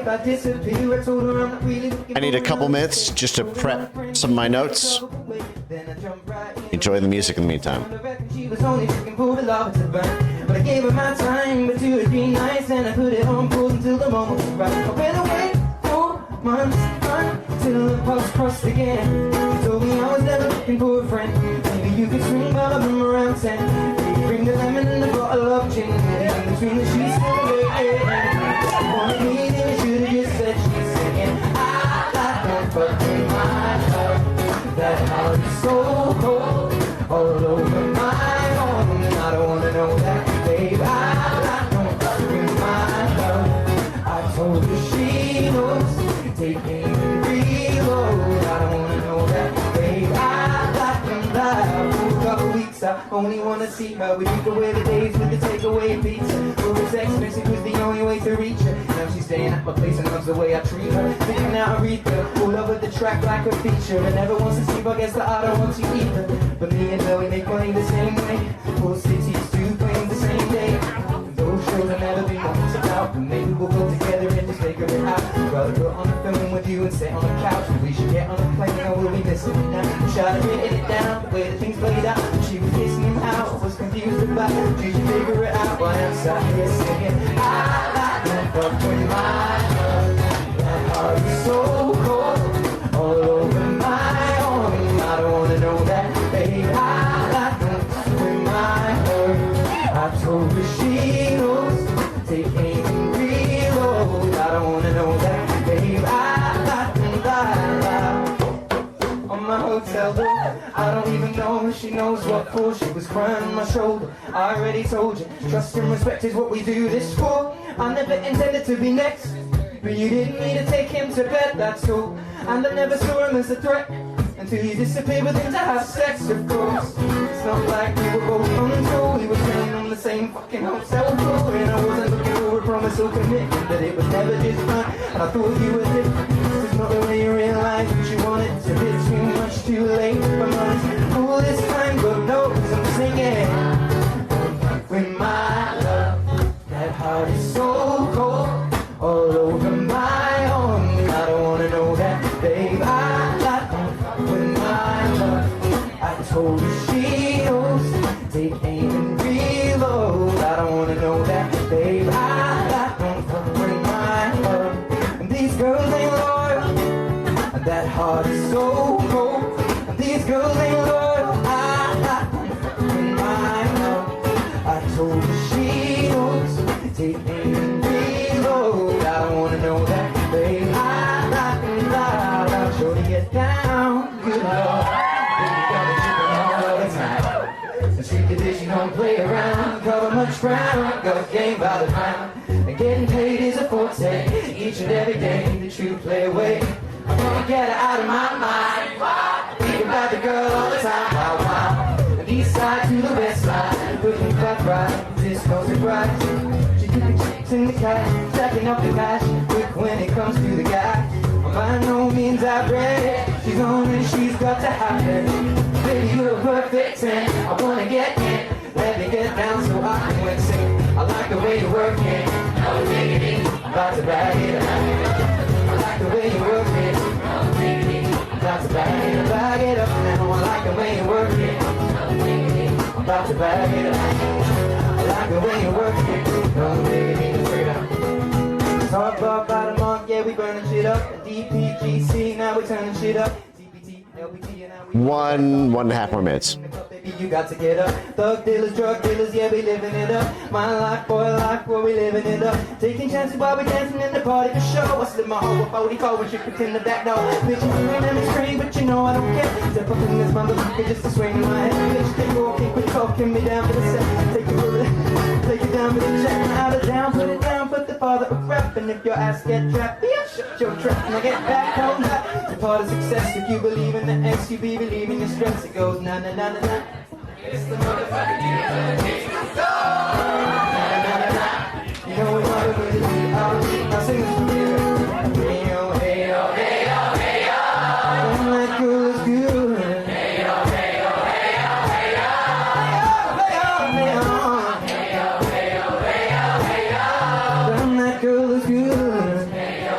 if I disappear. I told her I'm not really looking. I need a couple minutes just to prep some of my notes. Enjoy the music in the meantime. She was only looking for the love to burn, but I gave her my time, but 2 or 3 nights, and I put it on pause until the moment was right. I went away 4 months until the pulse crossed again. She told me I was never looking for a friend. Maybe you could swing by them around 10. Maybe bring the lemon and the bottle of gin. In between the sheets and the bed. Wanted me, then you should have just said she's singing. I don't fuck with my love. That heart is so cold, all over my arm. And I don't wanna know that, babe. I don't fuck with my love. I told her she knows, take aim and reload. I don't wanna know that, babe. I for a couple weeks, I only wanna see her. We took away the days with the takeaway pizza. Well, it's expensive was the only way to reach her. Now she's staying at my place and loves the way I treat her. Thinking out Aretha, all over the track like a feature. And never wants to sleep, I guess that I don't want to either. But me and Zoe make money the same way. 4 cities, 2 planes the same day. Those shows I've never been honest about, but maybe we'll go together and just figure it out. Rather go on the film with you and sit on the couch. We should get on a plane or we'll be missing it now. Try to write it down, the way that things played out. She was kissing him out, was confused about it. Did you figure it out while I'm sat here singing? I don't fuck with my love. That heart is so cold, all over my arm. I don't wanna know that, babe. I don't fuck with my heart. I told her she knows, take aim and reload. I don't wanna know that, babe. I on my hotel door, I don't even know if she knows what for. She was crying on my shoulder. I already told you, trust and respect is what we do this for. I never intended to be next, but you didn't need to take him to bed, that's all. And I never saw him as a threat until you disappeared with him to have sex, of course. It's not like we were both on tour. We were staying on the same fucking hotel floor, and I wasn't looking for a promise or commitment, but it was never just fun. And I thought you were different. This is not the way you realize what you wanted. It's a bit too much, too late. I'm honest. All this time, but no, 'cause I'm singing with my love. That heart is so cold, all over my arm. I don't wanna know that, babe. I don't fuck with my love. I told her she knows, take aim and reload. I don't wanna know that, babe. I don't fuck with my love. And these girls ain't loyal, and that heart is so cold. And these girls ain't loyal. I don't fuck with my love. I told her she knows, take aim and reload. I don't wanna know that, babe. I sure to get down, good lord. Baby, got me tripping all the time. The street condition don't play around, cover much ground, got a game by the pound. And getting paid is a forte, each and every day, the true play away. I'm gonna get her out of my mind. Think about the girl all the time, wow, wow. And east side to the west side, looking back right, this goes to bright. She took the chicks in the cash, stacking up the cash, quick when it comes to the guy. By no means I've read it. She's on and she's got to have it. Baby, you're a perfect 10. I wanna get in. Let me get down so I can win sing. I like the way you work it. No diggity. I'm about to bag it up. I like the way you work it. No diggity. I'm about to bag it up now. I like the way you work it. No diggity. I'm about to bag it up. I like the way you work it. No diggity. Straight up. Talk about bottom up, yeah, we burning shit up. DPGC, now we turning shit up. TPT, LPT, and now we 1.5 more minutes. Baby, you got to get up. Thug dealers, drug dealers, yeah, we living it up. My life, boy, we living it up. Taking chances while we dancing in the party for show. I slip my heart with 44 when she pretend the back door. Bitch, you scream and scream, but you know I don't care. Step up in this motherfucker just to swing in my head. Bitch, take walking, quit talking me down for the set. Take it down for the check. Out of down, put it down, put the father of rap. And if your ass get trapped, yeah, shut your trap. And I get back home, that. The part of success, if you believe in the X, you be believing in stress. It goes na na na na na. It's the motherfucking unity. Go! You know we want to really be out. Now sing this for you. Hey yo, hey yo, hey yo, hey yo. When that girl is good. Hey yo, hey yo, hey yo, hey yo. Hey yo, hey yo, hey yo. Hey yo, hey yo, hey yo, hey yo. When that girl is good. Hey yo,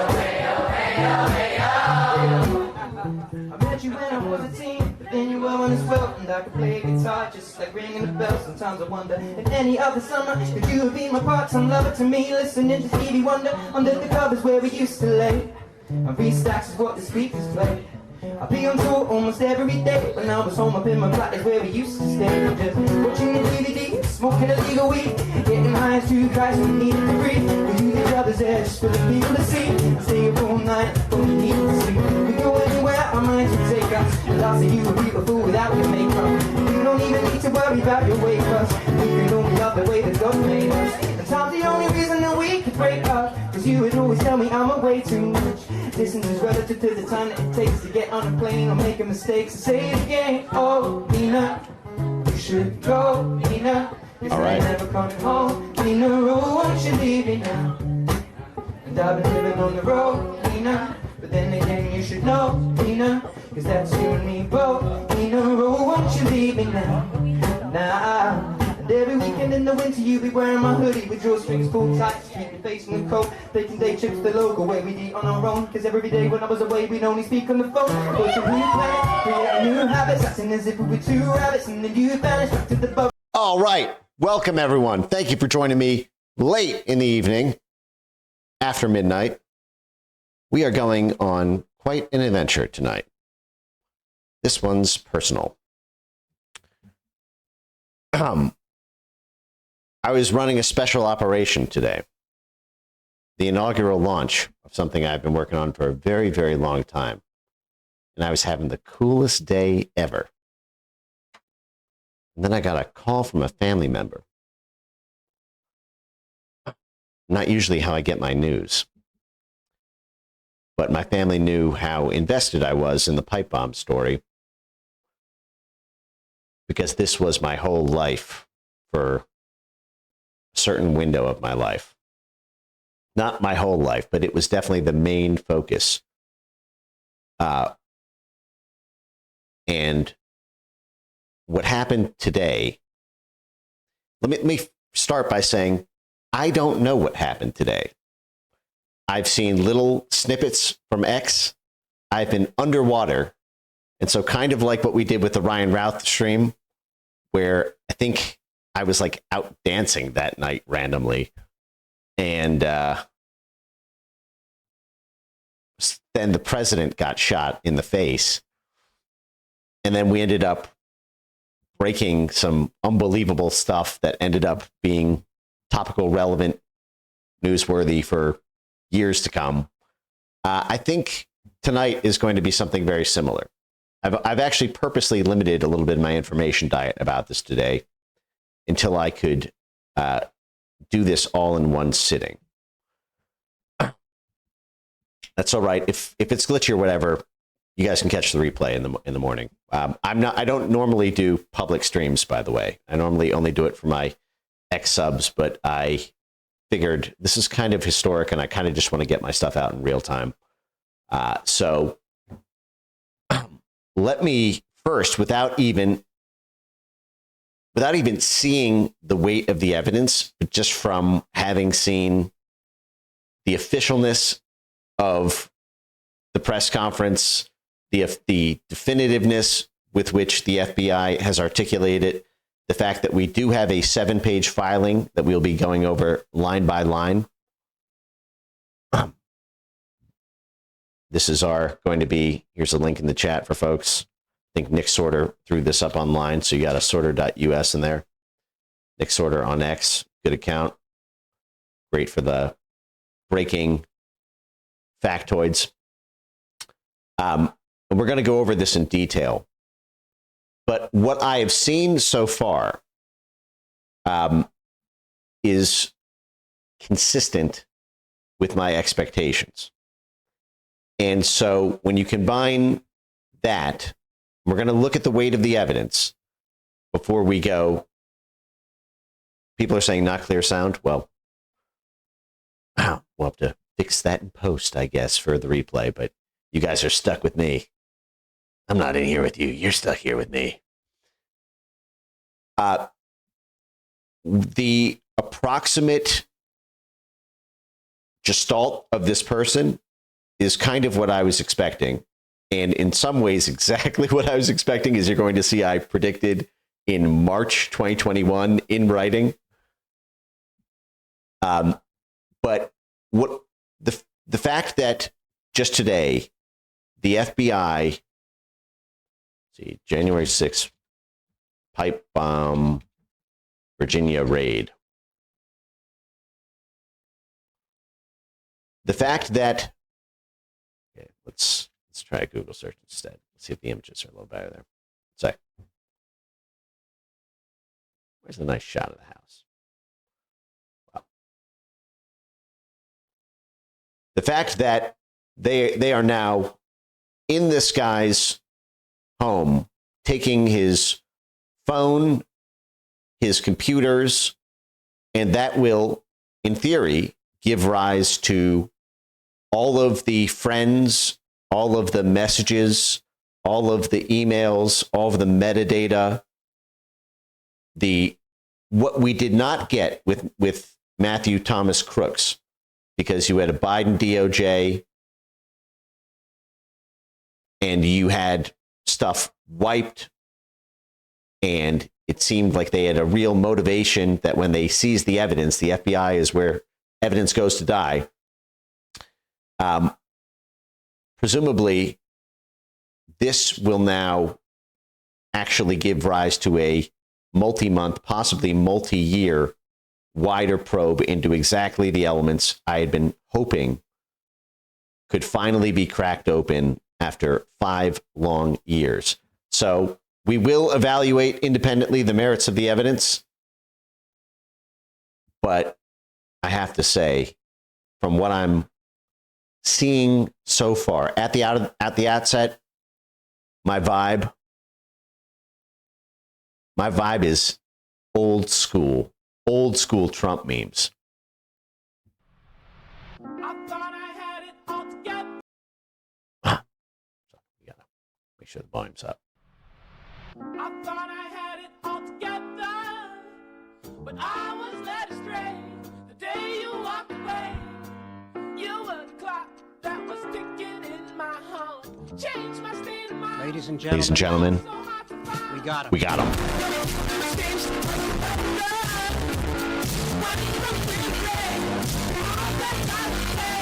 guitar, just like ringing the bell. Sometimes I wonder if any other summer could you have been my part-time lover to me, listening to Stevie Wonder under the covers where we used to lay. And restacks is what the speakers play. I'll be on tour almost every day. When I was home up in my flat is where we used to stay. Just watching the DVD, smoking illegal weed, getting high as two guys who needed to breathe. We use each other's edge for the people to see. And stay up all night, but we need to sleep. We go anywhere our minds would take us. And I'll see you a beautiful without your makeup. You don't even need to worry about your weight, cause we can only love the way that God made us. And time's the only reason that we could break up, cause you would always tell me I'm away too much. Distance is relative to the time that it takes to get on a plane or make a mistake. So say it again, oh Nina, you should go, Nina. All right. Never coming home, Nina. Oh, won't you leave me now? And I've been living on the road, Nina. But then again, you should know, Nina, cause that's you and me both, Nina. Oh, won't you leave me now? Nah. And every weekend in the winter you be wearing my hoodie with drawstrings pulled tight to keep your face from the cold. Taking day trips to the local where we'd eat on our own, cause every day when I was away we'd only speak on the phone. Go to new planet, create new habits, acting as if we were two rabbits, and then you vanish back to the boat. All right. Welcome, everyone. Thank you for joining me late in the evening, after midnight. We are going on quite an adventure tonight. This one's personal. I was running a special operation today, the inaugural launch of something I've been working on for a very, very long time. And I was having the coolest day ever. And then I got a call from a family member. Not usually how I get my news. But my family knew how invested I was in the pipe bomb story, because this was my whole life for a certain window of my life. Not my whole life, but it was definitely the main focus. And what happened today, let me start by saying, I don't know what happened today. I've seen little snippets from X. I've been underwater. And so kind of like what we did with the Ryan Routh stream, where I think I was like out dancing that night randomly. And then the president got shot in the face. And then we ended up breaking some unbelievable stuff that ended up being topical, relevant, newsworthy for years to come. I think tonight is going to be something very similar. I've actually purposely limited a little bit of my information diet about this today until I could do this all in one sitting. That's all right. If it's glitchy or whatever, you guys can catch the replay in the morning. I don't normally do public streams, by the way. I normally only do it for my X subs, but I figured this is kind of historic and I kind of just want to get my stuff out in real time. So let me first, without even seeing the weight of the evidence, but just from having seen the officialness of the press conference, the definitiveness with which the FBI has articulated the fact that we do have a 7-page filing that we'll be going over line by line. This is going to be, here's a link in the chat for folks. I think Nick Sorter threw this up online, so you got a sorter.us in there. Nick Sorter on X, good account. Great for the breaking factoids. And we're going to go over this in detail. But what I have seen so far is consistent with my expectations. And so when you combine that, we're going to look at the weight of the evidence before we go. People are saying not clear sound. Well, we'll have to fix that in post, I guess, for the replay. But you guys are stuck with me. I'm not in here with you. You're stuck here with me. The approximate gestalt of this person is kind of what I was expecting. And in some ways, exactly what I was expecting, is you're going to see I predicted in March 2021 in writing. But what the fact that just today, the FBI, see, January 6th, pipe bomb, Virginia raid. The fact that, okay, let's try a Google search instead. Let's see if the images are a little better there. So, where's a nice shot of the house? Wow. The fact that they are now in this guy's home, taking his phone, his computers, and that will, in theory, give rise to all of the friends, all of the messages, all of the emails, all of the metadata. What we did not get with Matthew Thomas Crooks, because you had a Biden DOJ and you had stuff wiped, and it seemed like they had a real motivation that when they seized the evidence, the FBI is where evidence goes to die. Presumably, this will now actually give rise to a multi-month, possibly multi-year, wider probe into exactly the elements I had been hoping could finally be cracked open after 5 long years. So we will evaluate independently the merits of the evidence, but I have to say, from what I'm seeing so far at the outset, my vibe is old school Trump memes. I thought I had it all together. So we gotta make sure the volume's up. I thought I had it all together, but I was led astray the day you walked away. You were the clock that was ticking in my home. Changed my state of mind. Ladies and Gentlemen, So hard to find. we got him. we got him. Changed the weather. What you really say? All that I say.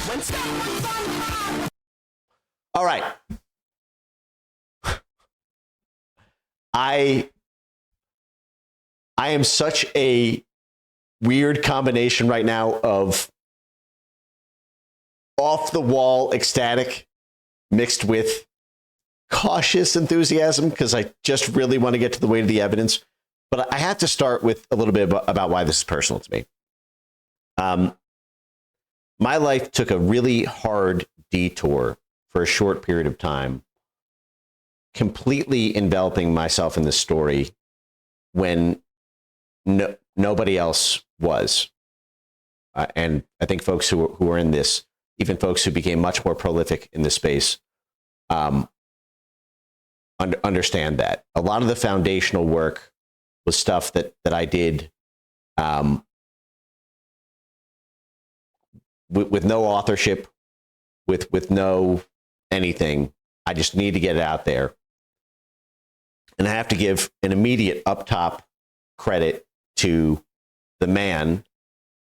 When someone's on fire. All right. I am such a weird combination right now of off the wall ecstatic mixed with cautious enthusiasm, because I just really want to get to the weight of the evidence. But I have to start with a little bit about why this is personal to me. My life took a really hard detour for a short period of time, completely enveloping myself in this story when nobody else was. And I think folks who are in this, even folks who became much more prolific in this space, understand that. A lot of the foundational work was stuff that I did with no authorship, with no anything. I just need to get it out there. And I have to give an immediate up top credit to the man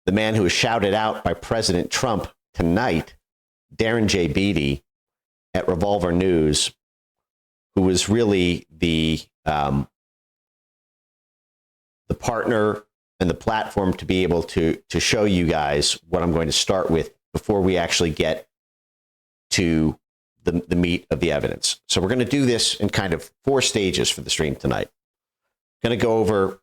who was shouted out by President Trump tonight, Darren J. Beatty at Revolver News, who was really the partner and the platform to be able to show you guys what I'm going to start with before we actually get to the meat of the evidence. So we're going to do this in kind of 4 stages for the stream tonight. I'm going to go over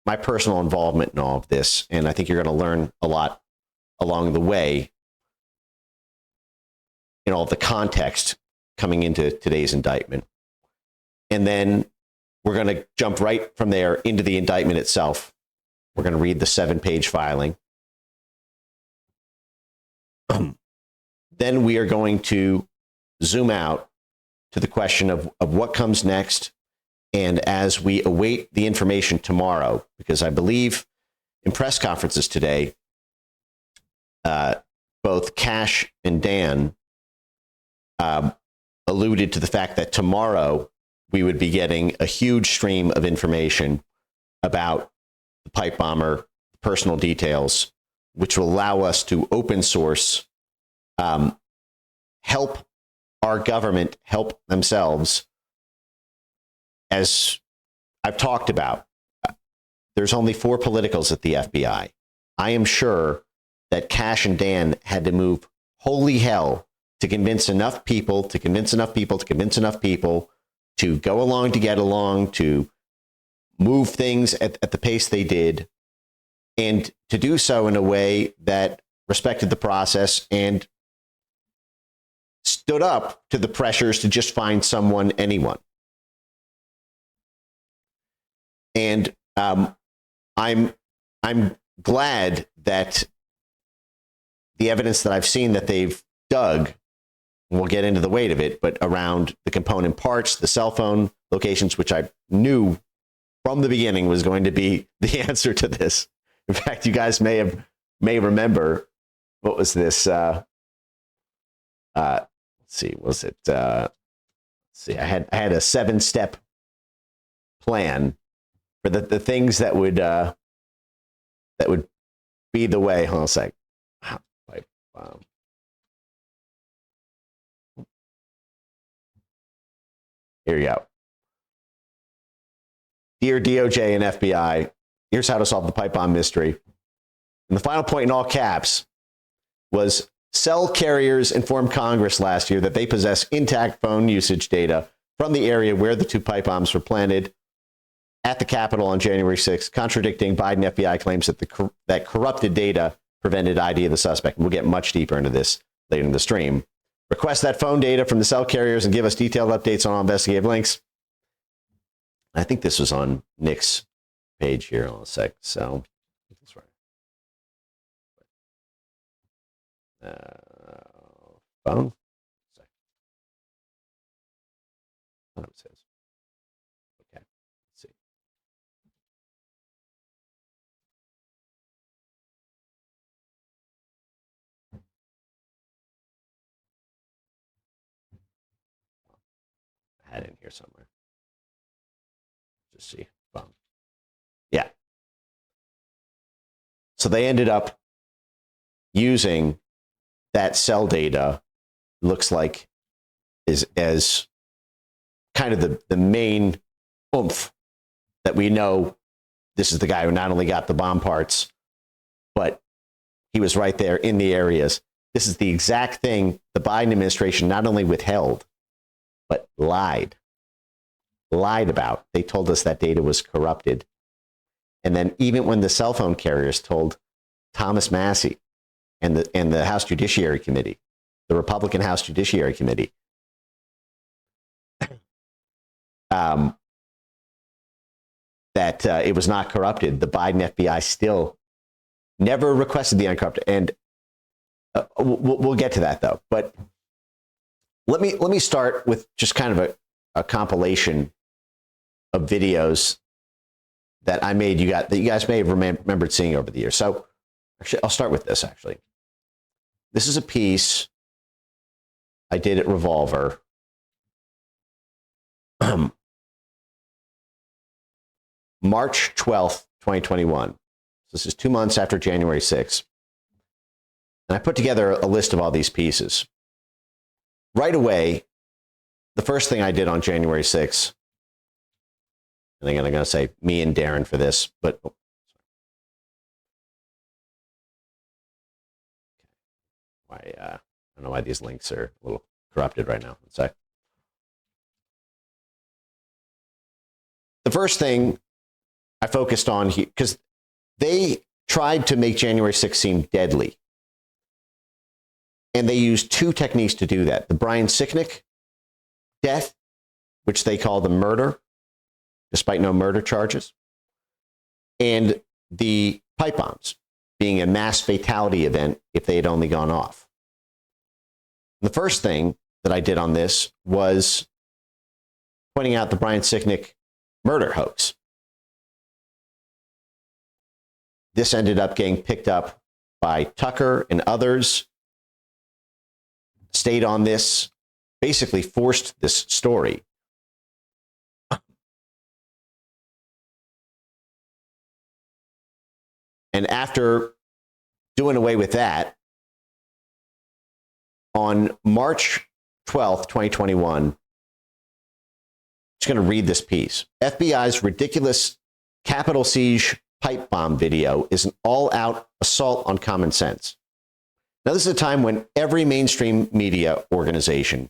my personal involvement in all of this, and I think you're going to learn a lot along the way in all of the context coming into today's indictment. And then we're going to jump right from there into the indictment itself. We're going to read the 7-page filing. Then we are going to zoom out to the question of what comes next. And as we await the information tomorrow, because I believe in press conferences today, both both Cash and Dan alluded to the fact that tomorrow we would be getting a huge stream of information about the pipe bomber, personal details, which will allow us to open source, help our government help themselves. As I've talked about, there's only 4 politicals at the FBI. I am sure that Cash and Dan had to move holy hell to convince enough people, to go along, to get along, to move things at the pace they did, and to do so in a way that respected the process and stood up to the pressures to just find someone, anyone. And I'm glad that the evidence that I've seen that they've dug, and we'll get into the weight of it, but around the component parts, the cell phone locations, which I knew from the beginning was going to be the answer to this. In fact, you guys may remember, what was this? Let's see, was it? Let's see, I had a 7-step plan for the things that would be the way. Hold on a sec. Here you go. Dear DOJ and FBI, here's how to solve the pipe bomb mystery. And the final point in all caps was cell carriers informed Congress last year that they possess intact phone usage data from the area where the 2 pipe bombs were planted at the Capitol on January 6th, contradicting Biden FBI claims that that corrupted data prevented ID of the suspect. And we'll get much deeper into this later in the stream. Request that phone data from the cell carriers and give us detailed updates on all investigative links. I think this was on Nick's page here. Hold on a sec. So, that's right. Phone. Oh, it says. Okay. Let's see. I had it in here somewhere. Just see. Phone. Yeah. So they ended up using that cell data, looks like, is as kind of the main oomph that we know this is the guy who not only got the bomb parts, but he was right there in the areas. This is the exact thing the Biden administration not only withheld, but lied about. They told us that data was corrupted. And then even when the cell phone carriers told Thomas Massie and the House Judiciary Committee, the Republican House Judiciary Committee, that it was not corrupted, the Biden FBI still never requested the uncorrupted. And we'll get to that though. But let me start with just kind of a compilation of videos that I made. That you guys may have remembered seeing over the years. So actually, I'll start with this. Actually, this is a piece I did at Revolver. March 12th, 2021. So this is 2 months after January 6th. And I put together a list of all these pieces. Right away, the first thing I did on January 6th, and again, I'm going to say me and Darren for this, but I don't know why these links are a little corrupted right now. One sec. The first thing I focused on here, because they tried to make January 6th seem deadly. And they used 2 techniques to do that. The Brian Sicknick death, which they call the murder, despite no murder charges, and the pipe bombs being a mass fatality event if they had only gone off. The first thing that I did on this was pointing out the Brian Sicknick murder hoax. This ended up getting picked up by Tucker and others stayed on this, basically forced this story. And after doing away with that, on March 12th, 2021, I'm just going to read this piece. FBI's ridiculous Capitol siege pipe bomb video is an all-out assault on common sense. Now, this is a time when every mainstream media organization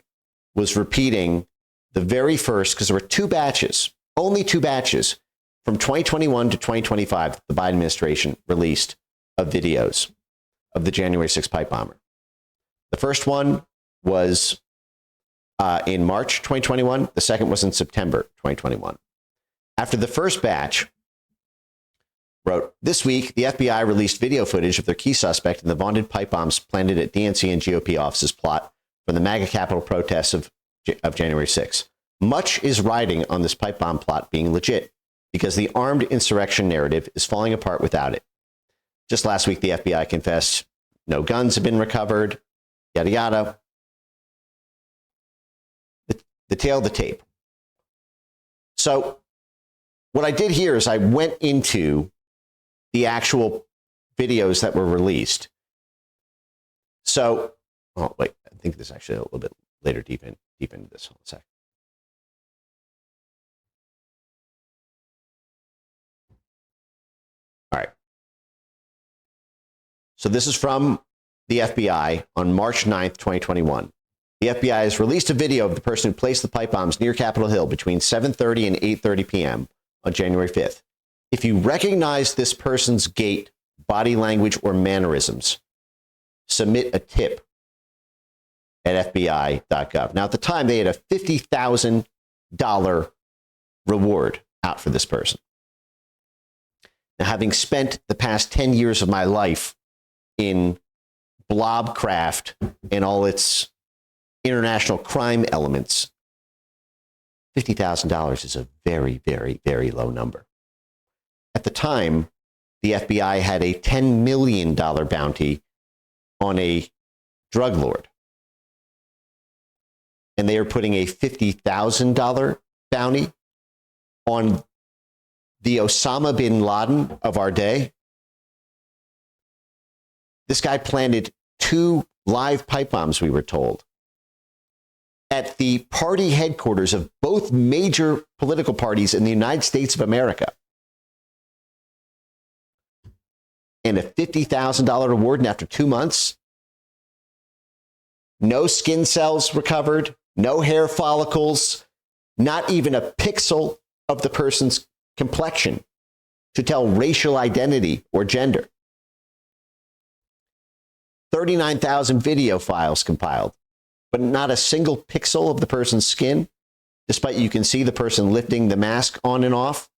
was repeating the very first, because there were two batches, only two batches, from 2021 to 2025, that the Biden administration released of videos of the January 6th pipe bomber. The first one was in March 2021. The second was in September 2021. After the first batch, wrote, this week, the FBI released video footage of their key suspect in the vaunted pipe bombs planted at DNC and GOP offices plot for the MAGA Capitol protests of January 6th. Much is riding on this pipe bomb plot being legit because the armed insurrection narrative is falling apart without it. Just last week, the FBI confessed no guns have been recovered, yada, yada. The tail of the tape. So what I did here is I went into the actual videos that were released. So, oh, wait, I think this is actually a little bit later, deep into this. Hold on a sec. All right. So this is from the FBI on March 9th, 2021. The FBI has released a video of the person who placed the pipe bombs near Capitol Hill between 7:30 and 8:30 p.m. on January 5th. If you recognize this person's gait, body language, or mannerisms, submit a tip at FBI.gov. Now, at the time, they had a $50,000 reward out for this person. Now, having spent the past 10 years of my life in blobcraft and all its international crime elements, $50,000 is a very, very, very low number. At the time, the FBI had a $10 million bounty on a drug lord. And they are putting a $50,000 bounty on the Osama bin Laden of our day. This guy planted 2 live pipe bombs, we were told, at the party headquarters of both major political parties in the United States of America. And a $50,000 reward, and after 2 months, no skin cells recovered, no hair follicles, not even a pixel of the person's complexion to tell racial identity or gender. 39,000 video files compiled, but not a single pixel of the person's skin, despite you can see the person lifting the mask on and off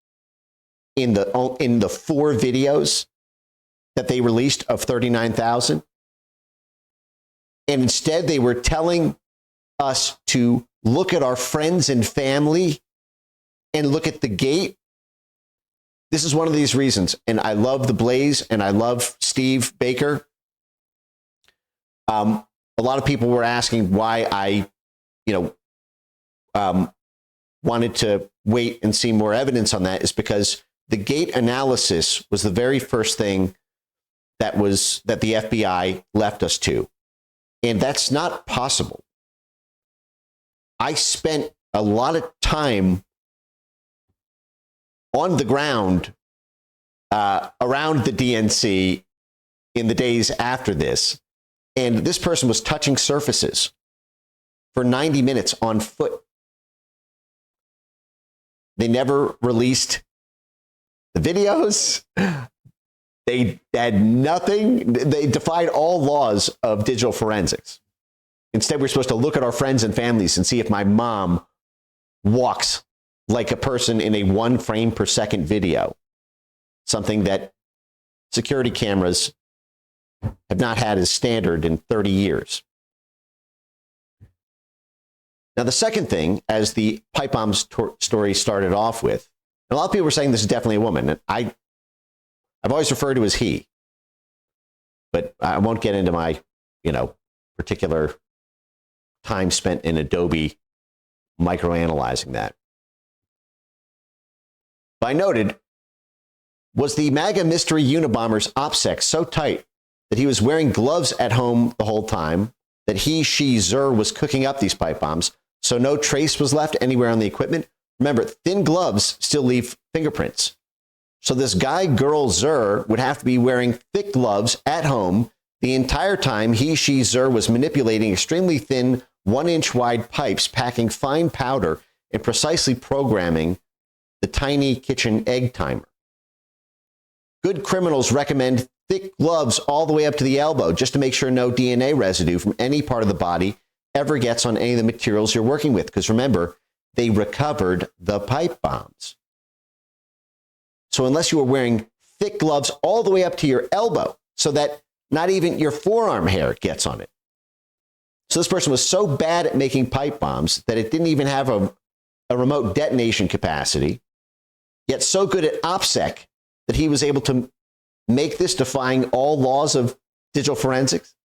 in the 4 videos that they released of 39,000. And instead, they were telling us to look at our friends and family and look at the gate. This is one of these reasons. And I love The Blaze and I love Steve Baker. A lot of people were asking why I, wanted to wait and see more evidence on that, is because the gate analysis was the very first thing that the FBI left us to. And that's not possible. I spent a lot of time on the ground around the DNC in the days after this. And this person was touching surfaces for 90 minutes on foot. They never released the videos. They had nothing. They defied all laws of digital forensics. Instead, we're supposed to look at our friends and families and see if my mom walks like a person in a 1 frame per second video, something that security cameras have not had as standard in 30 years. Now, the second thing, as the pipe bomb story started off with, and a lot of people were saying this is definitely a woman, and I've always referred to as he, but I won't get into my, particular time spent in Adobe microanalyzing that. But I noted, was the MAGA mystery Unabomber's OPSEC so tight that he was wearing gloves at home the whole time, that he, she, Zer was cooking up these pipe bombs, so no trace was left anywhere on the equipment? Remember, thin gloves still leave fingerprints. So this guy, girl, Zer would have to be wearing thick gloves at home the entire time he, she, Zer was manipulating extremely thin 1-inch wide pipes, packing fine powder, and precisely programming the tiny kitchen egg timer. Good criminals recommend thick gloves all the way up to the elbow just to make sure no DNA residue from any part of the body ever gets on any of the materials you're working with. Because remember, they recovered the pipe bombs. So unless you were wearing thick gloves all the way up to your elbow so that not even your forearm hair gets on it. So this person was so bad at making pipe bombs that it didn't even have a remote detonation capacity, yet so good at OPSEC that he was able to make this defying all laws of digital forensics.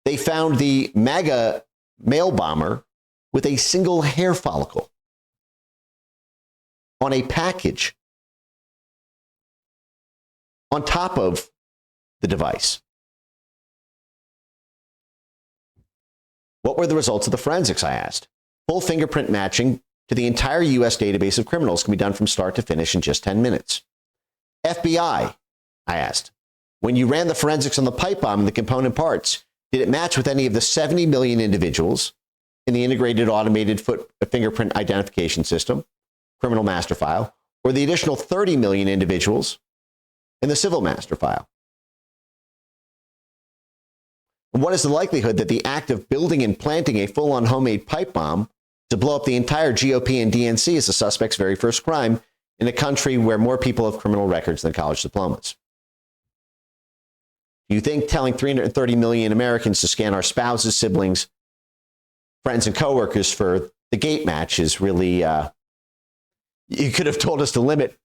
They found the MAGA mail bomber with a single hair follicle on a package on top of the device. What were the results of the forensics, I asked. Full fingerprint matching to the entire U.S. database of criminals can be done from start to finish in just 10 minutes. FBI, I asked, when you ran the forensics on the pipe bomb and the component parts, did it match with any of the 70 million individuals in the integrated automated fingerprint identification system, criminal master file, or the additional 30 million individuals in the civil master file? And what is the likelihood that the act of building and planting a full-on homemade pipe bomb to blow up the entire GOP and DNC is the suspect's very first crime in a country where more people have criminal records than college diplomas? Do you think telling 330 million Americans to scan our spouses, siblings, friends, and coworkers for the gate match is really, you could have told us to limit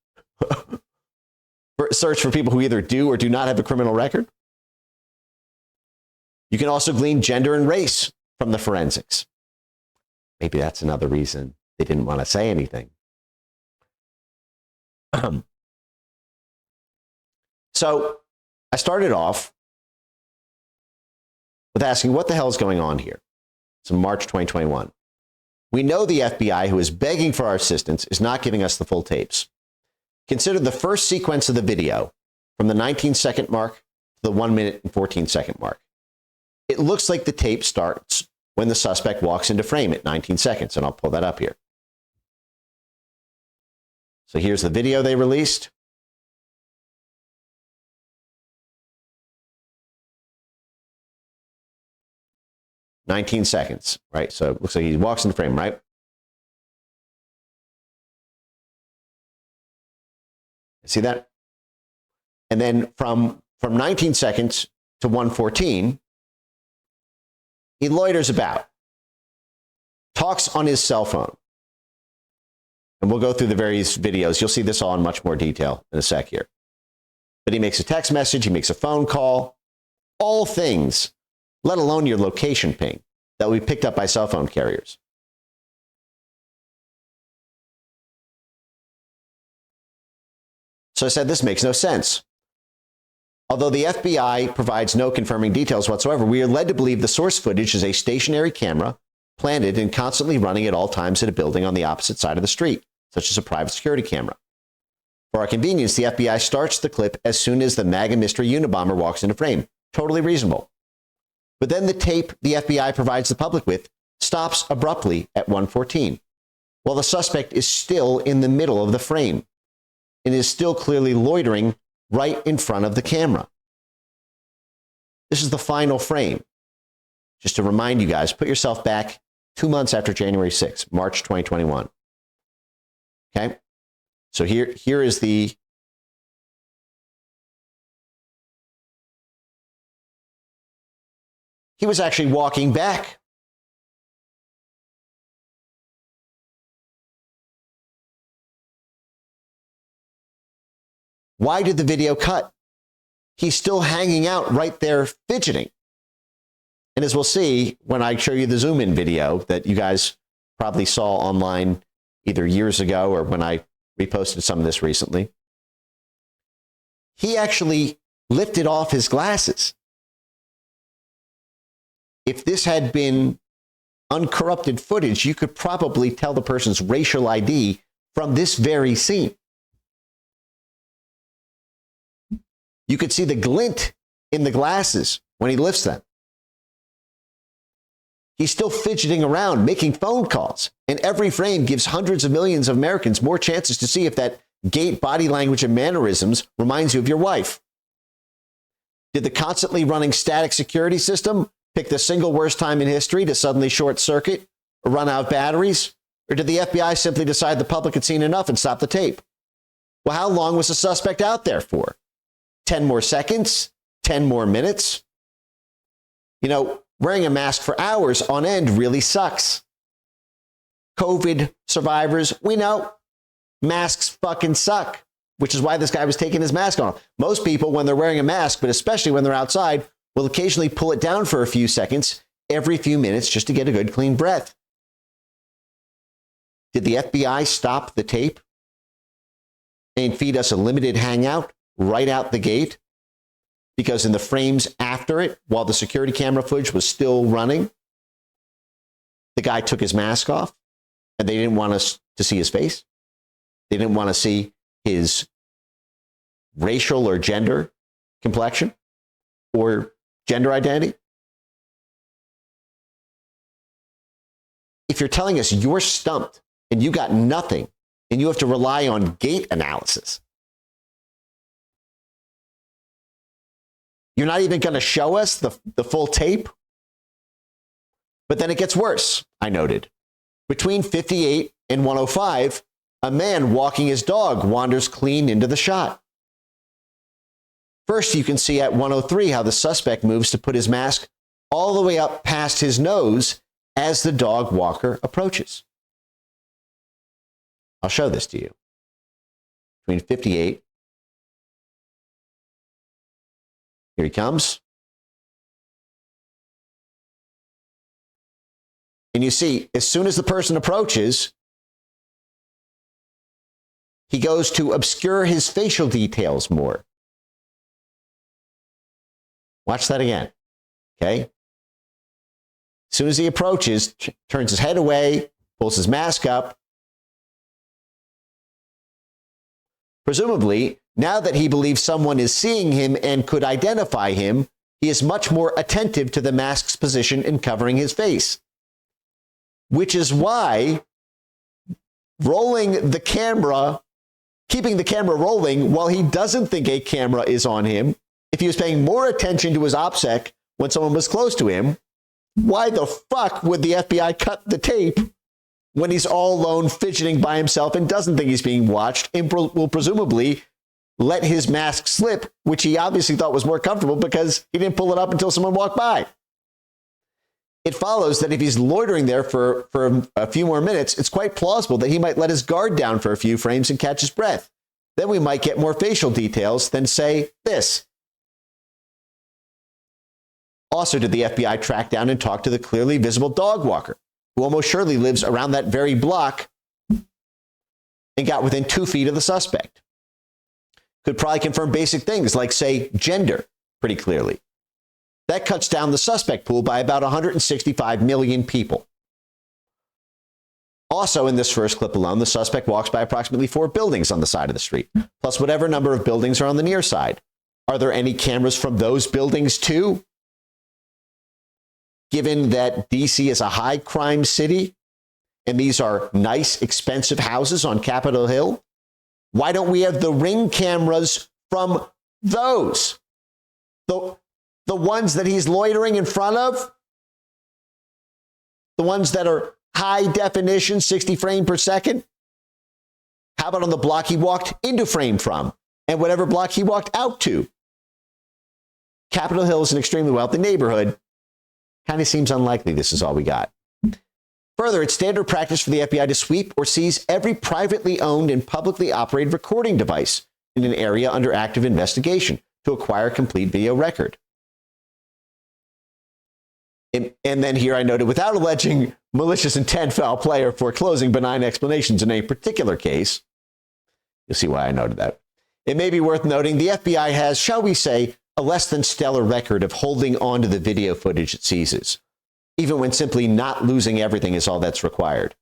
search for people who either do or do not have a criminal record? You can also glean gender and race from the forensics. Maybe that's another reason they didn't want to say anything. So I started off with asking, what the hell is going on here? It's in March 2021. We know the FBI, who is begging for our assistance, is not giving us the full tapes. Consider the first sequence of the video from the 19-second mark to the 1 minute and 14-second mark. It looks like the tape starts when the suspect walks into frame at 19 seconds, and I'll pull that up here. So here's the video they released. "19 seconds, right? So it looks like he walks in the frame, right? See that? And then from 19 seconds to 1:14, he loiters about, talks on his cell phone. And we'll go through the various videos. You'll see this all in much more detail in a sec here. But he makes a text message, he makes a phone call, all things, let alone your location ping that will be picked up by cell phone carriers. So I said, this makes no sense. Although the FBI provides no confirming details whatsoever, we are led to believe the source footage is a stationary camera planted and constantly running at all times at a building on the opposite side of the street, such as a private security camera. For our convenience, the FBI starts the clip as soon as the MAGA mystery Unabomber walks into frame. Totally reasonable. But then the tape the FBI provides the public with stops abruptly at 1:14, while the suspect is still in the middle of the frame and is still clearly loitering right in front of the camera. This is the final frame. Just to remind you guys, put yourself back 2 months after January 6th, March 2021. Okay? So here is the he was actually walking back. Why did the video cut? He's still hanging out right there fidgeting. And as we'll see when I show you the zoom in video that you guys probably saw online either years ago or when I reposted some of this recently, he actually lifted off his glasses. If this had been uncorrupted footage, you could probably tell the person's racial ID from this very scene. You could see the glint in the glasses when he lifts them. He's still fidgeting around, making phone calls, and every frame gives hundreds of millions of Americans more chances to see if that gait, body language, and mannerisms reminds you of your wife. Did the constantly running static security system pick the single worst time in history to suddenly short circuit or run out batteries? Or did the FBI simply decide the public had seen enough and stop the tape? Well, how long was the suspect out there for? 10 more seconds? 10 more minutes? You know, wearing a mask for hours on end really sucks. COVID survivors, we know masks fucking suck, which is why this guy was taking his mask off. Most people, when they're wearing a mask, but especially when they're outside, will occasionally pull it down for a few seconds every few minutes just to get a good clean breath. Did the FBI stop the tape and feed us a limited hangout right out the gate? Because in the frames after it, while the security camera footage was still running, the guy took his mask off and they didn't want us to see his face. They didn't want to see his racial or gender complexion or gender identity. If you're telling us you're stumped and you got nothing and you have to rely on gait analysis, you're not even going to show us the full tape? But then it gets worse, I noted. Between 58 and 105, a man walking his dog wanders clean into the shot. First, you can see at 103 how the suspect moves to put his mask all the way up past his nose as the dog walker approaches. I'll show this to you. Between 58, here he comes. And you see, as soon as the person approaches, he goes to obscure his facial details more. Watch that again. Okay? As soon as he approaches, turns his head away, pulls his mask up. Presumably, now that he believes someone is seeing him and could identify him, he is much more attentive to the mask's position in covering his face. Which is why rolling the camera, keeping the camera rolling while he doesn't think a camera is on him, if he was paying more attention to his OPSEC when someone was close to him, why the fuck would the FBI cut the tape when he's all alone fidgeting by himself and doesn't think he's being watched and will presumably let his mask slip, which he obviously thought was more comfortable because he didn't pull it up until someone walked by? It follows that if he's loitering there for a few more minutes, it's quite plausible that he might let his guard down for a few frames and catch his breath. Then we might get more facial details than, say, this. Also, did the FBI track down and talk to the clearly visible dog walker, who almost surely lives around that very block and got within 2 feet of the suspect? Could probably confirm basic things like, say, gender pretty clearly. That cuts down the suspect pool by about 165 million people. Also, in this first clip alone, the suspect walks by approximately 4 buildings on the side of the street, plus whatever number of buildings are on the near side. Are there any cameras from those buildings too? Given that DC is a high crime city and these are nice, expensive houses on Capitol Hill, why don't we have the ring cameras from those? The ones that he's loitering in front of? The ones that are high definition, 60 frames per second? How about on the block he walked into frame from and whatever block he walked out to? Capitol Hill is an extremely wealthy neighborhood. Kind of seems unlikely this is all we got. Further, it's standard practice for the FBI to sweep or seize every privately owned and publicly operated recording device in an area under active investigation to acquire a complete video record. And then here I noted, without alleging malicious intent, foul play, or foreclosing benign explanations in any particular case. You'll see why I noted that. It may be worth noting the FBI has, shall we say, a less than stellar record of holding on to the video footage it seizes, even when simply not losing everything is all that's required.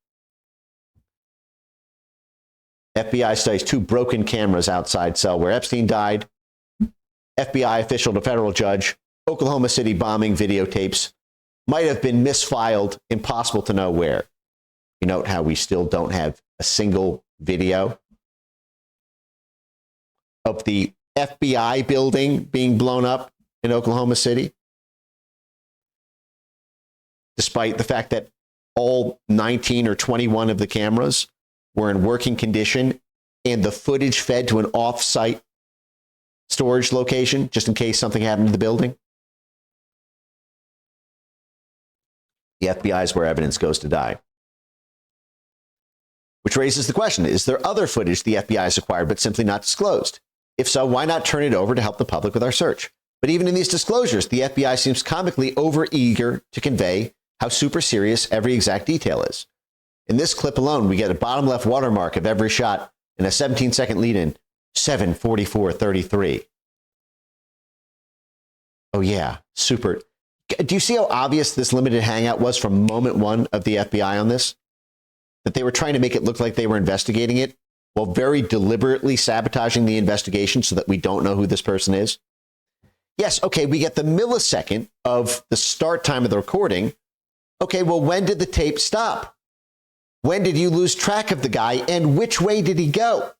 FBI studies 2 broken cameras outside cell where Epstein died. FBI official to federal judge. Oklahoma City bombing videotapes might have been misfiled, impossible to know where. You note how we still don't have a single video of the FBI building being blown up in Oklahoma City, despite the fact that all 19 or 21 of the cameras were in working condition and the footage fed to an off-site storage location just in case something happened to the building. The FBI is where evidence goes to die. Which raises the question, is there other footage the FBI has acquired but simply not disclosed? If so, why not turn it over to help the public with our search? But even in these disclosures, the FBI seems comically overeager to convey how super serious every exact detail is. In this clip alone, we get a bottom left watermark of every shot and a 17-second lead-in, 7:44:33. Oh yeah, super. Do you see how obvious this limited hangout was from moment one of the FBI on this? That they were trying to make it look like they were investigating it while very deliberately sabotaging the investigation so that we don't know who this person is? Yes, okay, we get the millisecond of the start time of the recording. Okay, well, when did the tape stop? When did you lose track of the guy, and which way did he go?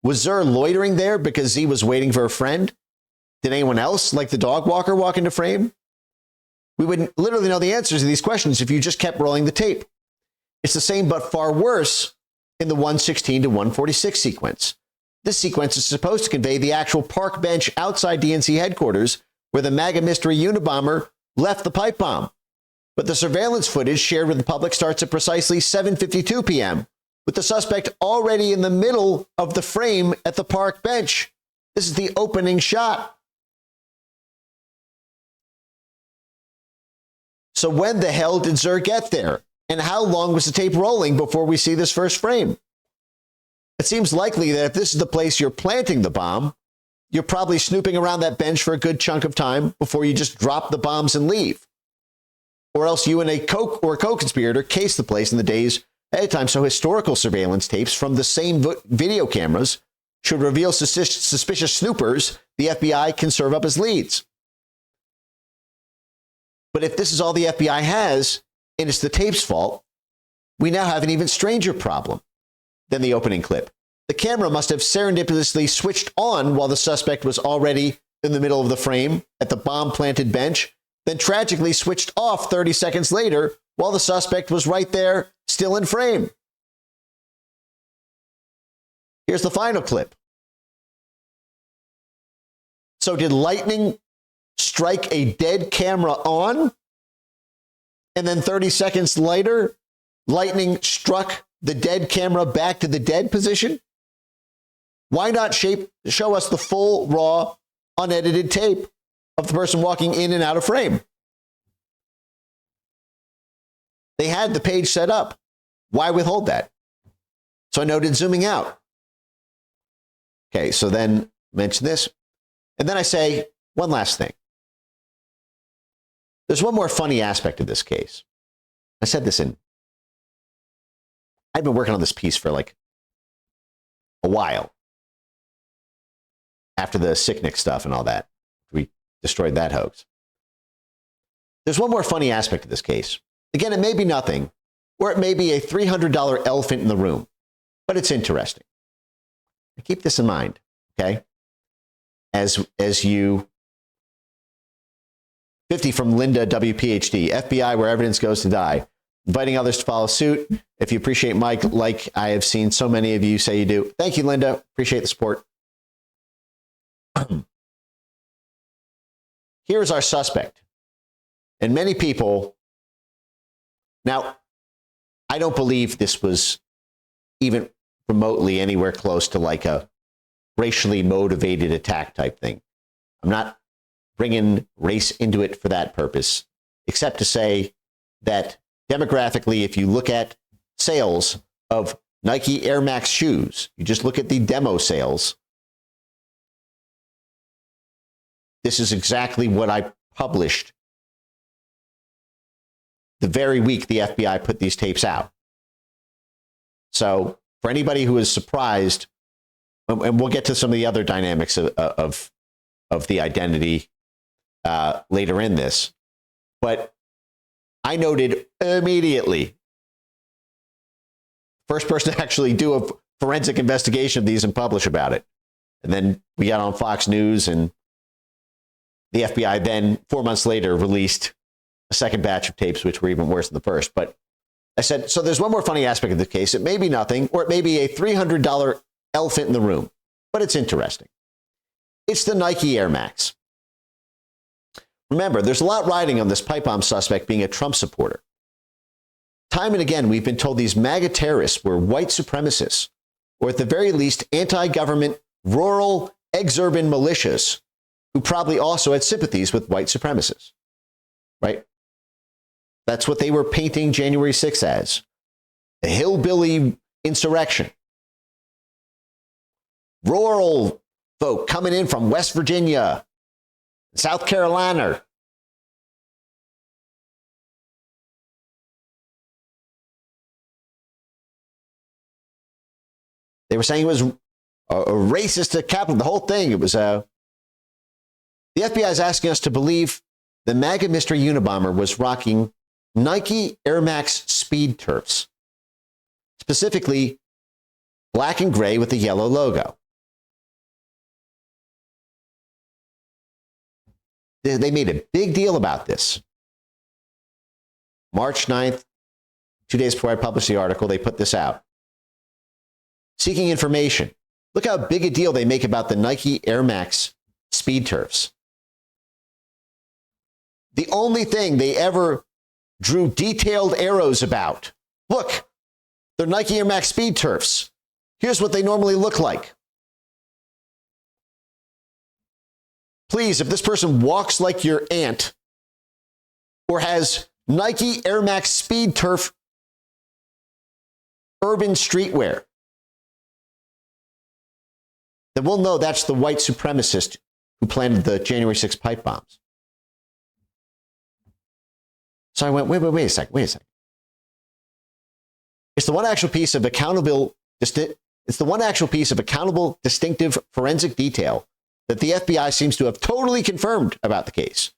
Was Zur loitering there because he was waiting for a friend? Did anyone else, like the dog walker, walk into frame? We would literally know the answers to these questions if you just kept rolling the tape. It's the same but far worse in the 116 to 146 sequence. This sequence is supposed to convey the actual park bench outside DNC headquarters where the MAGA mystery Unabomber left the pipe bomb. But the surveillance footage shared with the public starts at precisely 7:52 p.m., with the suspect already in the middle of the frame at the park bench. This is the opening shot. So when the hell did Zur get there? And how long was the tape rolling before we see this first frame? It seems likely that if this is the place you're planting the bomb, you're probably snooping around that bench for a good chunk of time before you just drop the bombs and leave. Or else you and a co-conspirator case the place in the days ahead of time. So historical surveillance tapes from the same video cameras should reveal suspicious snoopers the FBI can serve up as leads. But if this is all the FBI has, and it's the tape's fault, we now have an even stranger problem than the opening clip. The camera must have serendipitously switched on while the suspect was already in the middle of the frame at the bomb-planted bench, then tragically switched off 30 seconds later while the suspect was right there, still in frame. Here's the final clip. So did lightning strike a dead camera on? And then 30 seconds later, lightning struck the dead camera back to the dead position? Why not show us the full, raw, unedited tape of the person walking in and out of frame? They had the page set up. Why withhold that? So I noted zooming out. Okay, so then mention this. And then I say one last thing. There's one more funny aspect of this case. I said this I've been working on this piece for like a while. After the Sicknick stuff and all that. We destroyed that hoax. There's one more funny aspect of this case. Again, it may be nothing, or it may be a $300 elephant in the room, but it's interesting. Keep this in mind, okay? As you 50 from Linda WPhD, FBI where evidence goes to die, inviting others to follow suit. If you appreciate Mike, like I have seen so many of you say you do. Thank you, Linda. Appreciate the support. Here's our suspect. And many people, now, I don't believe this was even remotely anywhere close to like a racially motivated attack type thing. I'm not bringing race into it for that purpose. except to say that demographically, if you look at sales of Nike Air Max shoes, you just look at the demo sales. This is exactly what I published the very week the FBI put these tapes out. So for anybody who is surprised, and we'll get to some of the other dynamics of the identity later in this, but I noted immediately, first person to actually do a forensic investigation of these and publish about it. And then we got on Fox News, and the FBI then 4 months later released a second batch of tapes, which were even worse than the first. But I said, so there's one more funny aspect of the case. It may be nothing, or it may be a $300 elephant in the room, but it's interesting. It's the Nike Air Max. Remember, there's a lot riding on this pipe bomb suspect being a Trump supporter. Time and again, we've been told these MAGA terrorists were white supremacists, or at the very least, anti-government, rural, exurban militias who probably also had sympathies with white supremacists, right? That's what they were painting January 6th as, a hillbilly insurrection. Rural folk coming in from West Virginia, South Carolina. They were saying it was a racist capital, the whole thing. It was the FBI is asking us to believe the MAGA mystery Unabomber was rocking Nike Air Max Speed Turfs, specifically black and gray with the yellow logo. They made a big deal about this. March 9th, 2 days before I published the article, they put this out. Seeking information. Look how big a deal they make about the Nike Air Max Speed Turfs. The only thing they ever drew detailed arrows about. Look, they're Nike Air Max Speed Turfs. Here's what they normally look like. Please, if this person walks like your aunt or has Nike Air Max Speed Turf urban streetwear, then we'll know that's the white supremacist who planted the January 6th pipe bombs. So I went, wait a second. It's the one actual piece of accountable, distinctive forensic detail that the FBI seems to have totally confirmed about the case.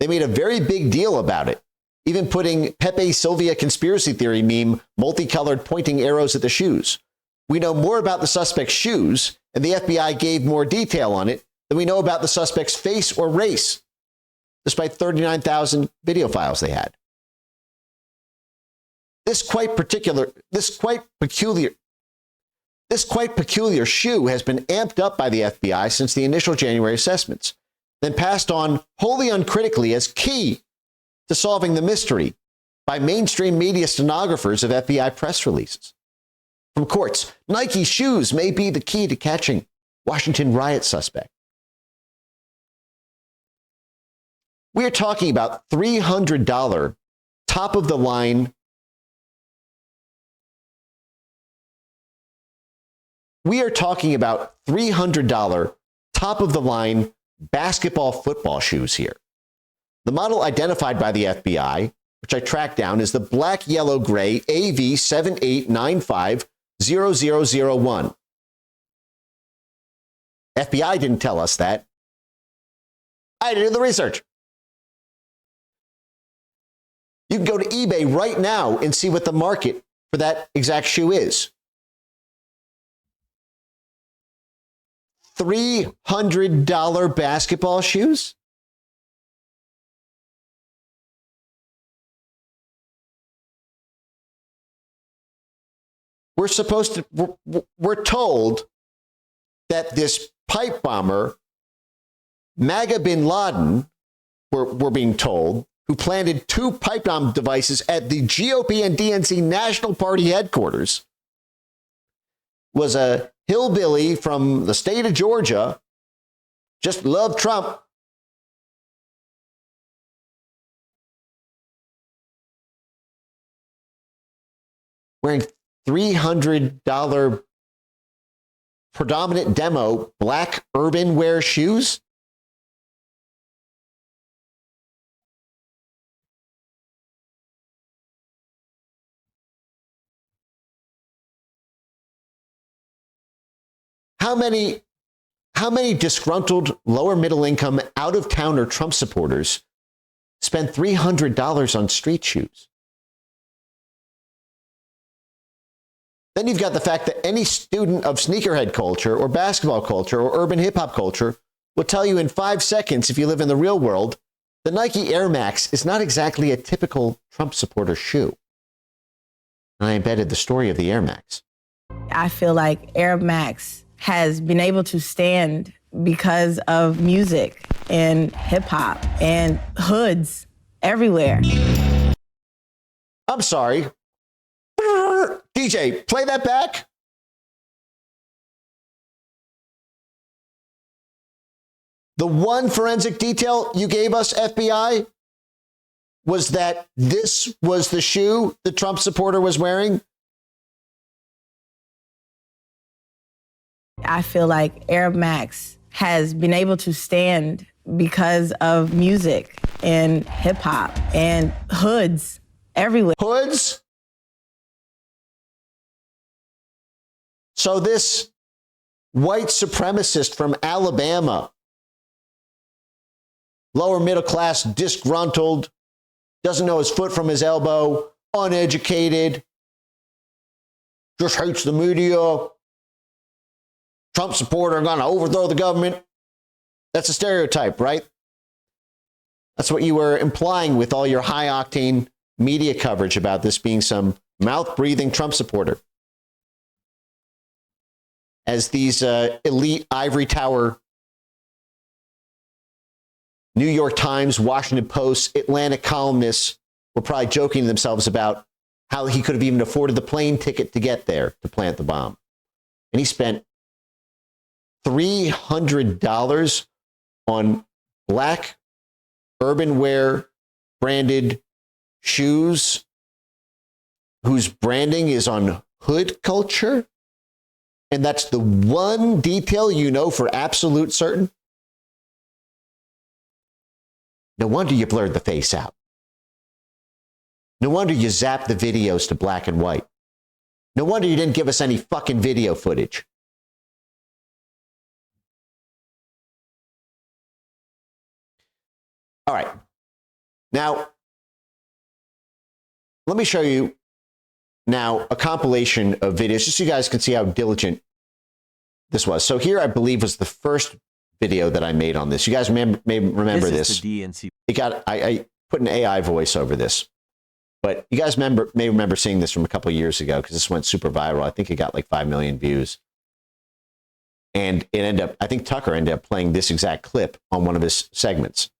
They made a very big deal about it, even putting Pepe Sylvia conspiracy theory meme, multicolored pointing arrows at the shoes. We know more about the suspect's shoes, and the FBI gave more detail on it than we know about the suspect's face or race, despite 39,000 video files they had. This quite peculiar shoe has been amped up by the FBI since the initial January assessments, then passed on wholly uncritically as key to solving the mystery by mainstream media stenographers of FBI press releases. From courts, Nike shoes may be the key to catching Washington riot suspect. We're talking about $300 top of the line. We are talking about $300 top of the line basketball football shoes here. The model identified by the FBI, which I tracked down, is the black, yellow, gray AV78950001. FBI didn't tell us that. I did the research. You can go to eBay right now and see what the market for that exact shoe is. $300 basketball shoes? We're told that this pipe bomber, MAGA bin Laden, we're being told, who planted 2 pipe bomb devices at the GOP and DNC National Party headquarters, was a hillbilly from the state of Georgia, just loved Trump, wearing $300 predominant demo black urban wear shoes? How many disgruntled lower middle income out of towner Trump supporters spend $300 on street shoes? Then you've got the fact that any student of sneakerhead culture or basketball culture or urban hip hop culture will tell you in 5 seconds, if you live in the real world, the Nike Air Max is not exactly a typical Trump supporter shoe. And I embedded the story of the Air Max. I feel like Air Max has been able to stand because of music and hip hop and hoods everywhere. I'm sorry. DJ, play that back. The one forensic detail you gave us, FBI, was that this was the shoe the Trump supporter was wearing. I feel like Air Max has been able to stand because of music and hip hop and hoods everywhere. Hoods? So this white supremacist from Alabama, lower middle class, disgruntled, doesn't know his foot from his elbow, uneducated, just hates the media, Trump supporter, going to overthrow the government. That's a stereotype, right? That's what you were implying with all your high octane media coverage about this being some mouth breathing Trump supporter. As these elite ivory tower, New York Times, Washington Post, Atlantic columnists were probably joking to themselves about how he could have even afforded the plane ticket to get there to plant the bomb. And he spent $300 on black urban wear branded shoes whose branding is on hood culture. And that's the one detail you know for absolute certain. No wonder you blurred the face out. No wonder you zapped the videos to black and white. No wonder you didn't give us any fucking video footage. All right. Now, let me show you now a compilation of videos just so you guys can see how diligent this was. So here, I believe, was the first video that I made on this. You guys may remember this. The DNC. I put an AI voice over this. But you guys may remember seeing this from a couple of years ago because this went super viral. I think it got like 5 million views. And it ended up, I think Tucker ended up playing this exact clip on one of his segments.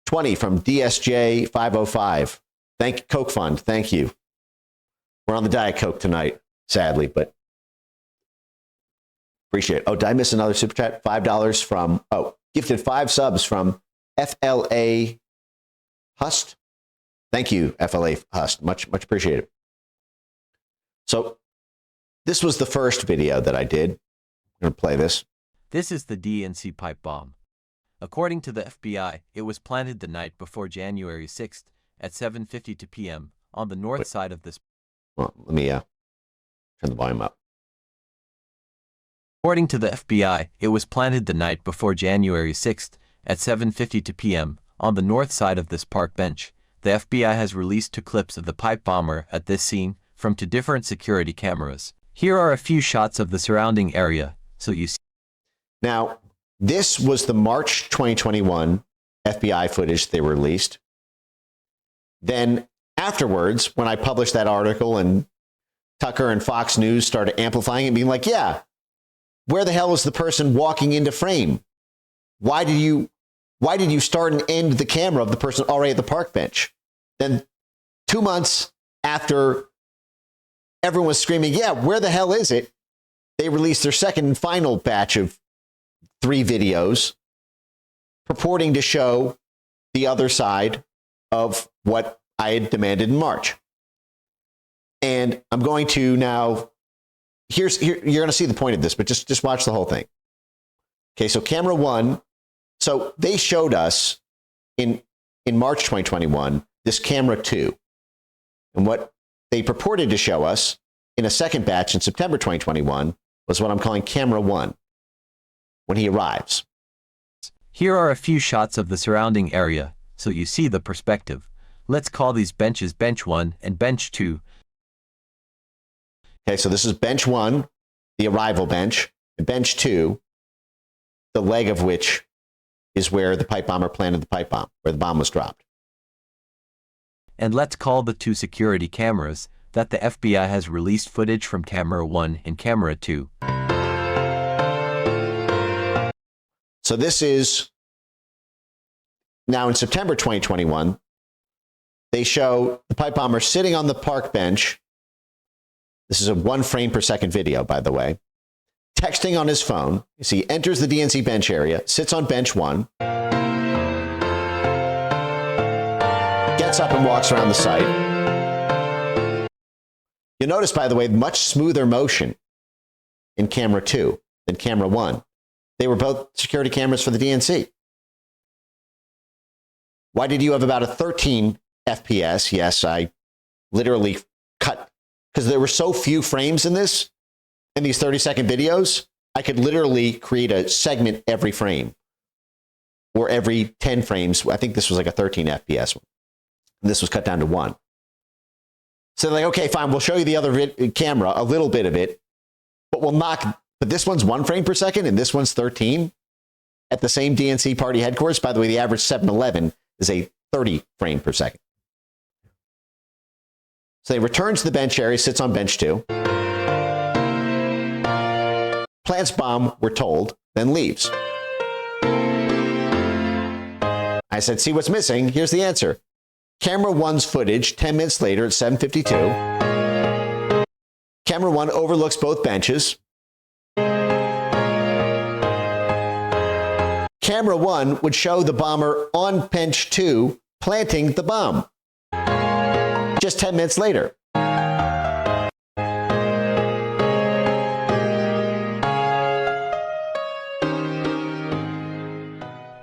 20 from DSJ 505. Thank you, Coke Fund. Thank you. We're on the Diet Coke tonight, sadly, but appreciate it. Oh, did I miss another super chat? $5 from, gifted 5 subs from FLA Hust. Thank you, FLA Hust. Much appreciated. So this was the first video that I did. I'm going to play this. This is the DNC pipe bomb. According to the FBI, it was planted the night before January 6th at 7:52 p.m. on the north side of this. Well, let me turn the volume up. According to the FBI, it was planted the night before January 6th at 7:52 p.m. on the north side of this park bench. The FBI has released 2 clips of the pipe bomber at this scene from 2 different security cameras. Here are a few shots of the surrounding area, so you see. Now, this was the March 2021 FBI footage they released. Then afterwards, when I published that article and Tucker and Fox News started amplifying it, being like, yeah, where the hell is the person walking into frame? Why did you start and end the camera of the person already at the park bench? Then 2 months after everyone was screaming, yeah, where the hell is it? They released their second and final batch of 3 videos purporting to show the other side of what I had demanded in March. And I'm going to now, here you're going to see the point of this, but just watch the whole thing. Okay, so camera 1. So they showed us in March 2021 this camera 2. And what they purported to show us in a second batch in September 2021 was what I'm calling camera 1 when he arrives. Here are a few shots of the surrounding area, so you see the perspective. Let's call these benches bench 1 and bench 2. Okay, so this is bench 1, the arrival bench, and bench 2, the leg of which is where the pipe bomber planted the pipe bomb, where the bomb was dropped. And let's call the 2 security cameras that the FBI has released footage from camera 1 and camera 2. So this is now in September 2021. They show the pipe bomber sitting on the park bench. This is a 1 frame per second video, by the way. Texting on his phone. You see, he enters the DNC bench area, sits on bench 1, gets up and walks around the site. You'll notice, by the way, much smoother motion in camera 2 than camera 1. They were both security cameras for the DNC. Why did you have about a 13 FPS? Yes, I literally cut, because there were so few frames in this, in these 30-second videos, I could literally create a segment every frame or every 10 frames. I think this was like a 13 FPS one. And this was cut down to 1. So they're like, okay, fine, we'll show you the other camera, a little bit of it, but but this one's 1 frame per second and this one's 13 at the same DNC party headquarters. By the way, the average 7-Eleven is a 30 frame per second. So he returns to the bench area, sits on bench 2. Plants bomb, we're told, then leaves. I said, see what's missing? Here's the answer. Camera 1's footage 10 minutes later at 7:52. Camera 1 overlooks both benches. Camera 1 would show the bomber on bench 2 planting the bomb just 10 minutes later.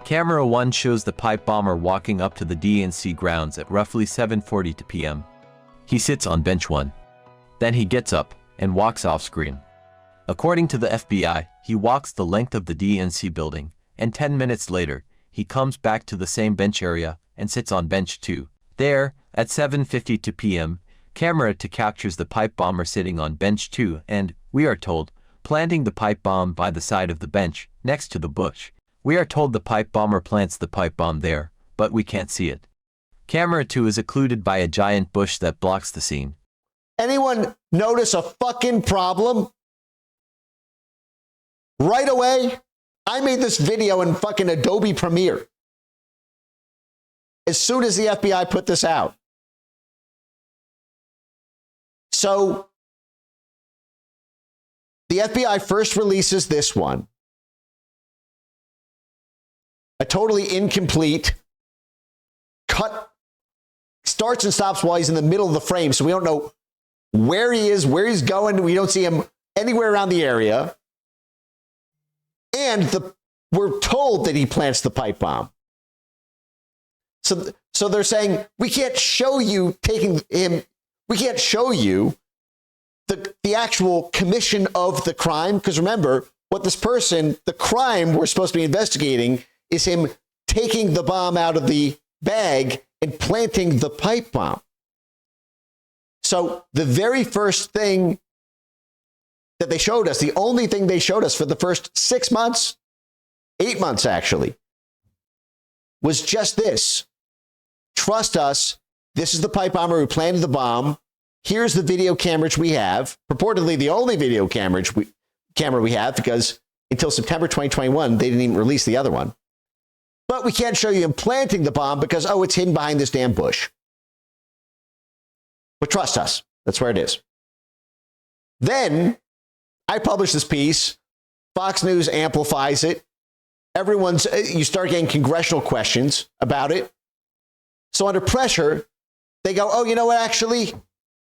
Camera 1 shows the pipe bomber walking up to the DNC grounds at roughly 7:40 p.m. He sits on bench 1. Then he gets up and walks off screen. According to the FBI, he walks the length of the DNC building, and 10 minutes later, he comes back to the same bench area and sits on bench 2. There, at 7:52 p.m., camera 2 captures the pipe bomber sitting on bench 2 and, we are told, planting the pipe bomb by the side of the bench, next to the bush. We are told the pipe bomber plants the pipe bomb there, but we can't see it. Camera 2 is occluded by a giant bush that blocks the scene. Anyone notice a fucking problem? Right away, I made this video in fucking Adobe Premiere. As soon as the FBI put this out. So, the FBI first releases this one. A totally incomplete cut, starts and stops while he's in the middle of the frame, so we don't know where he is, where he's going. We don't see him anywhere around the area. And we're told that he plants the pipe bomb. So they're saying, we can't show you taking him, we can't show you the actual commission of the crime, because remember, what this person, the crime we're supposed to be investigating is him taking the bomb out of the bag and planting the pipe bomb. So the very first thing that they showed us, the only thing they showed us for the first 6 months, 8 months actually, was just this. Trust us. This is the pipe bomber who planted the bomb. Here's the video cameras we have, purportedly the only video camera we have, because until September 2021, they didn't even release the other one. But we can't show you him planting the bomb because, it's hidden behind this damn bush. But trust us. That's where it is. Then I publish this piece. Fox News amplifies it. You start getting congressional questions about it. So under pressure, they go, you know what, actually,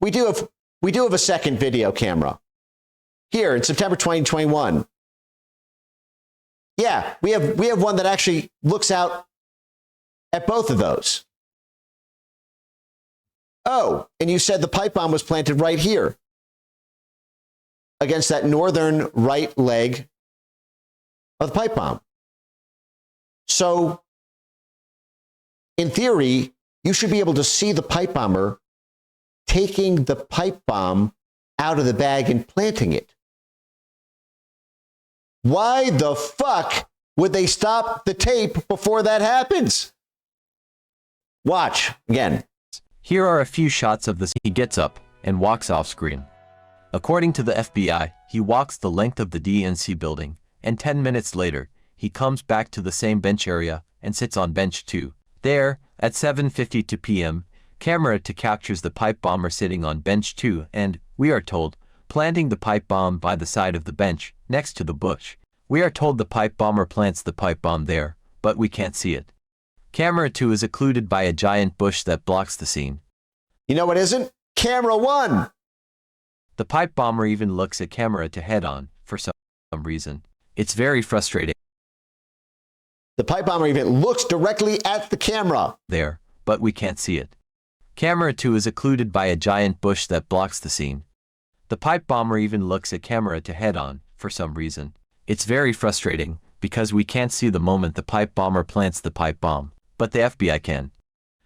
we do have we do have a second video camera. Here in September 2021. Yeah, we have one that actually looks out at both of those. Oh, and you said the pipe bomb was planted right here against that northern right leg of the pipe bomb. So, in theory, you should be able to see the pipe bomber taking the pipe bomb out of the bag and planting it. Why the fuck would they stop the tape before that happens? Watch again. Here are a few shots of this. He gets up and walks off screen. According to the FBI, he walks the length of the DNC building, and 10 minutes later, he comes back to the same bench area and sits on bench 2. There, at 7:52 p.m., camera 2 captures the pipe bomber sitting on bench 2 and, we are told, planting the pipe bomb by the side of the bench, next to the bush. We are told the pipe bomber plants the pipe bomb there, but we can't see it. Camera 2 is occluded by a giant bush that blocks the scene. You know what isn't? Camera 1! The pipe bomber even looks at camera 2 head-on, for some reason. It's very frustrating. The pipe bomber even looks directly at the camera. There, but we can't see it. Camera 2 is occluded by a giant bush that blocks the scene. The pipe bomber even looks at camera 2 head-on, for some reason. It's very frustrating, because we can't see the moment the pipe bomber plants the pipe bomb, but the FBI can.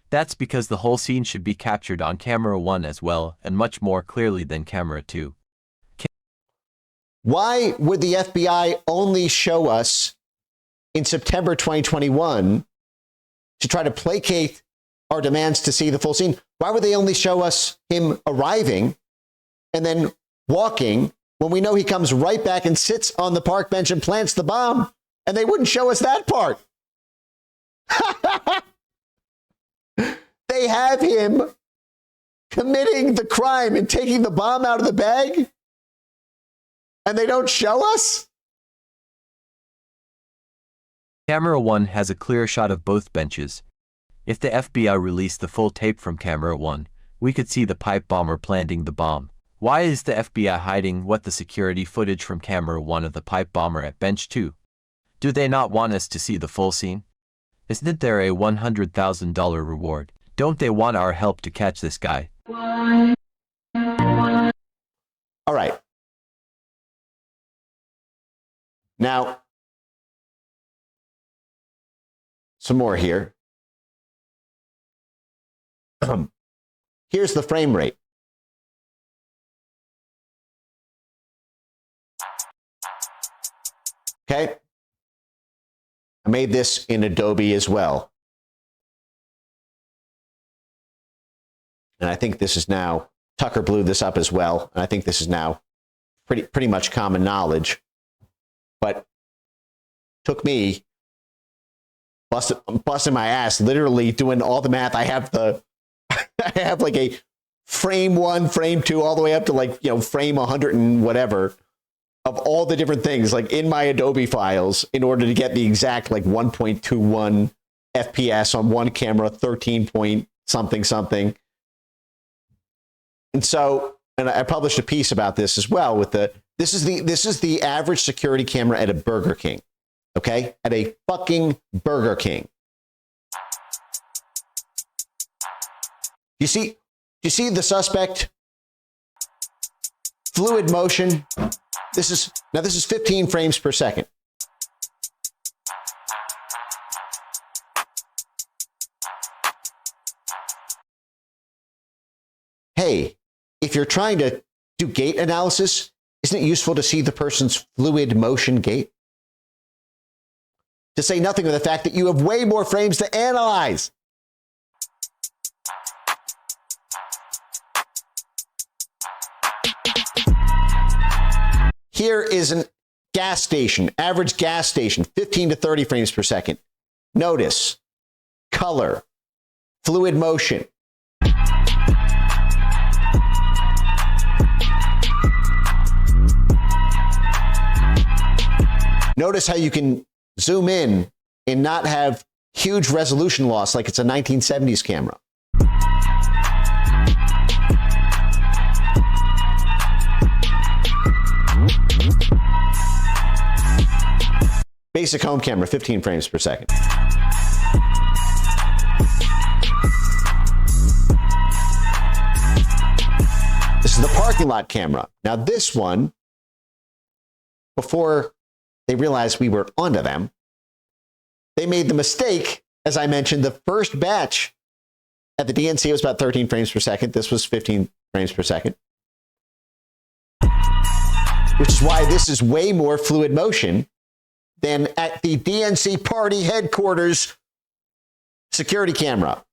That's because the whole scene should be captured on camera 1 as well, and much more clearly than camera 2. Why would the FBI only show us in September 2021 to try to placate our demands to see the full scene? Why would they only show us him arriving and then walking when we know he comes right back and sits on the park bench and plants the bomb? And they wouldn't show us that part. They have him committing the crime and taking the bomb out of the bag, and they don't show us? Camera 1 has a clear shot of both benches. If the FBI released the full tape from camera 1, we could see the pipe bomber planting the bomb. Why is the FBI hiding the security footage from camera 1 of the pipe bomber at bench 2? Do they not want us to see the full scene? Isn't there a $100,000 reward? Don't they want our help to catch this guy? All right. Now, some more here. Here's the frame rate. Okay. I made this in Adobe as well. And I think this is now, Tucker blew this up as well. And I think this is now pretty much common knowledge. But took me busting my ass, literally doing all the math. I have like a frame 1, frame 2, all the way up to frame 100 and whatever of all the different things in my Adobe files in order to get the exact 1.21 FPS on one camera, 13 point something. And so, and I published a piece about this as well this is the average security camera at a Burger King. Okay? At a fucking Burger King. You see the suspect? Fluid motion. This is 15 frames per second. Hey, if you're trying to do gait analysis, isn't it useful to see the person's fluid motion gait? To say nothing of the fact that you have way more frames to analyze. Here is a gas station, average gas station, 15 to 30 frames per second. Notice, color, fluid motion. Notice how you can zoom in and not have huge resolution loss like it's a 1970s camera. Basic home camera, 15 frames per second. This is the parking lot camera. Now this one, before they realized we were onto them, they made the mistake, as I mentioned, the first batch at the DNC was about 13 frames per second. This was 15 frames per second. Which is why this is way more fluid motion than at the DNC party headquarters security camera.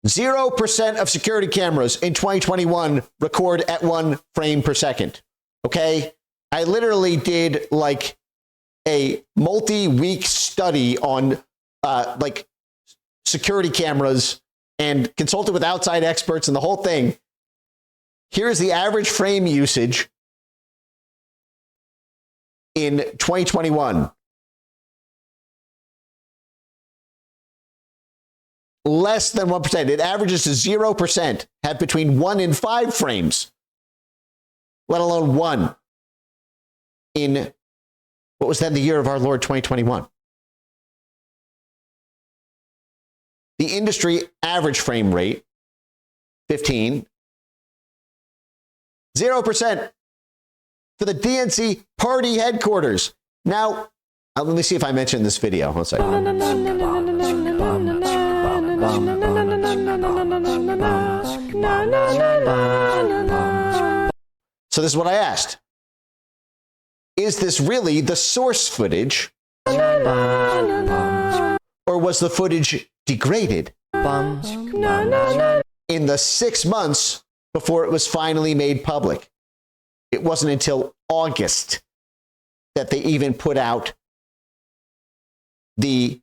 Zero percent of security cameras in 2021 record at 1 frame per second. Okay? I literally did like a multi-week study on like security cameras and consulted with outside experts and the whole thing. Here's the average frame usage in 2021. Less than 1%. It averages to 0%, have between 1 and 5 frames, let alone 1 in what was then the year of our Lord 2021. The industry average frame rate, 15. 0% for the DNC party headquarters. Now, let me see if I mentioned this video. One second. So this is what I asked. Is this really the source footage? Or was the footage degraded in the 6 months before it was finally made public? It wasn't until August that they even put out the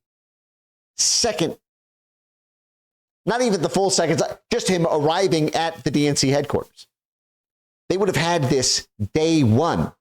second, not even the full seconds, just him arriving at the DNC headquarters. They would have had this day one.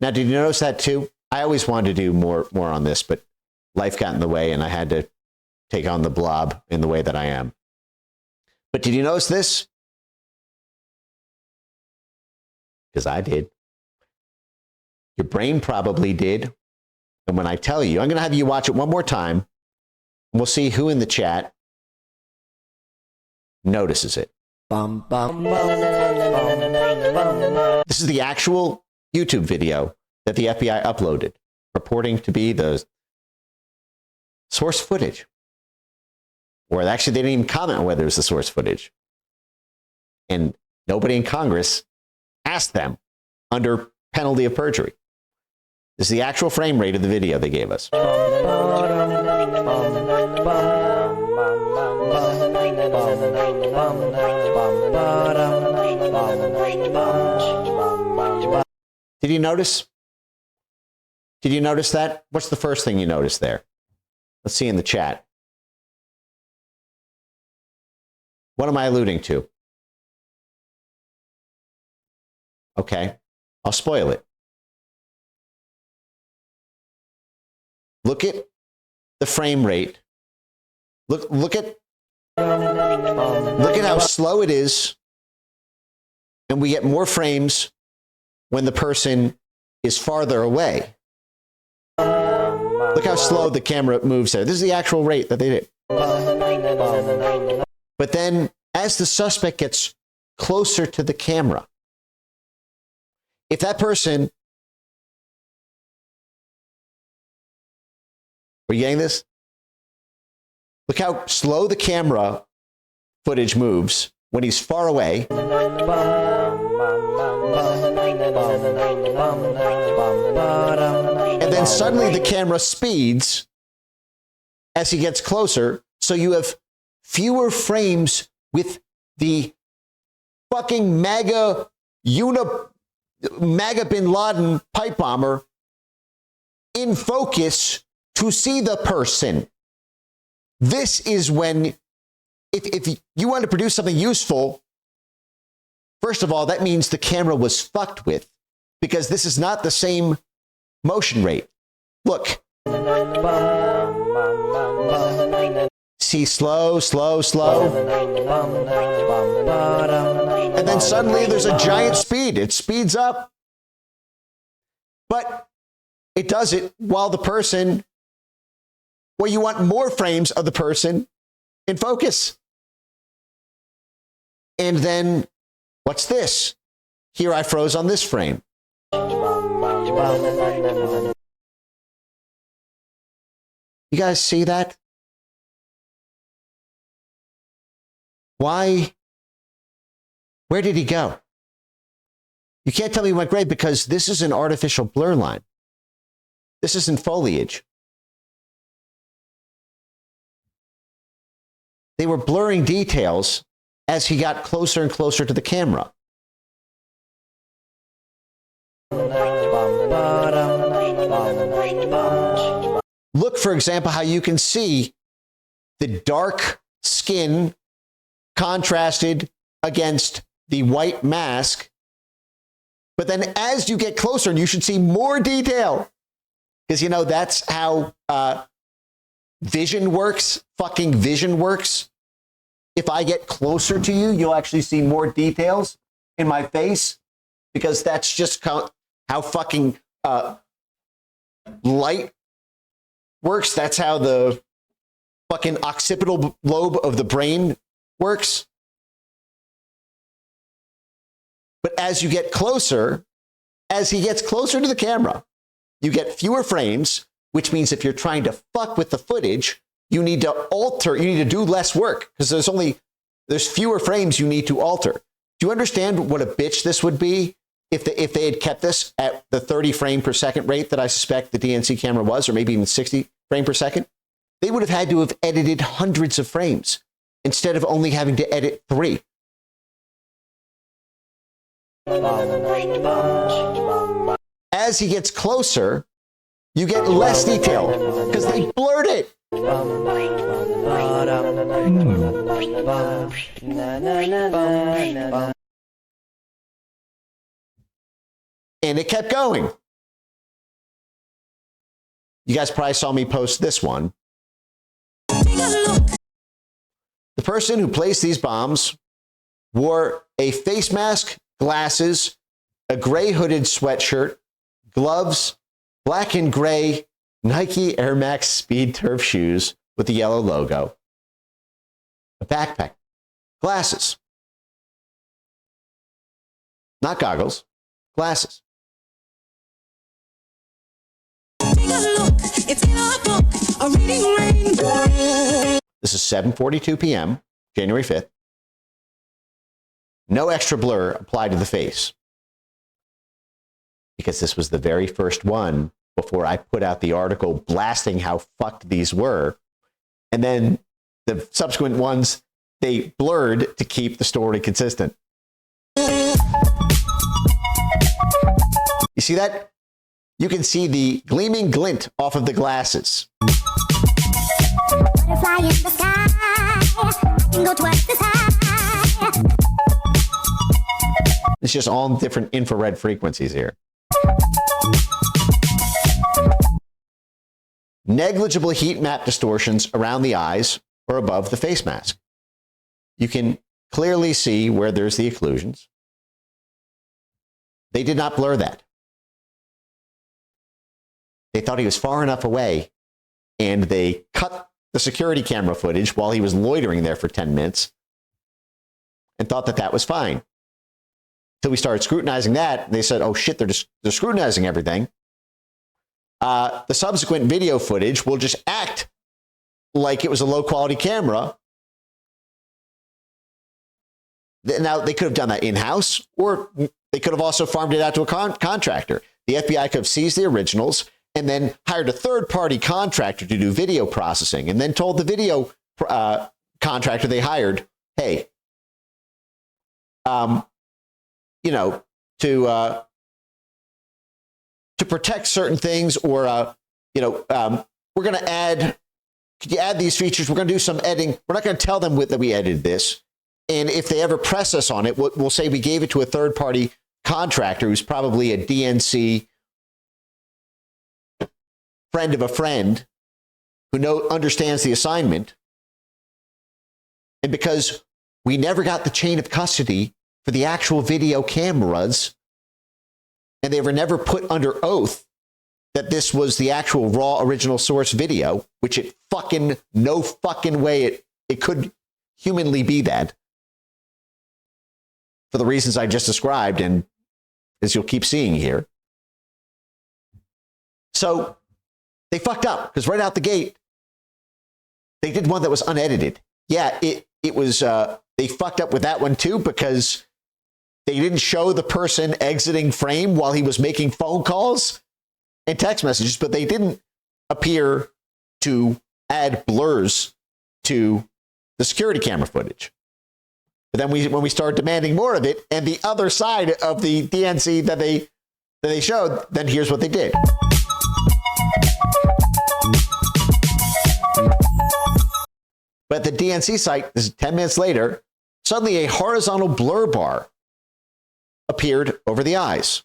Now, did you notice that too? I always wanted to do more on this, but life got in the way and I had to take on the blob in the way that I am. But did you notice this? Because I did. Your brain probably did. And when I tell you, I'm going to have you watch it one more time. And we'll see who in the chat notices it. This is the actual YouTube video that the FBI uploaded, purporting to be the source footage. Or actually, they didn't even comment on whether it was the source footage. And nobody in Congress asked them under penalty of perjury. This is the actual frame rate of the video they gave us. Did you notice? Did you notice that? What's the first thing you noticed there? Let's see in the chat. What am I alluding to? Okay, I'll spoil it. Look at the frame rate. Look at how slow it is, and we get more frames when the person is farther away. Look how slow the camera moves there. This is the actual rate that they did. But then, as the suspect gets closer to the camera, if that person, are you getting this? Look how slow the camera footage moves when he's far away. And then suddenly the camera speeds as he gets closer, so you have fewer frames with the fucking MAGA bin Laden pipe bomber in focus to see the person. This is when, if you want to produce something useful, first of all, that means the camera was fucked with, because this is not the same motion rate. Look. See, slow, slow, slow. And then suddenly there's a giant speed. It speeds up. But it does it while the person, well, you want more frames of the person in focus. And then, what's this? Here I froze on this frame. You guys see that? Why? Where did he go? You can't tell me he went gray because this is an artificial blur line. This isn't foliage. They were blurring details as he got closer and closer to the camera. Look, for example, how you can see the dark skin contrasted against the white mask. But then as you get closer, you should see more detail. Because, you know, that's how vision works. Fucking vision works. If I get closer to you, you'll actually see more details in my face. Because that's just how fucking light works. That's how the fucking occipital lobe of the brain works. But as you get closer, as he gets closer to the camera, you get fewer frames, which means if you're trying to fuck with the footage, you need to alter, you need to do less work because there's fewer frames you need to alter. Do you understand what a bitch this would be if they had kept this at the 30 frame per second rate that I suspect the DNC camera was, or maybe even 60 frame per second? They would have had to have edited hundreds of frames instead of only having to edit 3. As he gets closer, you get less detail because they blurred it. And it kept going. You guys probably saw me post this one. The person who placed these bombs wore a face mask, glasses, a gray hooded sweatshirt, gloves, black and gray Nike Air Max Speed Turf shoes with the yellow logo, a backpack, glasses, not goggles, glasses. This is 7:42 p.m., January 5th. No extra blur applied to the face because this was the very first one before I put out the article blasting how fucked these were. And then the subsequent ones, they blurred to keep the story consistent. You see that? You can see the gleaming glint off of the glasses. Butterfly in the sky, I can go twice as high. It's just all different infrared frequencies here. Negligible heat map distortions around the eyes or above the face mask. You can clearly see where there's the occlusions. They did not blur that. They thought he was far enough away, and they cut the security camera footage while he was loitering there for 10 minutes and thought that that was fine. Until we started scrutinizing that, and they said, oh shit, they're scrutinizing everything. The subsequent video footage will just act like it was a low-quality camera. Now, they could have done that in-house, or they They could have also farmed it out to a contractor. The FBI could have seized the originals and then hired a third-party contractor to do video processing, and then told the video contractor they hired, hey, you know, to protect certain things, or you know, we're going to add. Could you add these features? We're going to do some editing. We're not going to tell them that we edited this, and if they ever press us on it, we'll say we gave it to a third-party contractor who's probably a DNC friend of a friend who understands the assignment. And because we never got the chain of custody for the actual video cameras, and they were never put under oath that this was the actual raw original source video, which it fucking, no fucking way it could humanly be that, for the reasons I just described, and as you'll keep seeing here. So they fucked up, because right out the gate, they did one that was unedited. Yeah, it was, they fucked up with that one too, because they didn't show the person exiting frame while he was making phone calls and text messages, but they didn't appear to add blurs to the security camera footage. But then when we started demanding more of it, and the other side of the DNC that they showed, then here's what they did. But at the DNC site, this is 10 minutes later, suddenly a horizontal blur bar appeared over the eyes.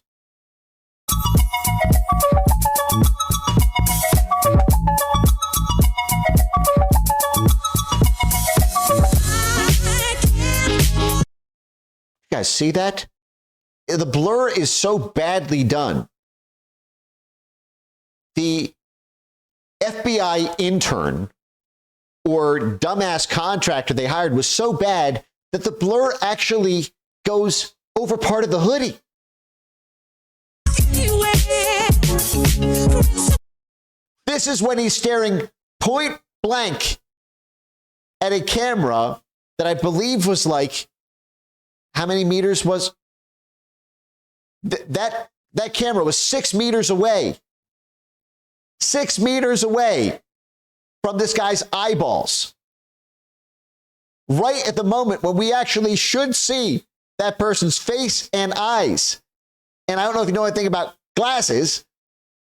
You guys see that? The blur is so badly done. The FBI intern or dumbass contractor they hired was so bad that the blur actually goes over part of the hoodie. This is when he's staring point blank at a camera that I believe was like, how many meters was that camera was 6 meters away. 6 meters away from this guy's eyeballs. Right at the moment when we actually should see that person's face and eyes. And I don't know if you know anything about glasses,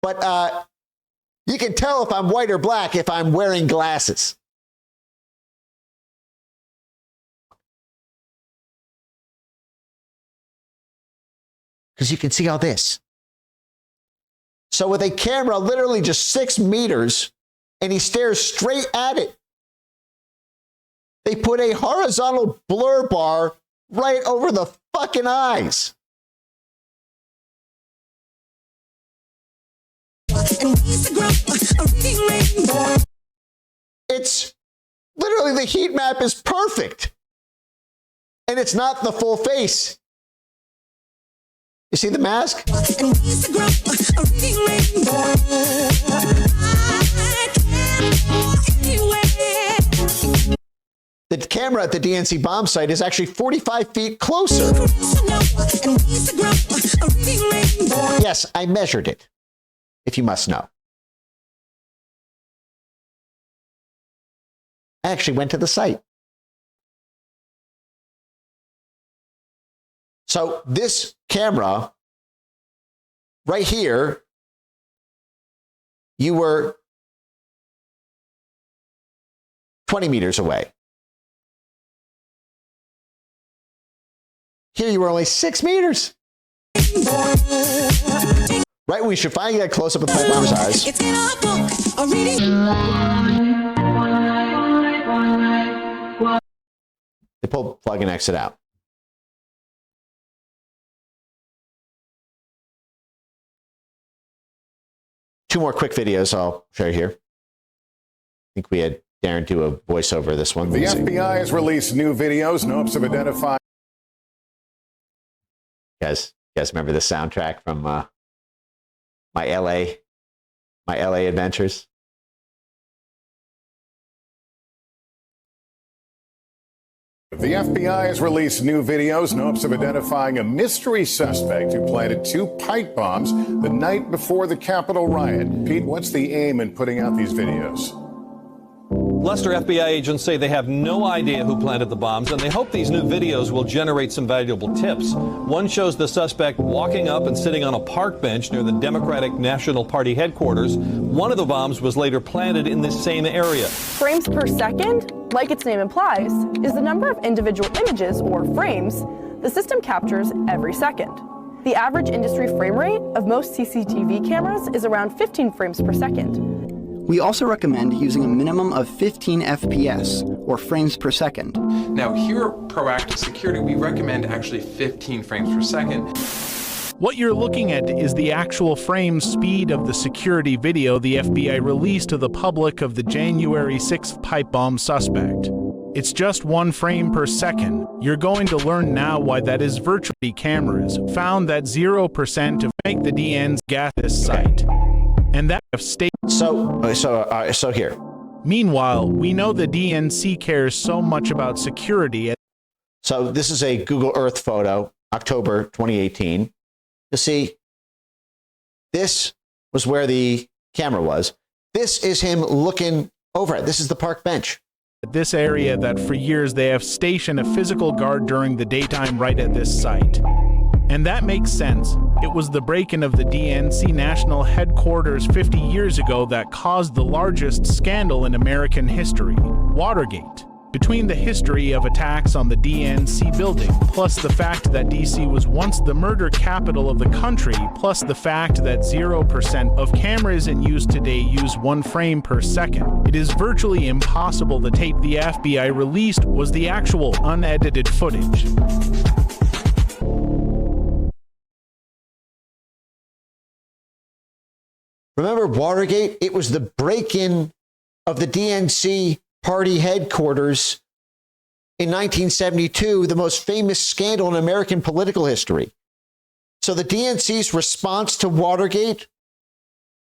but you can tell if I'm white or black if I'm wearing glasses. Because you can see all this. So with a camera literally just 6 meters, and he stares straight at it, they put a horizontal blur bar right over the fucking eyes. It's literally, the heat map is perfect. And it's not the full face. You see the mask? The camera at the DNC bomb site is actually 45 feet closer. Yes, I measured it, if you must know. I actually went to the site. So this camera right here, you were 20 meters away. Here you were only 6 meters. Right, we should finally get a close-up of the pipe bomber's eyes. They pull plug and exit out. Two more quick videos I'll show you here. I think we had Darren do a voiceover of this one. The FBI has released new videos in hopes of identifying. You guys remember the soundtrack from my LA adventures? The FBI has released new videos in hopes of identifying a mystery suspect who planted 2 pipe bombs the night before the Capitol riot. Pete, what's the aim in putting out these videos? Lester, FBI agents say they have no idea who planted the bombs, and they hope these new videos will generate some valuable tips. One shows the suspect walking up and sitting on a park bench near the Democratic National Party headquarters. One of the bombs was later planted in this same area. Frames per second, like its name implies, is the number of individual images, or frames, the system captures every second. The average industry frame rate of most CCTV cameras is around 15 frames per second. We also recommend using a minimum of 15 FPS, or frames per second. Now here at Proactive Security, we recommend actually 15 frames per second. What you're looking at is the actual frame speed of the security video the FBI released to the public of the January 6th pipe bomb suspect. It's just 1 frame per second. You're going to learn now why that is. Virtually cameras found that 0% to make the DNs gas this site. And that of state. So here. Meanwhile, we know the DNC cares so much about security. So this is a Google Earth photo, October 2018. You see, this was where the camera was. This is him looking over it. This is the park bench. This area that for years they have stationed a physical guard during the daytime right at this site. And that makes sense. It was the break-in of the DNC national headquarters 50 years ago that caused the largest scandal in American history, Watergate. Between the history of attacks on the DNC building, plus the fact that DC was once the murder capital of the country, plus the fact that 0% of cameras in use today use 1 frame per second, it is virtually impossible the tape the FBI released was the actual unedited footage. Remember Watergate? It was the break-in of the DNC party headquarters in 1972, the most famous scandal in American political history. So the DNC's response to Watergate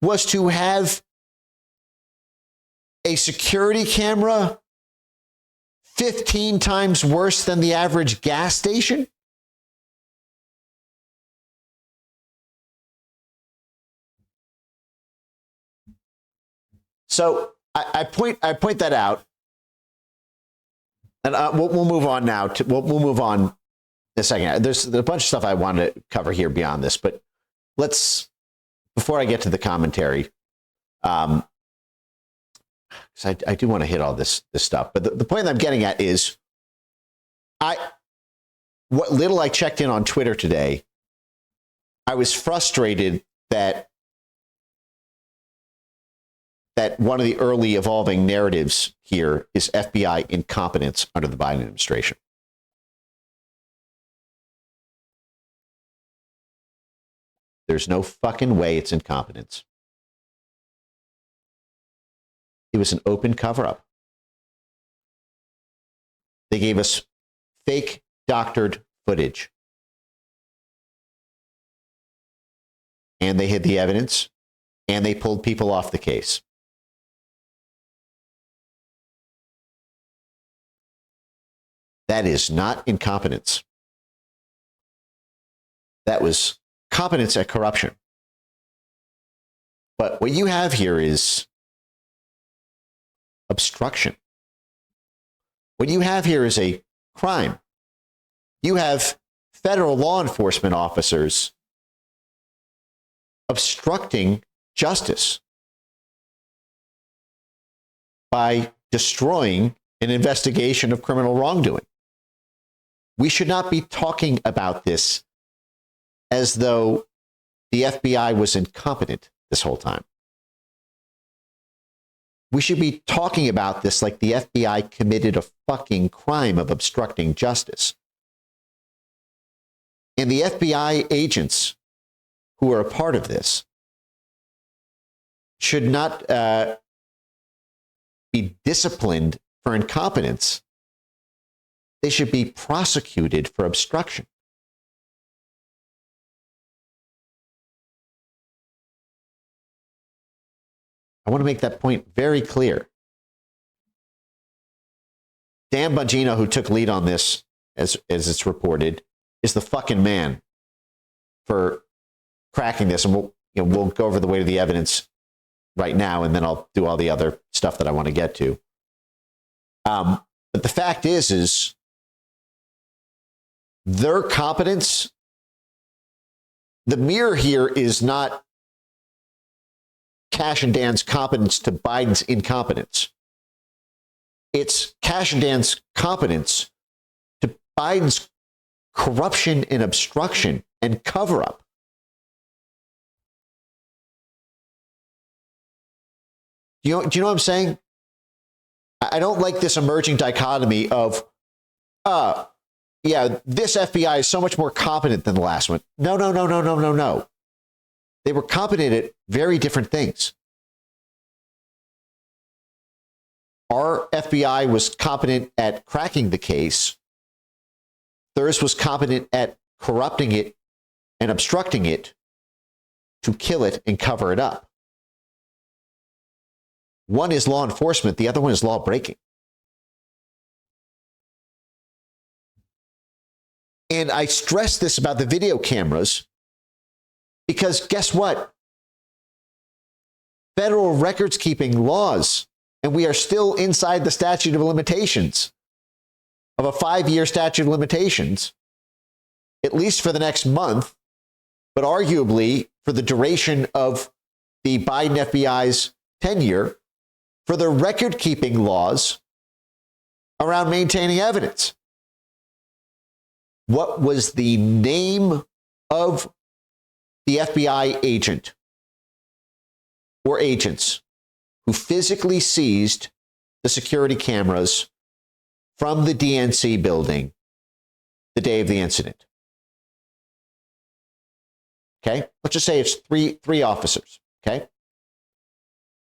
was to have a security camera 15 times worse than the average gas station? So I point that out, and we'll move on now. We'll move on in a second. There's a bunch of stuff I want to cover here beyond this, but before I get to the commentary, because I do want to hit all this stuff. But the point that I'm getting at is, what little I checked in on Twitter today, I was frustrated that one of the early evolving narratives here is FBI incompetence under the Biden administration. There's no fucking way it's incompetence. It was an open cover-up. They gave us fake doctored footage. And they hid the evidence, and they pulled people off the case. That is not incompetence. That was competence at corruption. But what you have here is obstruction. What you have here is a crime. You have federal law enforcement officers obstructing justice by destroying an investigation of criminal wrongdoing. We should not be talking about this as though the FBI was incompetent this whole time. We should be talking about this like the FBI committed a fucking crime of obstructing justice. And the FBI agents who are a part of this should not be disciplined for incompetence. They should be prosecuted for obstruction. I want to make that point very clear. Dan Bongino, who took lead on this, as it's reported, is the fucking man for cracking this. And we'll go over the weight of the evidence right now, and then I'll do all the other stuff that I want to get to. But the fact is their competence, the mirror here is not Cash and Dan's competence to Biden's incompetence. It's Cash and Dan's competence to Biden's corruption and obstruction and cover-up. Do you know what I'm saying? I don't like this emerging dichotomy of, this FBI is so much more competent than the last one. No. They were competent at very different things. Our FBI was competent at cracking the case. Theirs was competent at corrupting it and obstructing it to kill it and cover it up. One is law enforcement, the other one is law breaking. And I stress this about the video cameras because guess what? Federal records keeping laws, and we are still inside the statute of limitations of a 5-year statute of limitations, at least for the next month, but arguably for the duration of the Biden FBI's tenure, for the record-keeping laws around maintaining evidence. What was the name of the FBI agent or agents who physically seized the security cameras from the DNC building the day of the incident? Okay, let's just say it's three officers. Okay,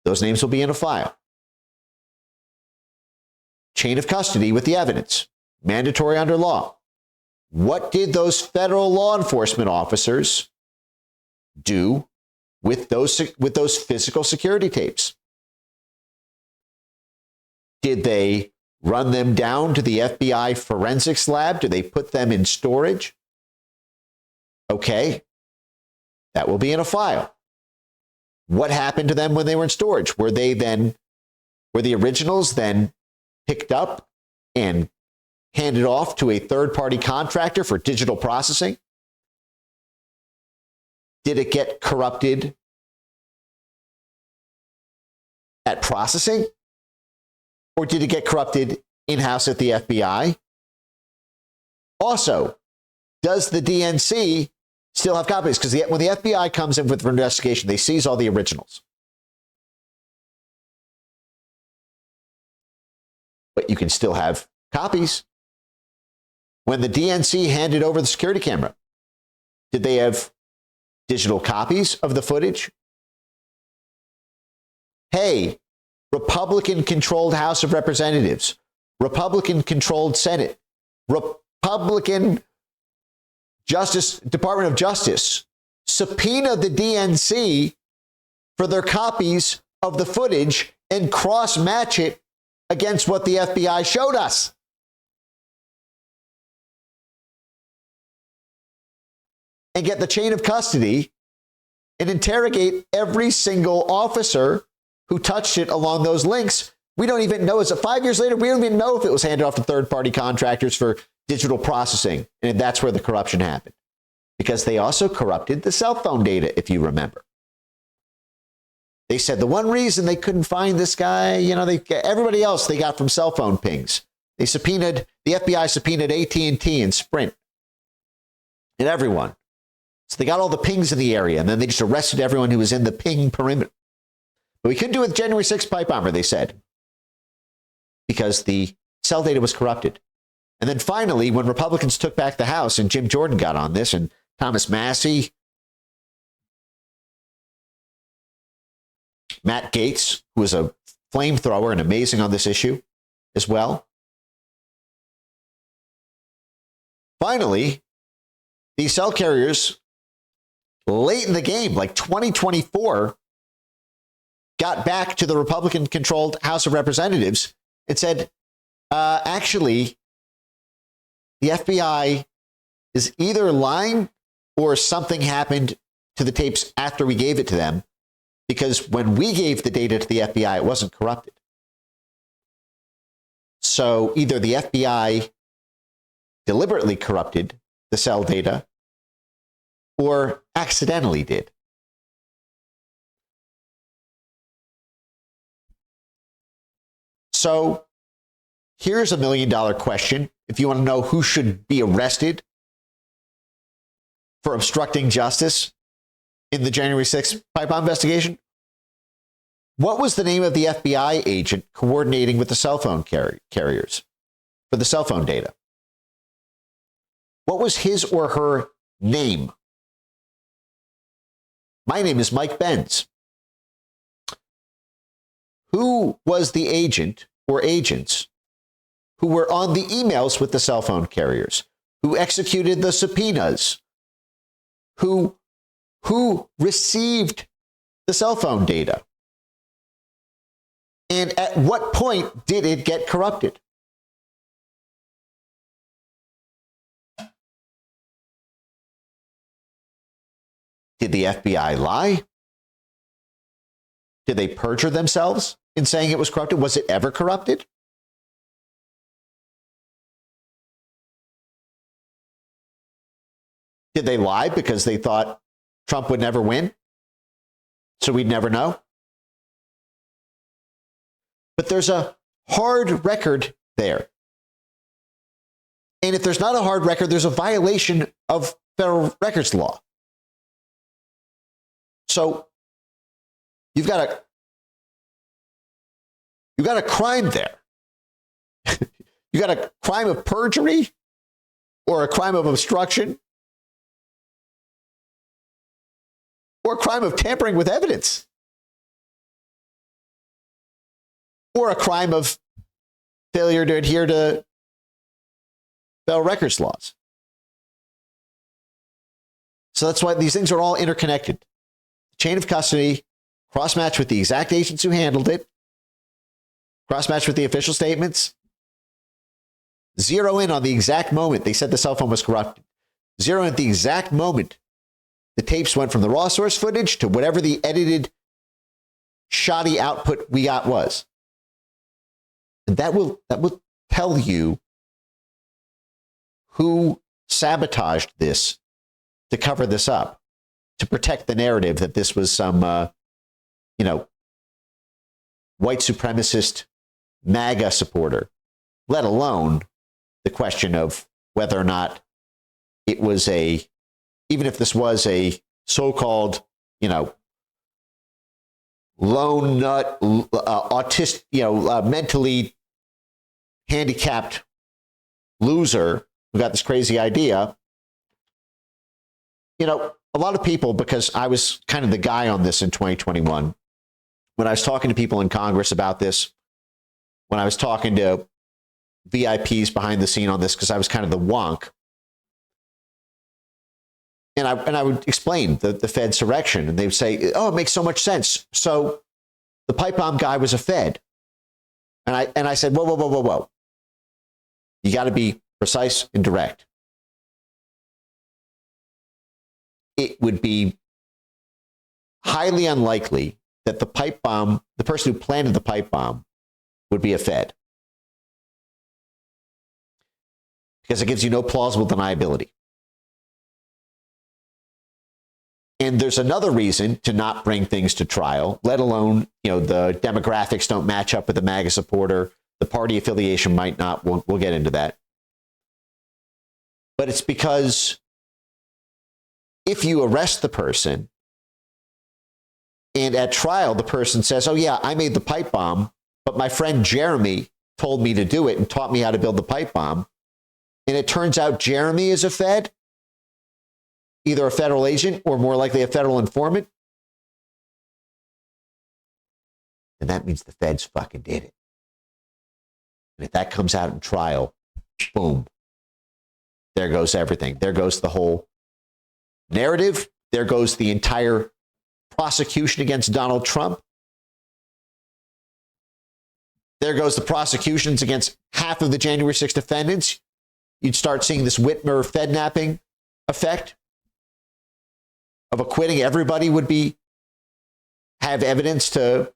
those names will be in a file. Chain of custody with the evidence, mandatory under law. What did those federal law enforcement officers do with those physical security tapes? Did they run them down to the FBI forensics lab? Did they put them in storage? Okay, that will be in a file. What happened to them when they were in storage? Were the originals then picked up and handed off to a third-party contractor for digital processing? Did it get corrupted at processing? Or did it get corrupted in-house at the FBI? Also, does the DNC still have copies? Because when the FBI comes in with an investigation, they seize all the originals. But you can still have copies. When the DNC handed over the security camera, did they have digital copies of the footage? Hey, Republican-controlled House of Representatives, Republican-controlled Senate, Republican Department of Justice subpoena the DNC for their copies of the footage and cross-match it against what the FBI showed us. And get the chain of custody and interrogate every single officer who touched it along those links. We don't even know. 5 years later, we don't even know if it was handed off to third-party contractors for digital processing. And that's where the corruption happened. Because they also corrupted the cell phone data, if you remember. They said the one reason they couldn't find this guy, everybody else they got from cell phone pings. The FBI subpoenaed AT&T and Sprint and everyone. So they got all the pings in the area, and then they just arrested everyone who was in the ping perimeter. But we couldn't do it with January 6th pipe bomber, they said, because the cell data was corrupted. And then finally, when Republicans took back the House, and Jim Jordan got on this, and Thomas Massie, Matt Gaetz, who was a flamethrower and amazing on this issue as well. Finally, these cell carriers, late in the game, like 2024, got back to the Republican-controlled House of Representatives and said, Actually, the FBI is either lying or something happened to the tapes after we gave it to them, because when we gave the data to the FBI, it wasn't corrupted. So either the FBI deliberately corrupted the cell data or accidentally did. So here's $1 million question. If you want to know who should be arrested for obstructing justice in the January 6th pipe bomb investigation, what was the name of the FBI agent coordinating with the cell phone carriers for the cell phone data? What was his or her name? My name is Mike Benz. Who was the agent or agents who were on the emails with the cell phone carriers, who executed the subpoenas, who received the cell phone data? And at what point did it get corrupted? Did the FBI lie? Did they perjure themselves in saying it was corrupted? Was it ever corrupted? Did they lie because they thought Trump would never win? So we'd never know? But there's a hard record there. And if there's not a hard record, there's a violation of federal records law. So you've got a crime there. You got a crime of perjury or a crime of obstruction or a crime of tampering with evidence or a crime of failure to adhere to federal records laws. So that's why these things are all interconnected. Chain of custody, cross-match with the exact agents who handled it, cross-match with the official statements, zero in on the exact moment they said the cell phone was corrupted, zero in at the exact moment the tapes went from the raw source footage to whatever the edited shoddy output we got was. And that will tell you who sabotaged this to cover this up, to protect the narrative that this was some, white supremacist MAGA supporter, let alone the question of whether or not it was even if this was a so-called, lone nut, autistic, mentally handicapped loser who got this crazy idea. A lot of people, because I was kind of the guy on this in 2021, when I was talking to people in Congress about this, when I was talking to VIPs behind the scene on this, because I was kind of the wonk, and I would explain the Fed's direction, and they would say, "Oh, it makes so much sense. So the pipe bomb guy was a Fed," and I said, "Whoa! You got to be precise and direct. It would be highly unlikely that the person who planted the pipe bomb, would be a Fed, because it gives you no plausible deniability. And there's another reason to not bring things to trial, let alone, the demographics don't match up with the MAGA supporter, the party affiliation might not. We'll get into that. But it's because if you arrest the person and at trial the person says, "Oh yeah, I made the pipe bomb, but my friend Jeremy told me to do it and taught me how to build the pipe bomb," and it turns out Jeremy is a Fed, either a federal agent or more likely a federal informant, and that means the Feds fucking did it. And if that comes out in trial, boom, there goes everything. There goes the whole narrative. There goes the entire prosecution against Donald Trump. there goes the prosecutions against half of the January 6th defendants. You'd start seeing this Whitmer Fednapping effect of acquitting everybody would have evidence to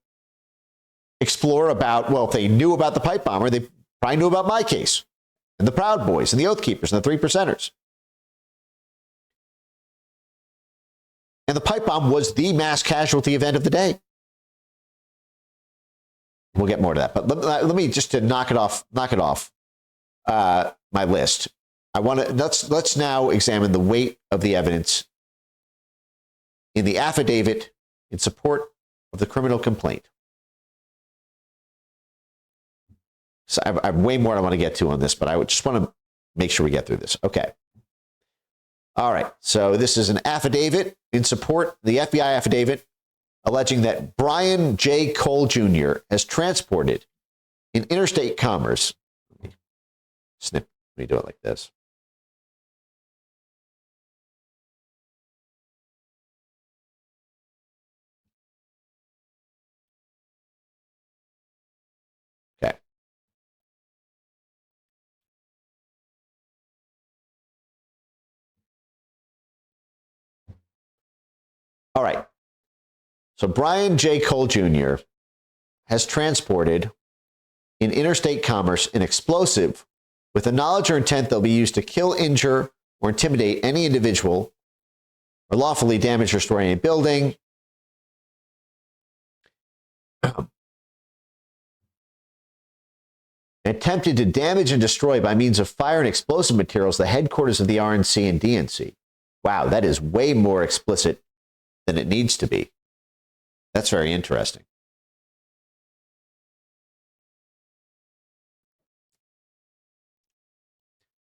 explore about, well, if they knew about the pipe bomber, they probably knew about my case and the Proud Boys and the Oath Keepers and the 3%ers. And the pipe bomb was the mass casualty event of the day. We'll get more to that. But let me just to knock it off my list. Let's now examine the weight of the evidence in the affidavit in support of the criminal complaint. So I have way more I want to get to on this, but I just want to make sure we get through this. Okay. All right. So this is an affidavit in support, the FBI affidavit, alleging that Brian J. Cole Jr. has transported in interstate commerce. Let me do it like this. Okay. All right. So Brian J. Cole Jr. has transported in interstate commerce an explosive with the knowledge or intent that will be used to kill, injure, or intimidate any individual or lawfully damage or destroy any building. Attempted to damage and destroy by means of fire and explosive materials the headquarters of the RNC and DNC. Wow, that is way more explicit than it needs to be. That's very interesting.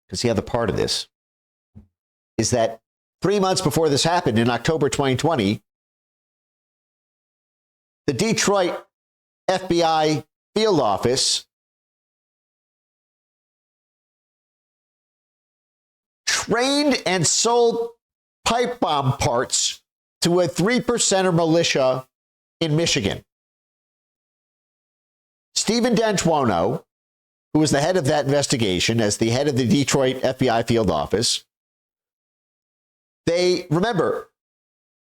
Because the other part of this is that 3 months before this happened in October 2020, the Detroit FBI field office trained and sold pipe bomb parts to a 3%er militia in Michigan. Stephen D'Antuono, who was the head of that investigation as the head of the Detroit FBI field office, they remember,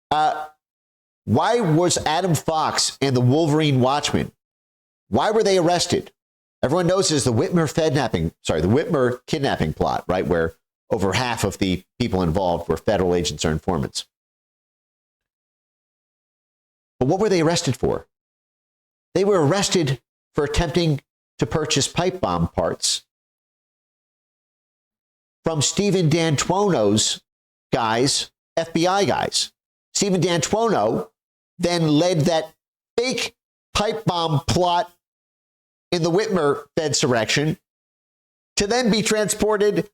why was Adam Fox and the Wolverine Watchmen, why were they arrested? Everyone knows this is the Whitmer kidnapping plot, right? Where over half of the people involved were federal agents or informants. But what were they arrested for? They were arrested for attempting to purchase pipe bomb parts from Stephen D'Antuono's guys, FBI guys. Stephen D'Antuono then led that fake pipe bomb plot in the Whitmer Fedsurrection to then be transported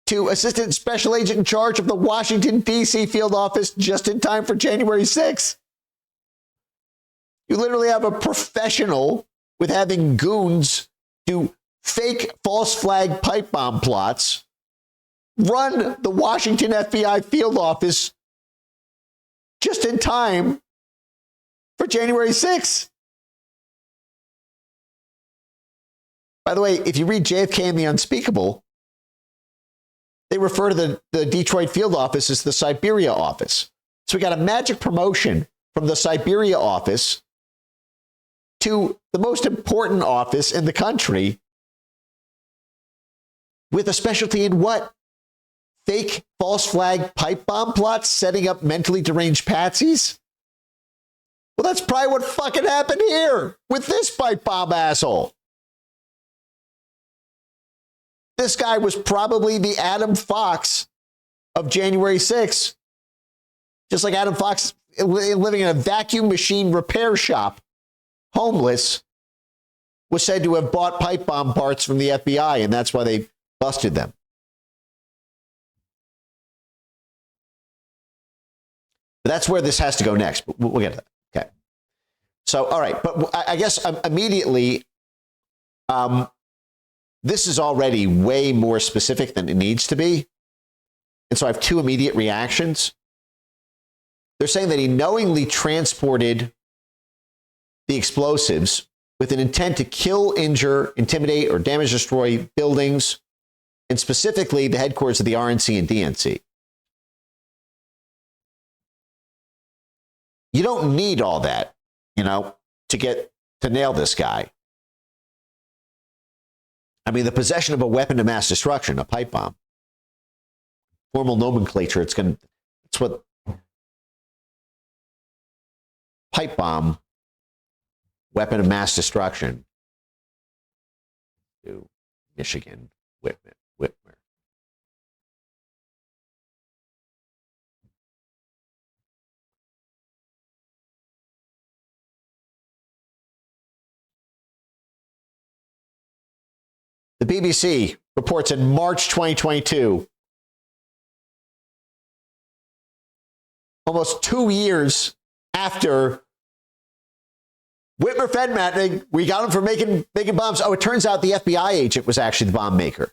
to Assistant Special Agent in charge of the Washington, D.C. field office just in time for January 6th. You literally have a professional with having goons do fake false flag pipe bomb plots, run the Washington FBI field office just in time for January 6th. By the way, if you read JFK and the Unspeakable, they refer to the Detroit field office as the Siberia office. So we got a magic promotion from the Siberia office to the most important office in the country with a specialty in what? Fake false flag pipe bomb plots, setting up mentally deranged patsies? Well, that's probably what fucking happened here with this pipe bomb asshole. This guy was probably the Adam Fox of January 6th. Just like Adam Fox living in a vacuum machine repair shop, homeless, was said to have bought pipe bomb parts from the FBI, and that's why they busted them. But that's where this has to go next. But we'll get to that. Okay. So, all right. But I guess immediately, this is already way more specific than it needs to be. And so I have two immediate reactions. They're saying that he knowingly transported the explosives with an intent to kill, injure, intimidate, or damage, destroy buildings, and specifically the headquarters of the RNC and DNC. You don't need all that, to nail this guy. I mean, the possession of a weapon of mass destruction, a pipe bomb, formal nomenclature, it's what pipe bomb, weapon of mass destruction, to Michigan, Whitmer. The BBC reports in March 2022, almost 2 years after Whitmer Fedman, we got him for making bombs. Oh, it turns out the FBI agent was actually the bomb maker.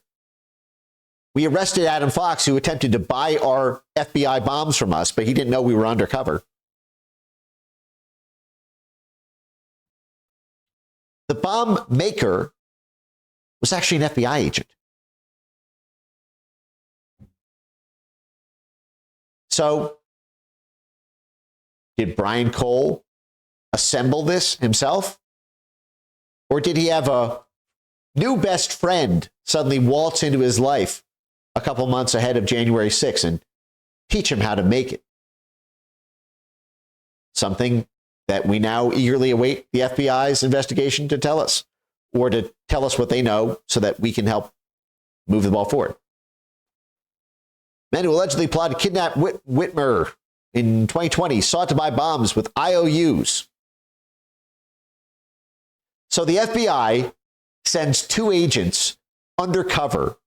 We arrested Adam Fox, who attempted to buy our FBI bombs from us, but he didn't know we were undercover. The bomb maker was actually an FBI agent. So, did Brian Cole assemble this himself? Or did he have a new best friend suddenly waltz into his life a couple months ahead of January 6th and teach him how to make it? Something that we now eagerly await the FBI's investigation to tell us, or to tell us what they know so that we can help move the ball forward. Men who allegedly plotted to kidnap Whitmer in 2020 sought to buy bombs with IOUs. So the FBI sends 2 agents undercover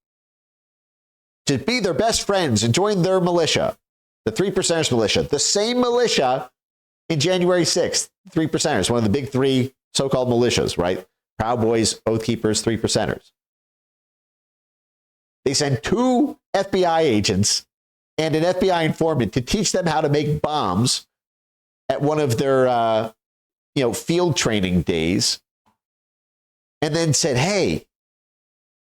to be their best friends and join their militia, the 3%ers militia, the same militia in January 6th, 3%ers, one of the big 3 so-called militias, right? Proud Boys, Oath Keepers, 3%ers. They send 2 FBI agents and an FBI informant to teach them how to make bombs at one of their, field training days. And then said, hey,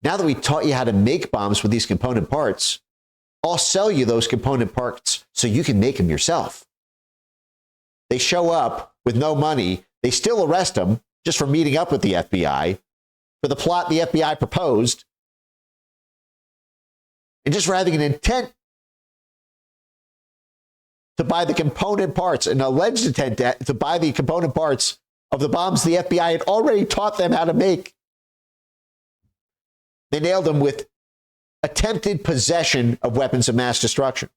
now that we taught you how to make bombs with these component parts, I'll sell you those component parts so you can make them yourself. They show up with no money. They still arrest them just for meeting up with the FBI for the plot the FBI proposed, and just for having an intent to buy the component parts, an alleged intent to buy the component parts of the bombs the FBI had already taught them how to make. They nailed them with attempted possession of weapons of mass destruction.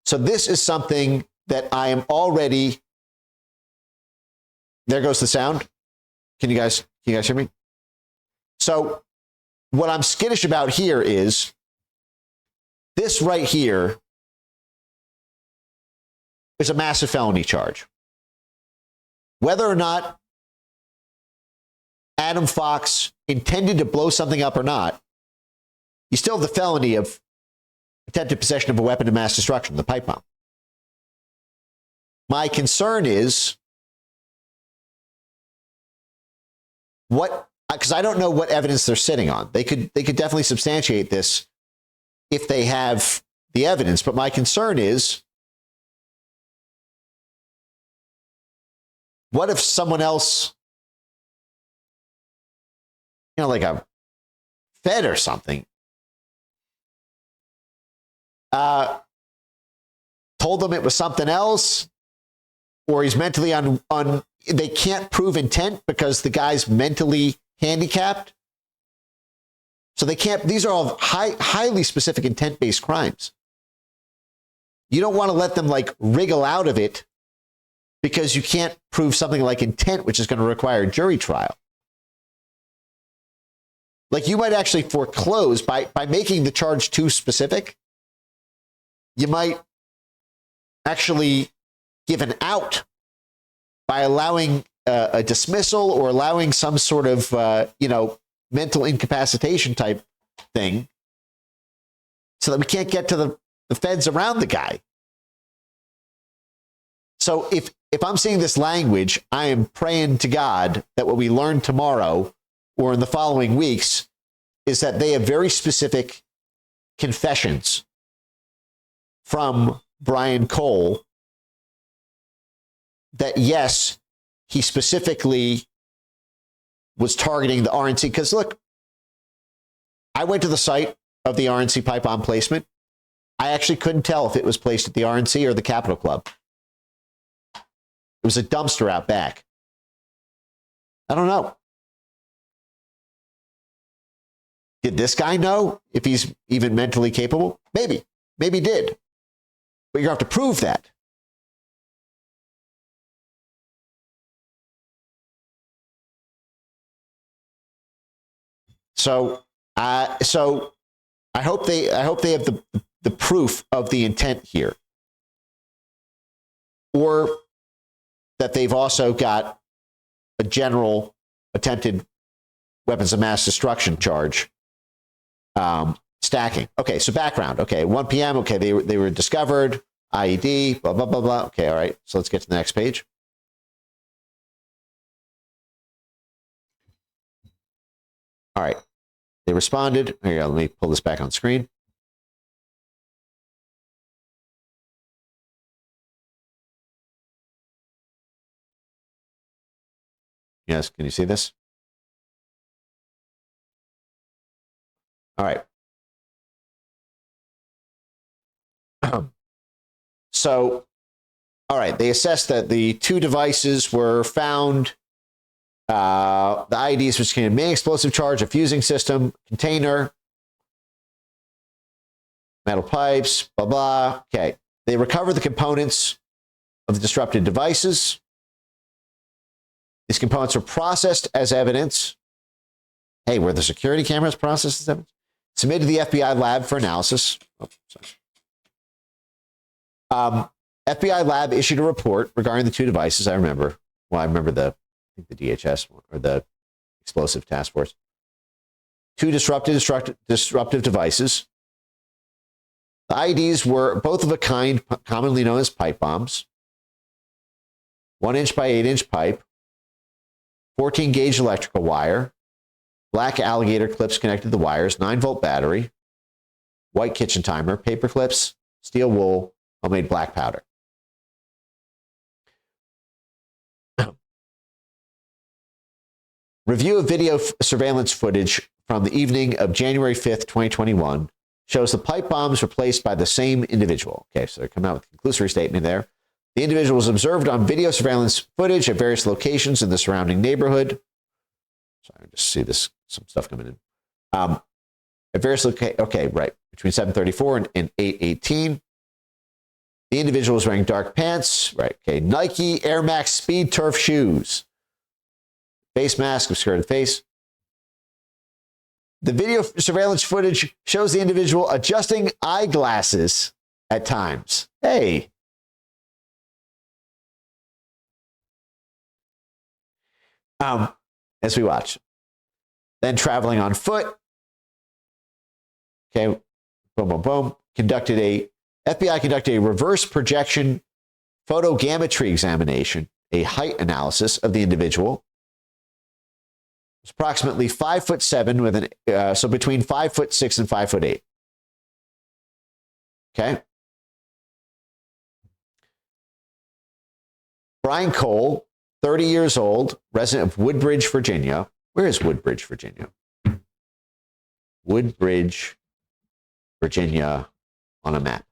So this is something that I am already... There goes the sound. Can you guys hear me? So what I'm skittish about here is this right here is a massive felony charge. Whether or not Adam Fox intended to blow something up or not, you still have the felony of attempted possession of a weapon of mass destruction, the pipe bomb. My concern is because I don't know what evidence they're sitting on. They could definitely substantiate this if they have the evidence, but my concern is, what if someone else, like a Fed or something, told them it was something else, or he's mentally they can't prove intent because the guy's mentally handicapped. So they can't, these are all highly specific intent-based crimes. You don't want to let them wriggle out of it because you can't prove something like intent, which is going to require a jury trial. You might actually foreclose by making the charge too specific. You might actually give an out by allowing a dismissal or allowing some sort of, mental incapacitation type thing so that we can't get to the feds around the guy. So if if I'm seeing this language, I am praying to God that what we learn tomorrow or in the following weeks is that they have very specific confessions from Brian Cole that, yes, he specifically was targeting the RNC. Because look, I went to the site of the RNC pipe bomb placement. I actually couldn't tell if it was placed at the RNC or the Capitol Club. It was a dumpster out back. I don't know. Did this guy know if he's even mentally capable? Maybe. Maybe he did. But you're going to have to prove that. So I hope they have the proof of the intent here, or that they've also got a general attempted weapons of mass destruction charge stacking. Okay, so background. Okay, 1 p.m. Okay, they were discovered. IED. Blah blah blah blah. Okay, all right. So let's get to the next page. All right. They responded. Here, let me pull this back on screen. Yes, can you see this? All right. So, all right, they assessed that the two devices were found. The IEDs, which contain a main explosive charge, a fusing system, container, metal pipes, blah, blah. Okay. They recovered the components of the disrupted devices. These components were processed as evidence. Hey, were the security cameras processed as evidence? Submitted to the FBI lab for analysis. Oh, sorry. FBI lab issued a report regarding the two devices. I remember. Well, I remember the DHS or the explosive task force. Two disruptive devices. The IEDs were both of a kind, commonly known as pipe bombs. 1 inch by 8 inch pipe, 14 gauge electrical wire, black alligator clips connected to the wires, 9-volt battery, white kitchen timer, paper clips, steel wool, homemade black powder. Review of video surveillance footage from the evening of January 5th, 2021 shows the pipe bombs were placed by the same individual. Okay, so they're coming out with a conclusory statement there. The individual was observed on video surveillance footage at various locations in the surrounding neighborhood. Sorry, I just see this, some stuff coming in. At various locations, okay, right, between 7:34 and 8:18. The individual was wearing dark pants, right, okay, Nike Air Max Speed Turf shoes. Face mask, obscured face. The video surveillance footage shows the individual adjusting eyeglasses at times. Hey. As we watch. Then traveling on foot. Okay. Boom, boom, boom. FBI conducted a reverse projection photogrammetry examination, a height analysis of the individual. It's approximately 5'7" with so between 5'6" and 5'8". Okay. Brian Cole, 30 years old, resident of Woodbridge, Virginia. Where is Woodbridge, Virginia? Woodbridge, Virginia on a map.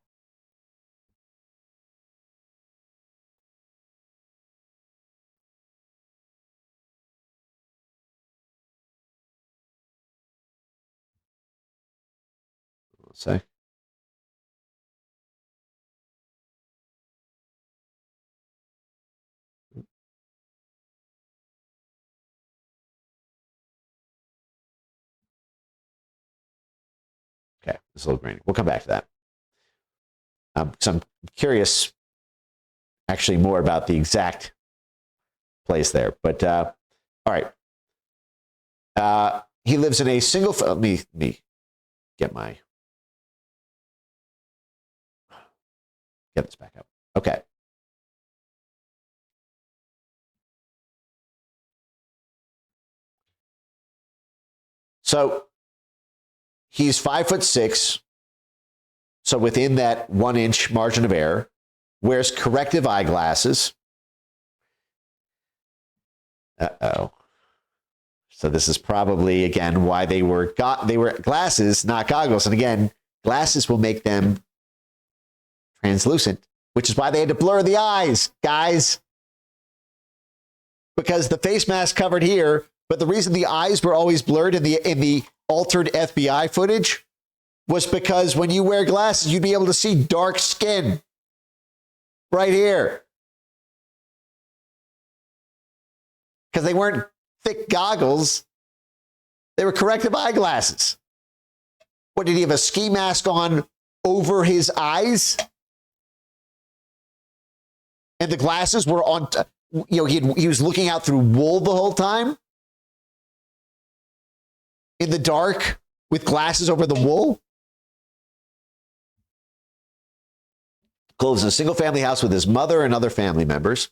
Say. Okay, it's a little grainy. We'll come back to that. So I'm curious, actually, more about the exact place there. But all right, he lives in a single. Let me get this back up. Okay. So he's 5'6", so within that 1 inch margin of error, wears corrective eyeglasses. Uh-oh. So this is probably, again, why they were glasses, not goggles. And again, glasses will make them translucent, which is why they had to blur the eyes, guys. Because the face mask covered here, but the reason the eyes were always blurred in the altered FBI footage was because when you wear glasses, you'd be able to see dark skin right here. Because they weren't thick goggles. They were corrective eyeglasses. What, did he have a ski mask on over his eyes? And the glasses were on, he was looking out through wool the whole time? In the dark with glasses over the wool? Cole lives in a single-family house with his mother and other family members.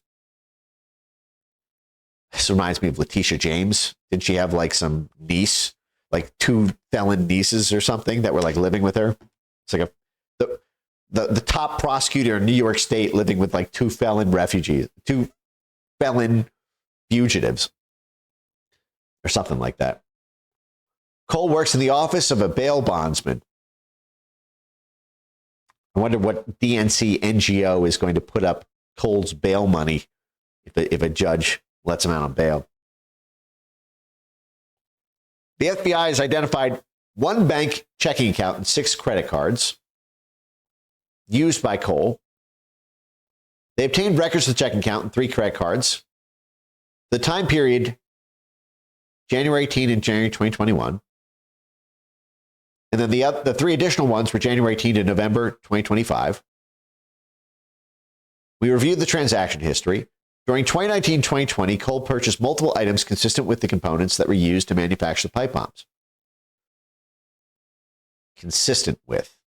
This reminds me of Letitia James. Didn't she have like some niece, like 2 felon nieces or something that were like living with her? It's like the top prosecutor in New York State living with like 2 felon refugees, 2 felon fugitives, or something like that. Cole works in the office of a bail bondsman. I wonder what DNC NGO is going to put up Cole's bail money if a judge lets him out on bail. The FBI has identified 1 bank checking account and 6 credit cards used by Cole. They obtained records of the checking account and 3 credit cards. The time period, January 18 and January 2021. And then the 3 additional ones were January 18 to November 2025. We reviewed the transaction history. During 2019-2020, Cole purchased multiple items consistent with the components that were used to manufacture the pipe bombs. Consistent with.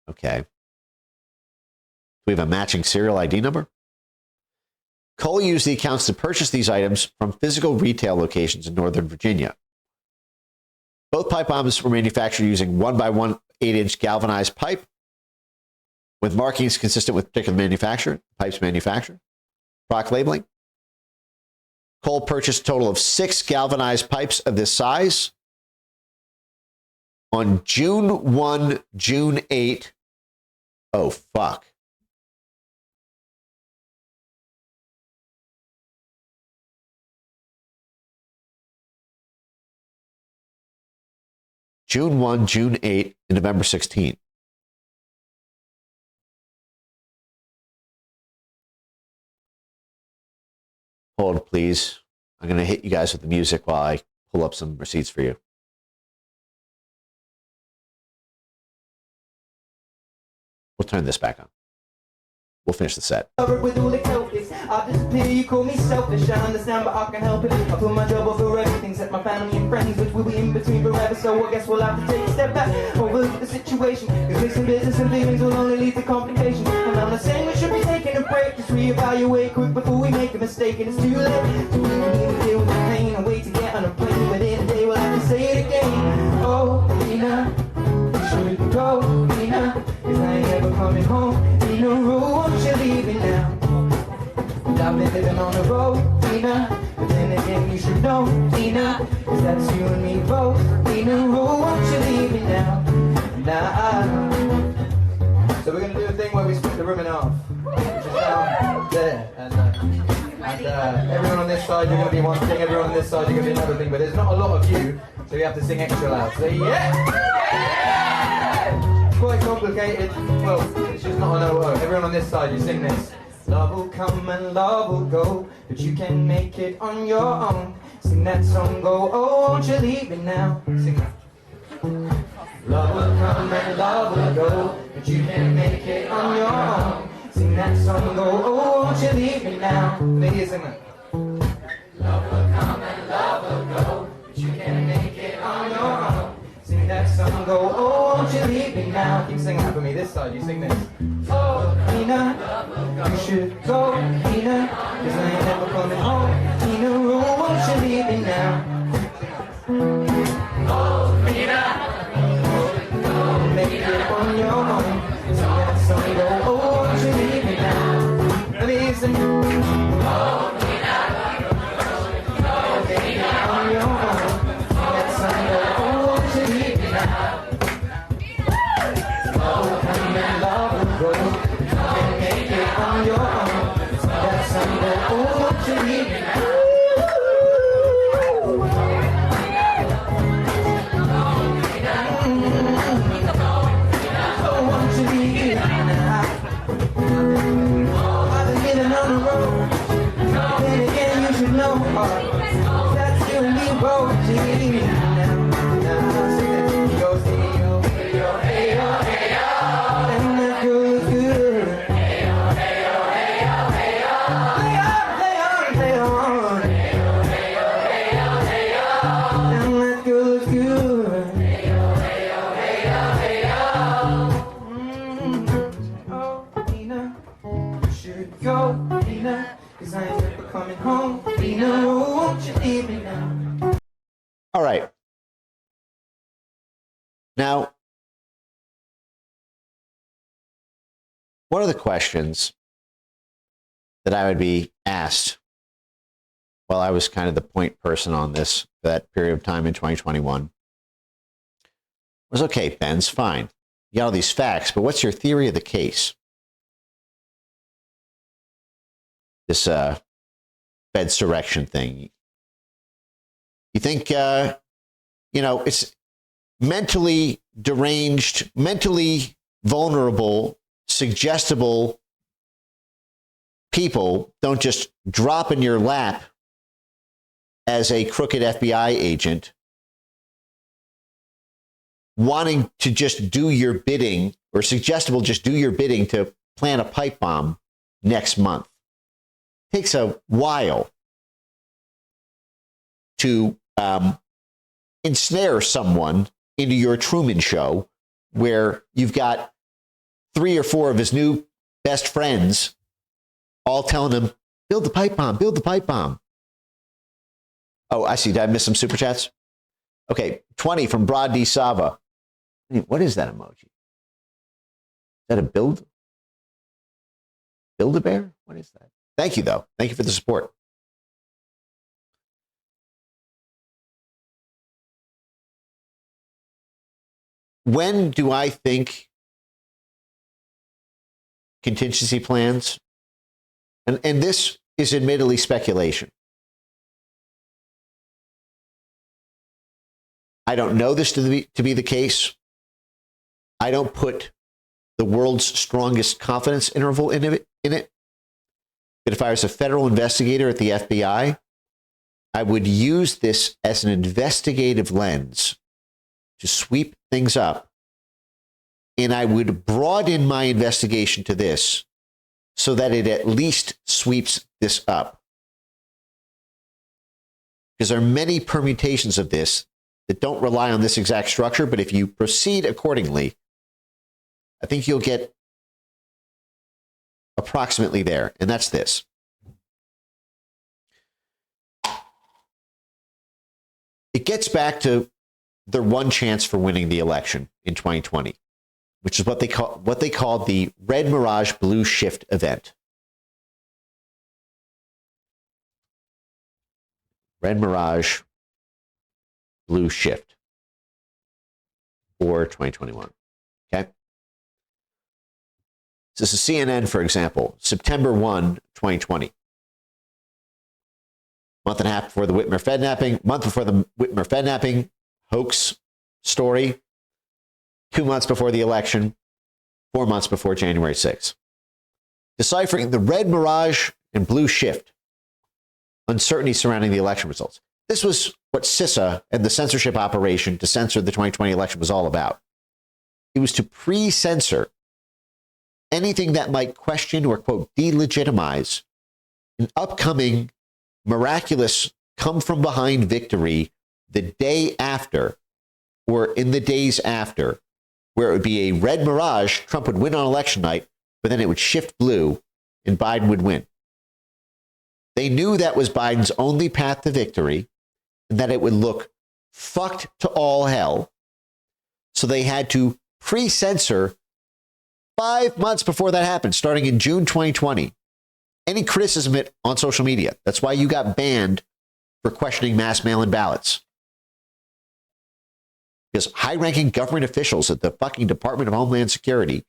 Okay. Do we have a matching serial ID number? Cole used the accounts to purchase these items from physical retail locations in Northern Virginia. Both pipe bombs were manufactured using 1x1 8-inch galvanized pipe with markings consistent with particular manufacturer, pipes manufacturer. Product labeling. Cole purchased a total of 6 galvanized pipes of this size on June 1, June 8. Oh, fuck. June 1, June 8, and November 16. Hold, please. I'm going to hit you guys with the music while I pull up some receipts for you. We'll turn this back on. We'll finish the set. With all the selfish, I disappear, you call me selfish. I understand, but I can't help it. I put my job over everything, except my family and friends, which will be in between forever. So I guess we'll have to take a step back, overlook the situation. Cause mixing business and feelings will only lead to complications. And I'm not saying we should be taking a break, just reevaluate quick before we make a mistake. And it's too late to even deal with the pain and wait to get on a plane. But in a day we'll have to say it again. Oh, Nina, you should go, Nina, cause I ain't ever coming home. Nina, won't you leave me now? I've been living on the road, Nina, but then again you should know, Nina, cause that's you and me both. Nina, won't you leave me now? Nah. So we're gonna do a thing where we split the room in half, which is down there, and everyone on this side you're gonna be one thing, everyone on this side you're gonna be another thing, but there's not a lot of you, so you have to sing extra loud. So yeah! It's quite complicated. Well, it's just not an O. Everyone on this side, you sing this. Love will come and love will go, but you can make it on your own. Sing that song, go, oh, won't you leave me now? Sing that. Love will come and love will go, but you can make it on your own. Sing that song, go, oh, won't you leave me now? Let me hear you sing that. Love will come and love will go, but you can make it on your own. Sing that song, go, oh, won't you leave me now? Keep singing that for me, this side, you sing this. Oh, Nina, you should go, Nina, cause I ain't never coming home. Nina, won't you leave me now? Oh, Now, one of the questions that I would be asked while I was kind of the point person on this for that period of time in 2021 was, okay, Ben's fine. You got all these facts, but what's your theory of the case? This Fedsurrection thing. You think, it's mentally deranged, mentally vulnerable, suggestible people don't just drop in your lap as a crooked FBI agent wanting to just do your bidding, or suggestible just do your bidding to plant a pipe bomb next month. It takes a while to ensnare someone into your Truman Show, where you've got 3 or 4 of his new best friends all telling him, build the pipe bomb, build the pipe bomb. Oh, I see. Did I miss some super chats? Okay, 20 from Broad D. Sava. What is that emoji? Is that a Build-A-Bear? What is that? Thank you, though. Thank you for the support. When do I think contingency plans, and this is admittedly speculation, I don't know this to be the case. I don't put the world's strongest confidence interval in it. But if I was a federal investigator at the FBI, I would use this as an investigative lens to sweep things up. And I would broaden my investigation to this so that it at least sweeps this up. Because there are many permutations of this that don't rely on this exact structure, but if you proceed accordingly, I think you'll get approximately there, and that's this. It gets back to their one chance for winning the election in 2020, which is what they called the Red Mirage Blue Shift event. Red Mirage Blue Shift for 2021. Okay. So this is CNN, for example, September 1, 2020. Month and a half before the Whitmer Fednapping hoax story. 2 months before the election. 4 months before January 6th. Deciphering the Red Mirage and Blue Shift. Uncertainty surrounding the election results. This was what CISA and the censorship operation to censor the 2020 election was all about. It was to pre-censor anything that might question or, quote, delegitimize an upcoming miraculous come-from-behind victory the day after or in the days after, where it would be a red mirage, Trump would win on election night, but then it would shift blue and Biden would win. They knew that was Biden's only path to victory and that it would look fucked to all hell. So they had to pre-censor 5 months before that happened, starting in June 2020. Any criticism of it on social media. That's why you got banned for questioning mass mail-in ballots. Because high-ranking government officials at the fucking Department of Homeland Security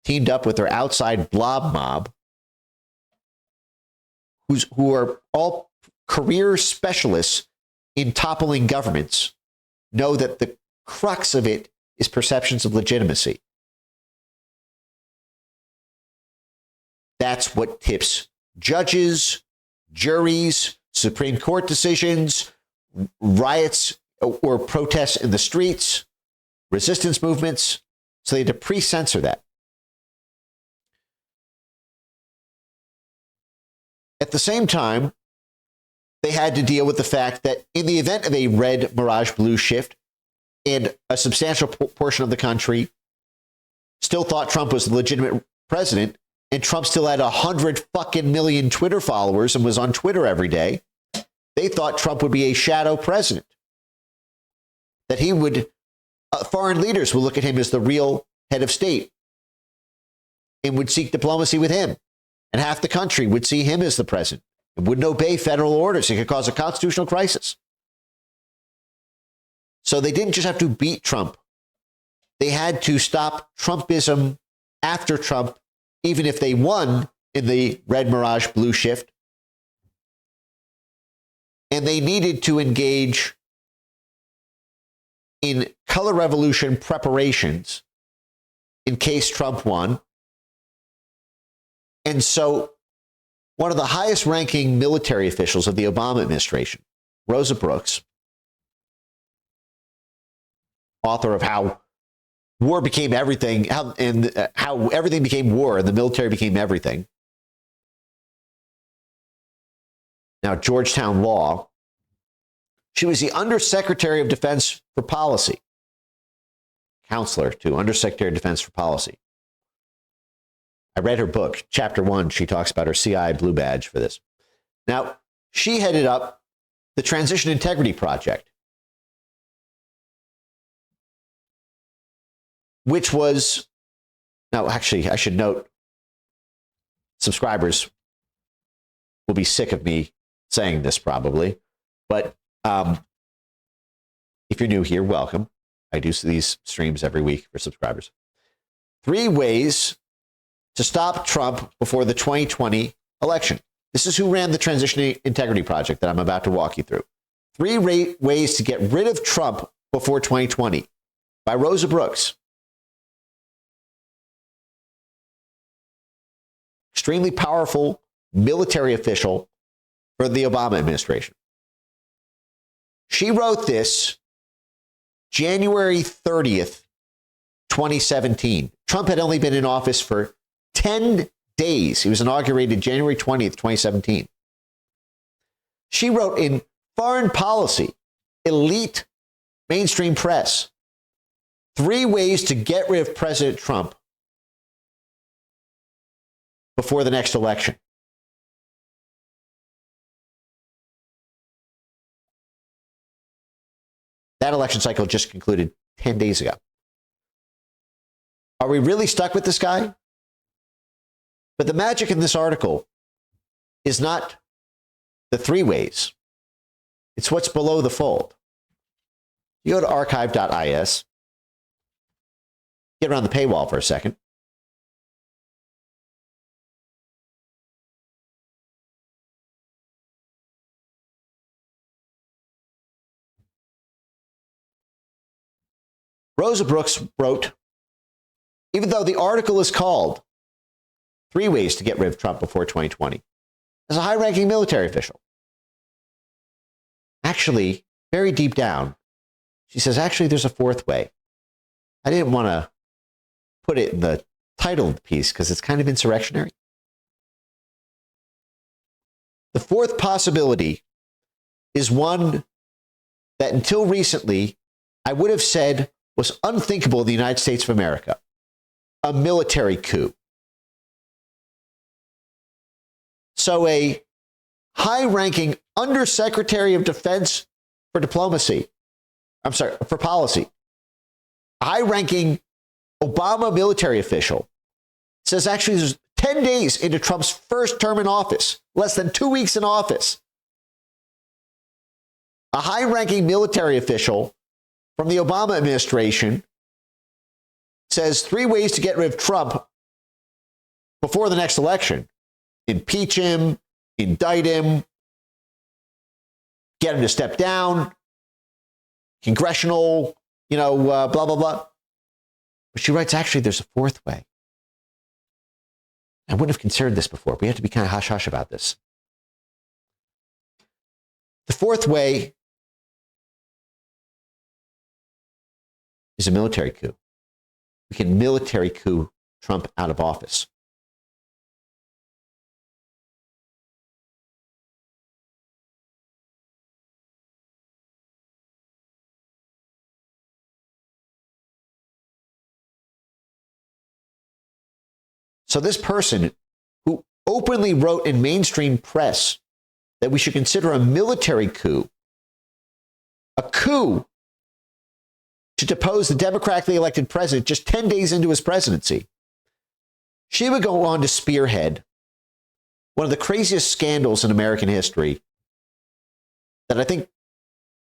teamed up with their outside blob mob, who are all career specialists in toppling governments, know that the crux of it is perceptions of legitimacy. That's what tips judges, juries, Supreme Court decisions, riots or protests in the streets, resistance movements. So they had to pre-censor that. At the same time, they had to deal with the fact that in the event of a red mirage blue shift, and a substantial portion of the country still thought Trump was the legitimate president, and Trump still had 100 fucking million Twitter followers and was on Twitter every day, they thought Trump would be a shadow president. That he would Foreign leaders will look at him as the real head of state and would seek diplomacy with him. And half the country would see him as the president and wouldn't obey federal orders. It could cause a constitutional crisis. So they didn't just have to beat Trump. They had to stop Trumpism after Trump, even if they won in the red mirage blue shift. And they needed to engage in color revolution preparations in case Trump won. And so one of the highest ranking military officials of the Obama administration, Rosa Brooks, author of How War Became Everything, how everything became war and the military became everything. Now, Georgetown Law. She was the Undersecretary of Defense for Policy, counselor to Undersecretary of Defense for Policy. I read her book, Chapter 1. She talks about her CI Blue Badge for this. Now, she headed up the Transition Integrity Project, which was, now actually, I should note, subscribers will be sick of me saying this probably, but if you're new here, welcome. I do these streams every week for subscribers. 3 ways to stop Trump before the 2020 election. This is who ran the Transition Integrity Project that I'm about to walk you through. 3 ways to get rid of Trump before 2020 by Rosa Brooks. Extremely powerful military official for the Obama administration. She wrote this January 30th, 2017. Trump had only been in office for 10 days. He was inaugurated January 20th, 2017. She wrote in Foreign Policy, elite mainstream press, 3 ways to get rid of President Trump before the next election. That election cycle just concluded 10 days ago. Are we really stuck with this guy? But the magic in this article is not the 3 ways. It's what's below the fold. You go to archive.is, get around the paywall for a second. Rosa Brooks wrote, even though the article is called 3 ways to get rid of Trump before 2020, as a high-ranking military official, actually, very deep down, she says, actually, there's a 4th way. I didn't want to put it in the title of the piece because it's kind of insurrectionary. The 4th possibility is one that until recently, I would have said was unthinkable in the United States of America: a military coup. So a high-ranking Undersecretary of Defense for for Policy, a high-ranking Obama military official, says actually there's 10 days into Trump's first term in office, less than 2 weeks in office. A high-ranking military official from the Obama administration says 3 ways to get rid of Trump before the next election: impeach him, indict him, get him to step down, congressional, blah, blah, blah. But she writes, actually, there's a 4th way. I wouldn't have considered this before. We have to be kind of hush-hush about this. The 4th way is a military coup. We can military coup Trump out of office. So this person who openly wrote in mainstream press that we should consider a military coup to depose the democratically elected president just 10 days into his presidency, she would go on to spearhead one of the craziest scandals in American history that I think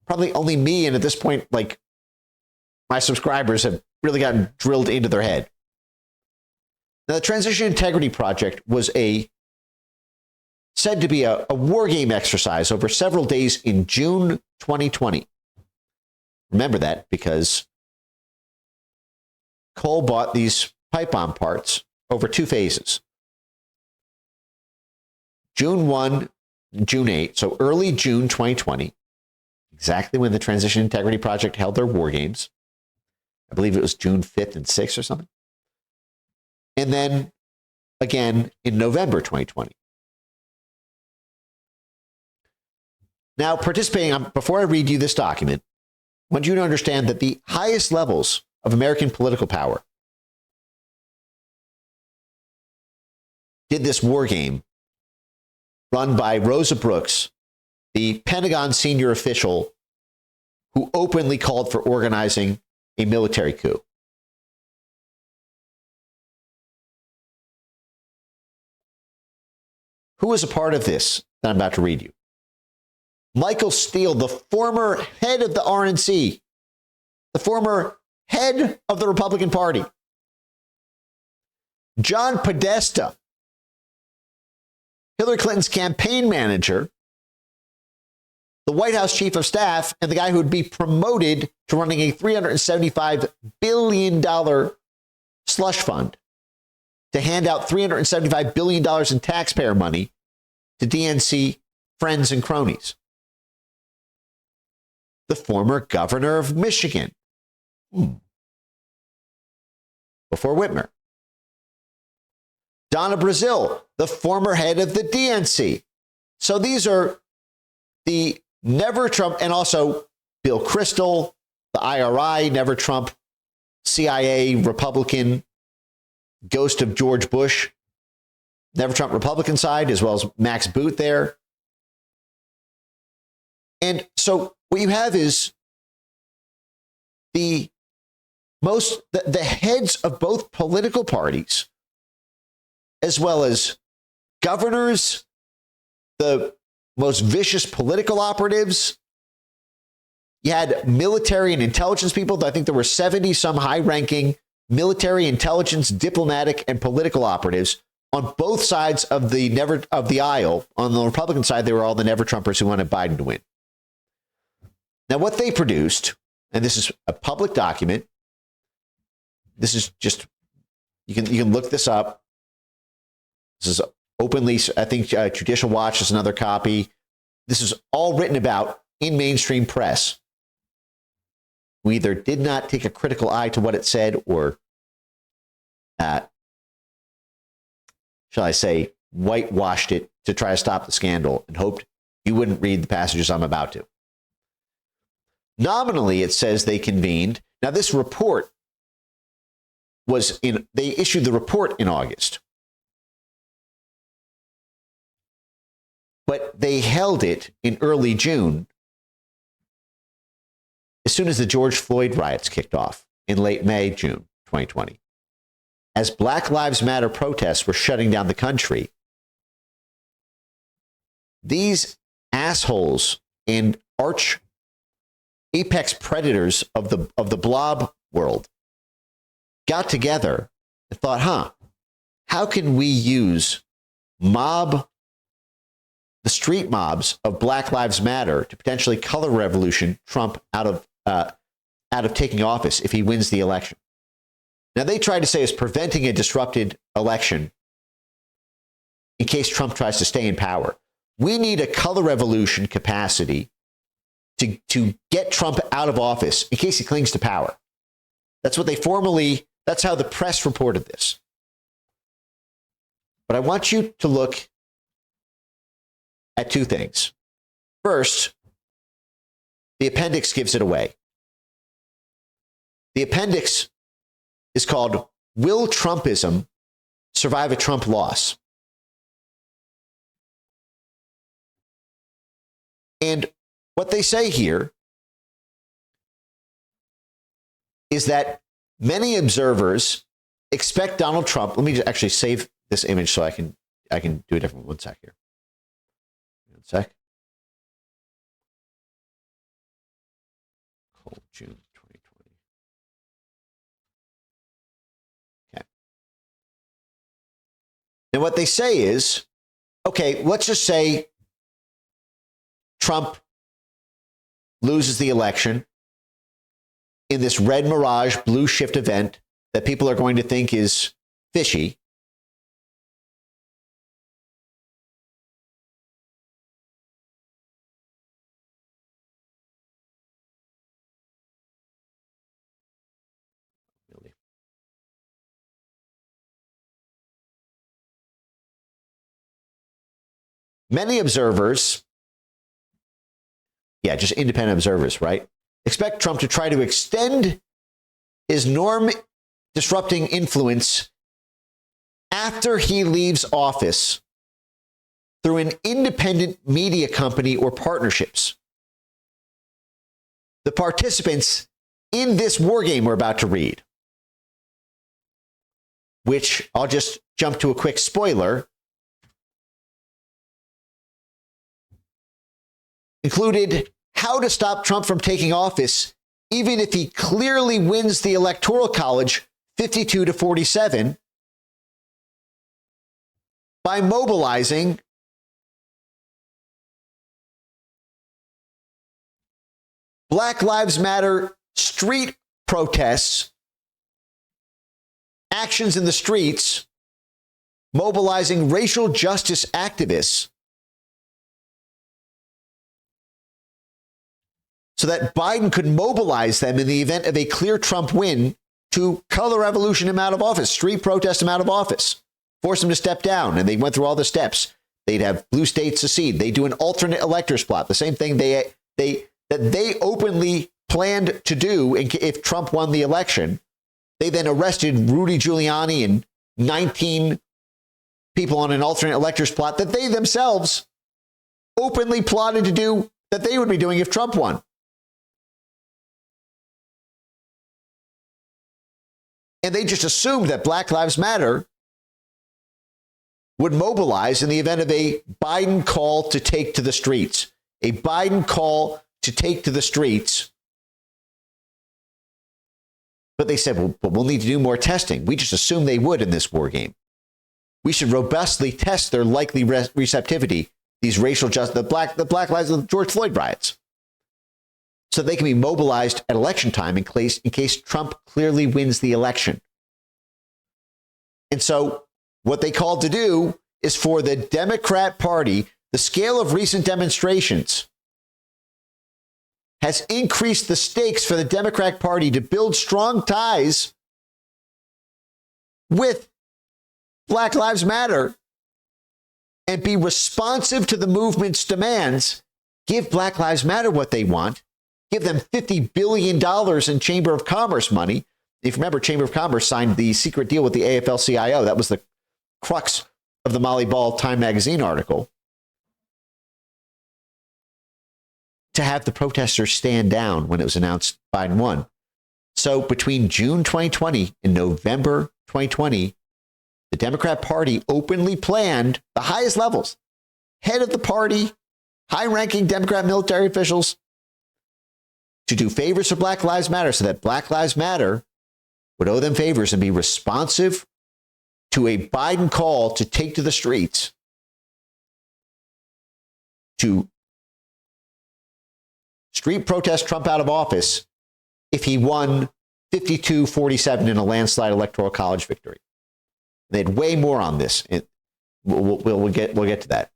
probably only me and at this point, like my subscribers have really gotten drilled into their head. Now, the Transition Integrity Project was said to be a war game exercise over several days in June 2020. Remember that because Cole bought these pipe bomb parts over 2 phases. June 1, June 8, so early June 2020, exactly when the Transition Integrity Project held their war games. I believe it was June 5th and 6th or something. And then again in November 2020. Now, before I read you this document, I want you to understand that the highest levels of American political power did this war game run by Rosa Brooks, the Pentagon senior official who openly called for organizing a military coup. Who was a part of this that I'm about to read you? Michael Steele, the former head of the RNC, the former head of the Republican Party. John Podesta, Hillary Clinton's campaign manager, the White House chief of staff, and the guy who would be promoted to running a $375 billion slush fund to hand out $375 billion in taxpayer money to DNC friends and cronies. The former governor of Michigan, before Whitmer. Donna Brazile, the former head of the DNC. So these are the Never Trump, and also Bill Kristol, the IRI, Never Trump, CIA, Republican, ghost of George Bush, Never Trump Republican side, as well as Max Boot there. And so what you have is the heads of both political parties, as well as governors, the most vicious political operatives. You had military and intelligence people. I think there were 70 some high-ranking military, intelligence, diplomatic, and political operatives on both sides of the aisle. On the Republican side, they were all the Never-Trumpers who wanted Biden to win. Now, what they produced, and this is a public document. This is just, you can look this up. This is openly, I think Judicial Watch is another copy. This is all written about in mainstream press. We either did not take a critical eye to what it said or, shall I say, whitewashed it to try to stop the scandal and hoped you wouldn't read the passages I'm about to. Nominally, it says they convened. Now, this report they issued the report in August. But they held it in early June, as soon as the George Floyd riots kicked off in late May, June 2020. As Black Lives Matter protests were shutting down the country, these assholes and apex predators of the blob world got together and thought, how can we use the street mobs of Black Lives Matter to potentially color revolution Trump out of taking office if he wins the election? Now, they tried to say it's preventing a disrupted election in case Trump tries to stay in power. We need a color revolution capacity to get Trump out of office in case he clings to power. That's how the press reported this. But I want you to look at two things. First, the appendix gives it away. The appendix is called Will Trumpism Survive a Trump Loss? And what they say here is that many observers expect Donald Trump. Let me just actually save this image so I can do a different one. 1 sec here. 1 sec. Cold June 2020. Okay. And what they say is, okay, let's just say Trump loses the election in this red mirage, blue shift event that people are going to think is fishy. Many observers, just independent observers, right, expect Trump to try to extend his norm-disrupting influence after he leaves office through an independent media company or partnerships. The participants in this war game we're about to read, which I'll just jump to a quick spoiler, included how to stop Trump from taking office even if he clearly wins the Electoral College 52-47 by mobilizing Black Lives Matter street protests, actions in the streets, mobilizing racial justice activists so that Biden could mobilize them in the event of a clear Trump win to color revolution him out of office, street protest him out of office, force him to step down. And they went through all the steps. They'd have blue states secede. They do an alternate electors plot, the same thing that they openly planned to do if Trump won the election. They then arrested Rudy Giuliani and 19 people on an alternate electors plot that they themselves openly plotted to do that they would be doing if Trump won. And they just assumed that Black Lives Matter would mobilize in the event of a Biden call to take to the streets. A Biden call to take to the streets. But they said, well, but we'll need to do more testing. We just assumed they would in this war game. We should robustly test their likely receptivity, these racial justice, the Black Lives of the George Floyd riots, so they can be mobilized at election time in case Trump clearly wins the election. And so what they called to do is for the Democrat Party, the scale of recent demonstrations has increased the stakes for the Democratic Party to build strong ties with Black Lives Matter and be responsive to the movement's demands, give Black Lives Matter what they want, give them $50 billion in Chamber of Commerce money. If you remember, Chamber of Commerce signed the secret deal with the AFL-CIO. That was the crux of the Molly Ball Time magazine article. To have the protesters stand down when it was announced Biden won. So between June 2020 and November 2020, the Democrat Party openly planned the highest levels, head of the party, high-ranking Democrat military officials, to do favors for Black Lives Matter so that Black Lives Matter would owe them favors and be responsive to a Biden call to take to the streets to street protest Trump out of office if he won 52-47 in a landslide electoral college victory. They had way more on this. We'll get to that.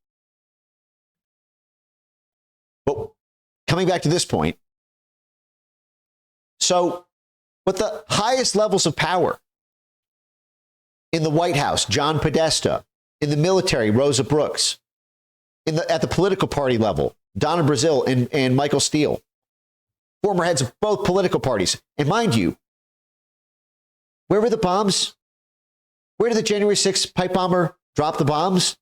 But coming back to this point, so with the highest levels of power in the White House, John Podesta, in the military, Rosa Brooks, at the political party level, Donna Brazile and Michael Steele, former heads of both political parties. And mind you, where were the bombs? Where did the January 6th pipe bomber drop the bombs?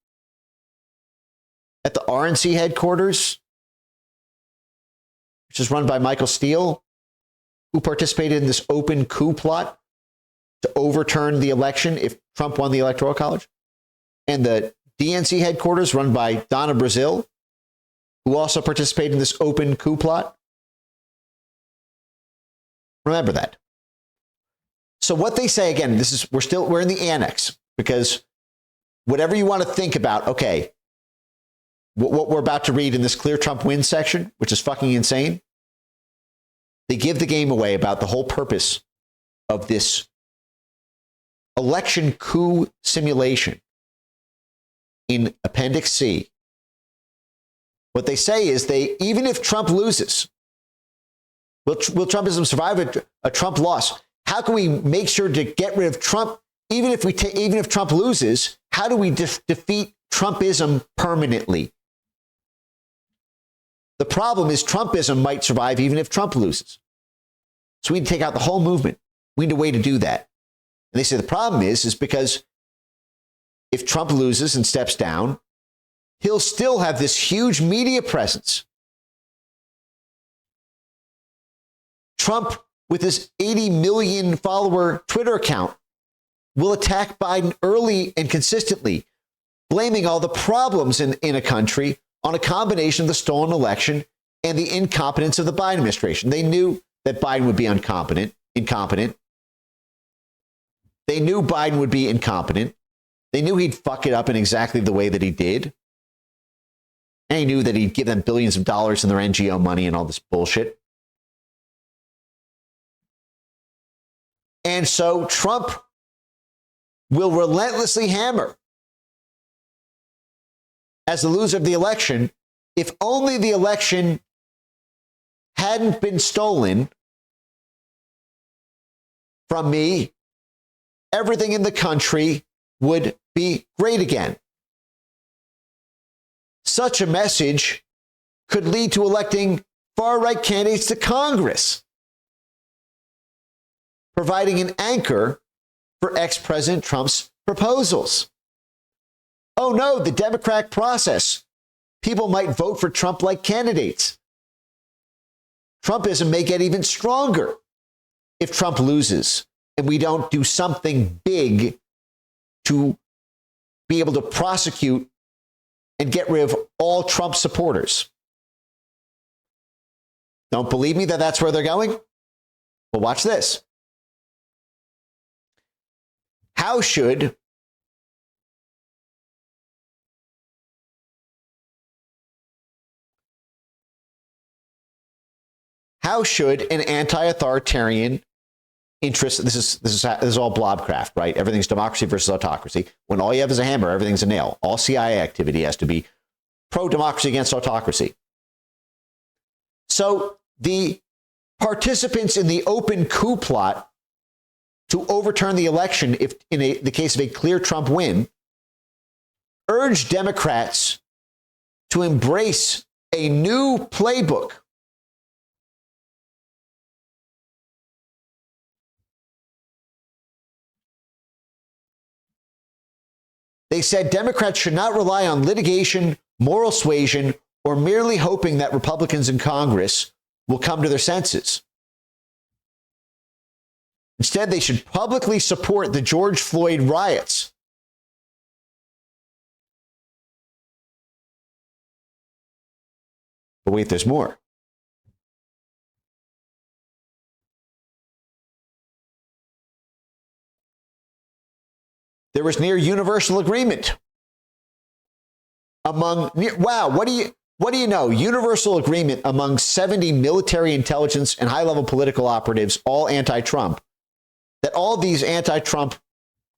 At the RNC headquarters, which is run by Michael Steele, who participated in this open coup plot to overturn the election if Trump won the Electoral College? And the DNC headquarters run by Donna Brazil, who also participated in this open coup plot? Remember that. So what they say, again, we're in the annex, because whatever you want to think about, okay, what we're about to read in this clear Trump wins section, which is fucking insane, they give the game away about the whole purpose of this election coup simulation in Appendix C. What they say is even if Trump loses, will Trumpism survive a Trump loss? How can we make sure to get rid of Trump? Even if Trump loses, how do we defeat Trumpism permanently? The problem is Trumpism might survive even if Trump loses. So we need to take out the whole movement. We need a way to do that. And they say the problem is because if Trump loses and steps down, he'll still have this huge media presence. Trump, with his 80 million follower Twitter account, will attack Biden early and consistently, blaming all the problems in a country on a combination of the stolen election and the incompetence of the Biden administration. They knew that Biden would be incompetent. They knew Biden would be incompetent. They knew he'd fuck it up in exactly the way that he did. And he knew that he'd give them billions of dollars in their NGO money and all this bullshit. And so Trump will relentlessly hammer as the loser of the election. If only the election hadn't been stolen from me, everything in the country would be great again. Such a message could lead to electing far-right candidates to Congress, providing an anchor for ex-President Trump's proposals. Oh no, the democratic process. People might vote for Trump-like candidates. Trumpism may get even stronger if Trump loses and we don't do something big to be able to prosecute and get rid of all Trump supporters. Don't believe me that that's where they're going? Well, watch this. How should an anti-authoritarian interest, this is all blobcraft, right? Everything's democracy versus autocracy. When all you have is a hammer, everything's a nail. All CIA activity has to be pro-democracy against autocracy. So the participants in the open coup plot to overturn the election, if in the case of a clear Trump win, urge Democrats to embrace a new playbook. They said Democrats should not rely on litigation, moral suasion, or merely hoping that Republicans in Congress will come to their senses. Instead, they should publicly support the George Floyd riots. But wait, there's more. There was near universal agreement among, wow, what do you know? Universal agreement among 70 military intelligence and high-level political operatives, all anti-Trump, that all these anti-Trump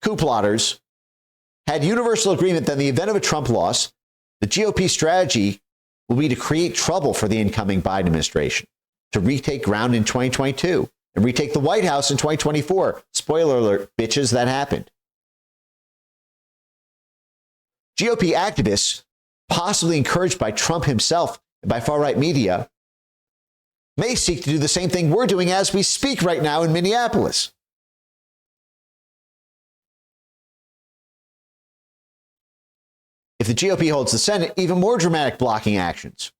coup plotters had universal agreement that in the event of a Trump loss, the GOP strategy will be to create trouble for the incoming Biden administration, to retake ground in 2022 and retake the White House in 2024. Spoiler alert, bitches, that happened. GOP activists, possibly encouraged by Trump himself and by far-right media, may seek to do the same thing we're doing as we speak right now in Minneapolis. If the GOP holds the Senate, even more dramatic blocking actions.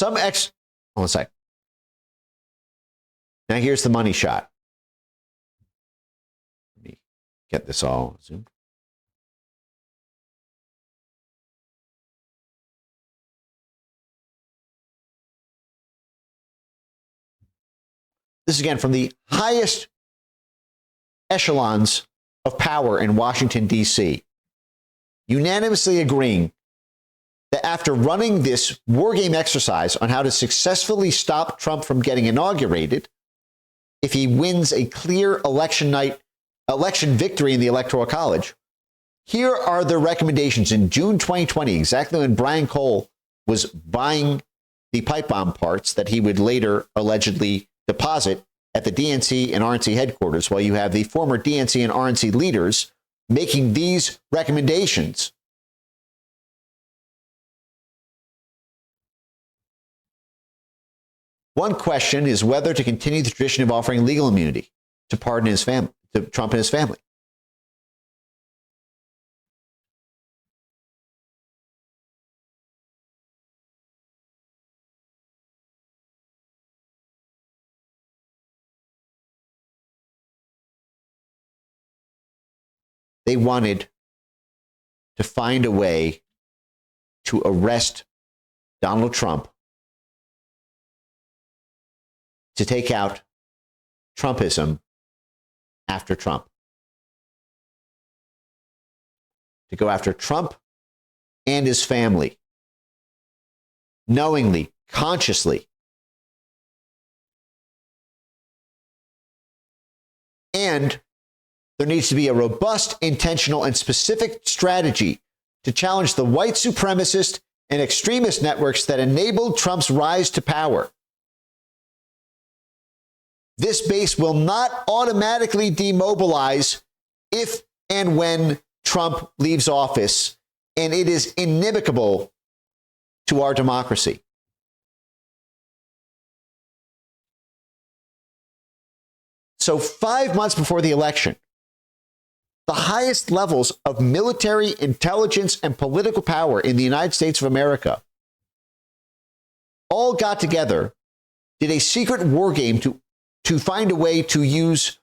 Hold on a sec. Now here's the money shot. Let me get this all zoomed. This is again from the highest echelons of power in Washington, D.C., unanimously agreeing that after running this war game exercise on how to successfully stop Trump from getting inaugurated, if he wins a clear election victory in the Electoral College, here are the recommendations in June 2020, exactly when Brian Cole was buying the pipe bomb parts that he would later allegedly deposit at the DNC and RNC headquarters, while you have the former DNC and RNC leaders making these recommendations. One question is whether to continue the tradition of offering legal immunity to Trump and his family. They wanted to find a way to arrest Donald Trump, to take out Trumpism after Trump, to go after Trump and his family, knowingly, consciously. And there needs to be a robust, intentional, and specific strategy to challenge the white supremacist and extremist networks that enabled Trump's rise to power. This base will not automatically demobilize if and when Trump leaves office, and it is inimical to our democracy. So 5 months before the election, the highest levels of military, intelligence, and political power in the United States of America all got together, did a secret war game to find a way to use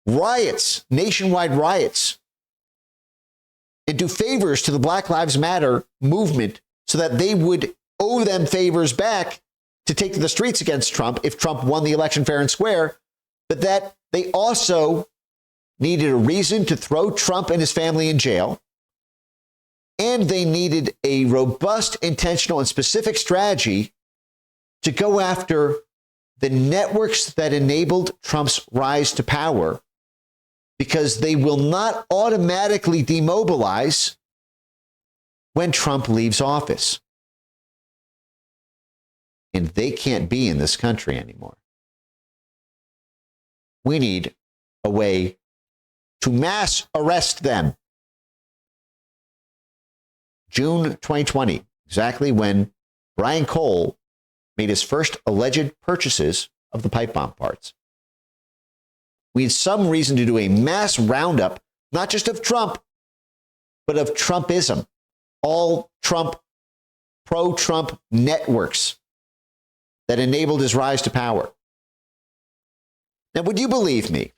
riots, nationwide riots, and do favors to the Black Lives Matter movement so that they would owe them favors back to take to the streets against Trump if Trump won the election fair and square, but that they also needed a reason to throw Trump and his family in jail, and they needed a robust, intentional, and specific strategy to go after the networks that enabled Trump's rise to power, because they will not automatically demobilize when Trump leaves office. And they can't be in this country anymore. We need a way to mass arrest them. June 2020, exactly when Brian Cole made his first alleged purchases of the pipe bomb parts. We had some reason to do a mass roundup, not just of Trump, but of Trumpism, all Trump, pro-Trump networks that enabled his rise to power. Now, would you believe me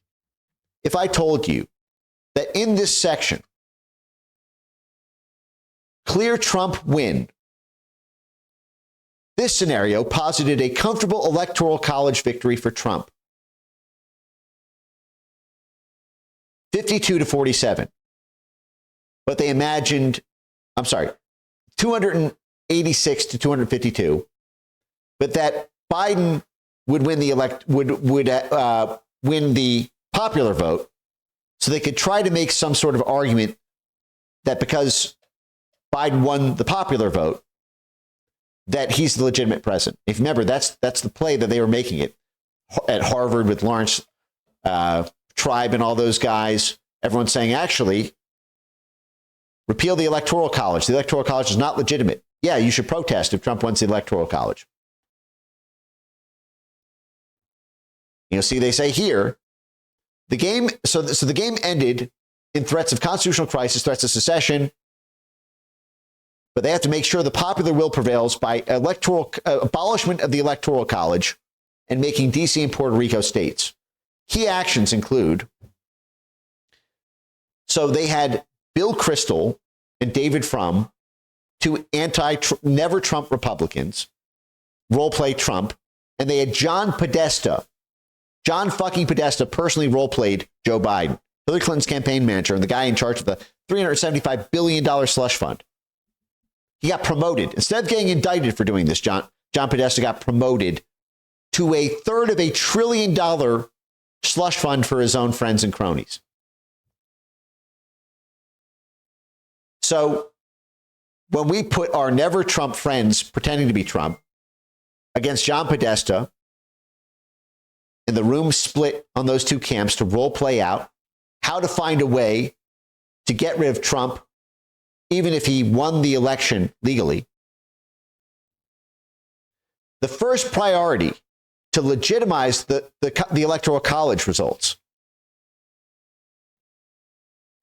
if I told you that in this section, clear Trump win, this scenario posited a comfortable electoral college victory for Trump, 52-47. But they imagined, 286-252, but that Biden would win the win the popular vote, so they could try to make some sort of argument that because Biden won the popular vote, that he's the legitimate president. If you remember, that's the play that they were making it at Harvard with Lawrence Tribe and all those guys. Everyone's saying, actually, repeal the Electoral College. The Electoral College is not legitimate. Yeah, you should protest if Trump wins the Electoral College. You know, see, they say here, the game, so the game ended in threats of constitutional crisis, threats of secession, but they have to make sure the popular will prevails by abolishment of the Electoral College and making D.C. and Puerto Rico states. Key actions include, so they had Bill Kristol and David Frum, two never Trump Republicans, role play Trump, and they had John Podesta. John fucking Podesta personally role played Joe Biden, Hillary Clinton's campaign manager, and the guy in charge of the $375 billion slush fund. He got promoted. Instead of getting indicted for doing this, John Podesta got promoted to a third of $1 trillion slush fund for his own friends and cronies. So when we put our never Trump friends pretending to be Trump against John Podesta, and the room split on those two camps to role play out how to find a way to get rid of Trump, even if he won the election legally. The first priority to legitimize the Electoral College results.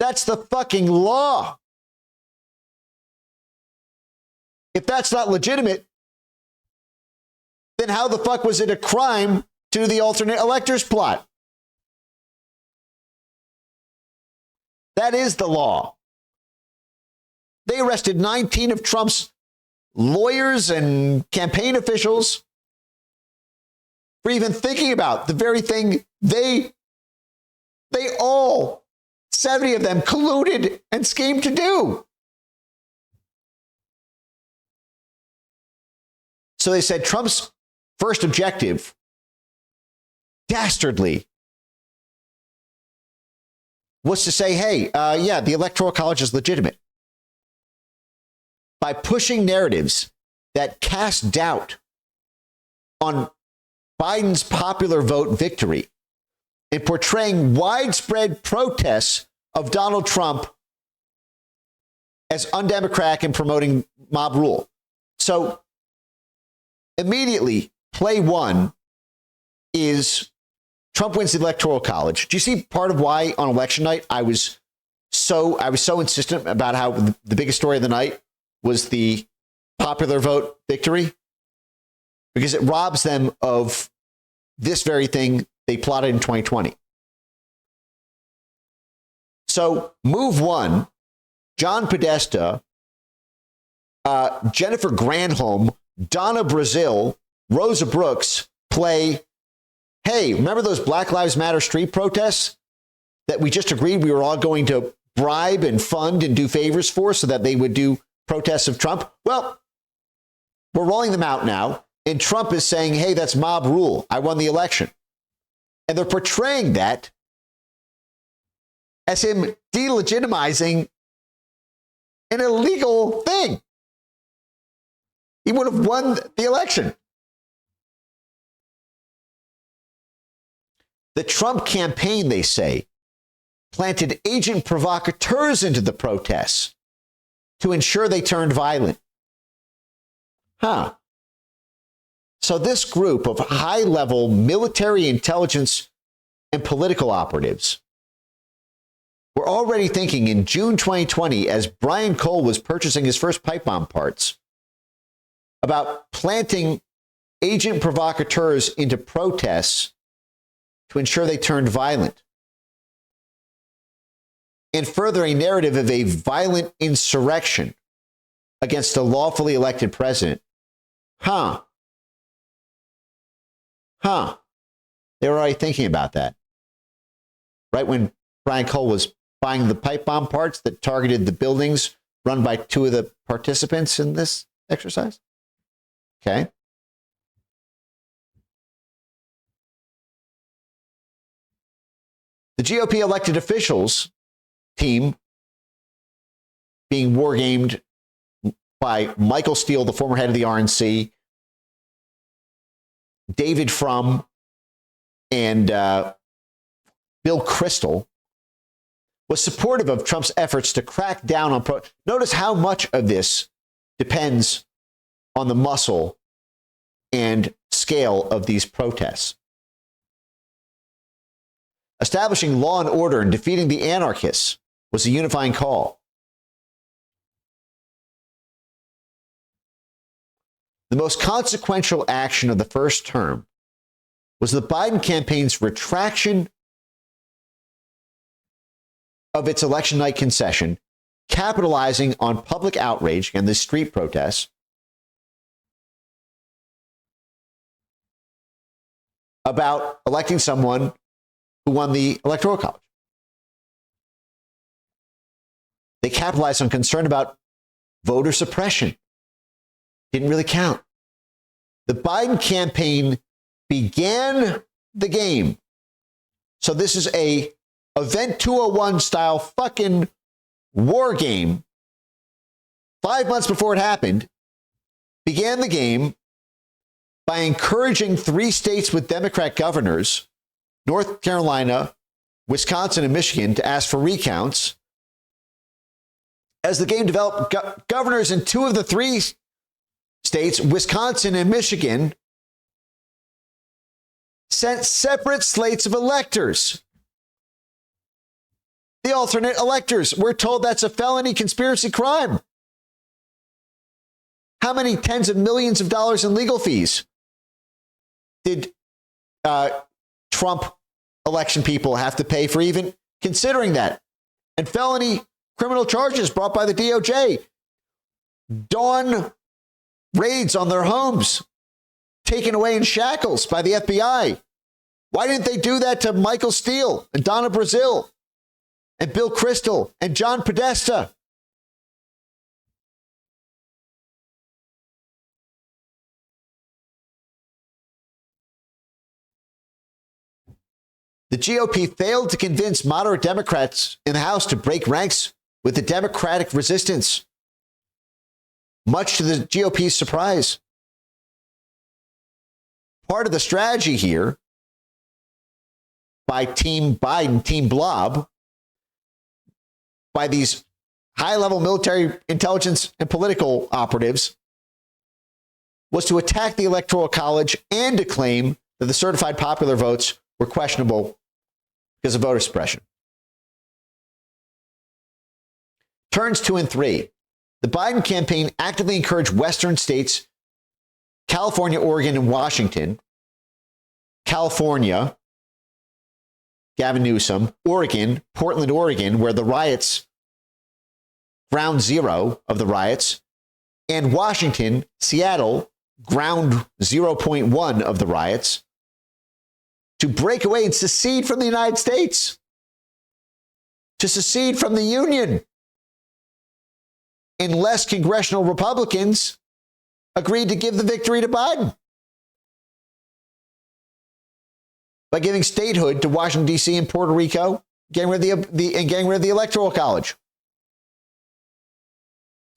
That's the fucking law. If that's not legitimate, then how the fuck was it a crime to do the alternate electors plot? That is the law. They arrested 19 of Trump's lawyers and campaign officials for even thinking about the very thing they all, 70 of them, colluded and schemed to do. So they said Trump's first objective, dastardly, was to say, hey, yeah, the Electoral College is legitimate. By pushing narratives that cast doubt on Biden's popular vote victory and portraying widespread protests of Donald Trump as undemocratic and promoting mob rule. So immediately, play one is Trump wins the Electoral College. Do you see part of why on election night I was so insistent about how the biggest story of the night was the popular vote victory? Because it robs them of this very thing they plotted in 2020. So move one, John Podesta, Jennifer Granholm, Donna Brazile, Rosa Brooks play, hey, remember those Black Lives Matter street protests that we just agreed we were all going to bribe and fund and do favors for so that they would do protests of Trump? Well, we're rolling them out now, and Trump is saying, hey, that's mob rule. I won the election. And they're portraying that as him delegitimizing an illegal thing. He would have won the election. The Trump campaign, they say, planted agent provocateurs into the protests to ensure they turned violent. So this group of high-level military intelligence and political operatives were already thinking in June 2020, as Brian Cole was purchasing his first pipe bomb parts, about planting agent provocateurs into protests to ensure they turned violent, and further a narrative of a violent insurrection against a lawfully elected president. They were already thinking about that. Right when Brian Cole was buying the pipe bomb parts that targeted the buildings run by two of the participants in this exercise. Okay. The GOP elected officials team being wargamed by Michael Steele, the former head of the RNC, David Frum, and Bill Kristol, was supportive of Trump's efforts to crack down on Notice how much of this depends on the muscle and scale of these protests. Establishing law and order and defeating the anarchists was a unifying call. the most consequential action of the first term was the Biden campaign's retraction of its election night concession, capitalizing on public outrage and the street protests about electing someone who won the Electoral College. They capitalized on concern about voter suppression. Didn't really count. The Biden campaign began the game. So this is a Event 201 style fucking war game. 5 months before it happened, began the game by encouraging 3 states with Democrat governors, North Carolina, Wisconsin, and Michigan, to ask for recounts. As the game developed, governors in 2 of the 3 states, Wisconsin and Michigan, sent separate slates of electors. The alternate electors. We're told that's a felony conspiracy crime. How many tens of millions of dollars in legal fees did Trump election people have to pay for even considering that? And felony criminal charges brought by the DOJ. Dawn raids on their homes, taken away in shackles by the FBI. Why didn't they do that to Michael Steele and Donna Brazil and Bill Kristol and John Podesta? The GOP failed to convince moderate Democrats in the House to break ranks with the Democratic resistance, much to the GOP's surprise. Part of the strategy here by Team Biden, Team Blob, by these high-level military intelligence and political operatives, was to attack the Electoral College and to claim that the certified popular votes were questionable because of voter suppression. Turns 2 and 3. The Biden campaign actively encouraged Western states, California, Oregon, and Washington. California, Gavin Newsom. Oregon, Portland, Oregon, where the riots, ground zero of the riots. And Washington, Seattle, ground 0.1 of the riots, to break away and secede from the United States, to secede from the Union, unless congressional Republicans agreed to give the victory to Biden by giving statehood to Washington, D.C. and Puerto Rico, getting rid of the Electoral College.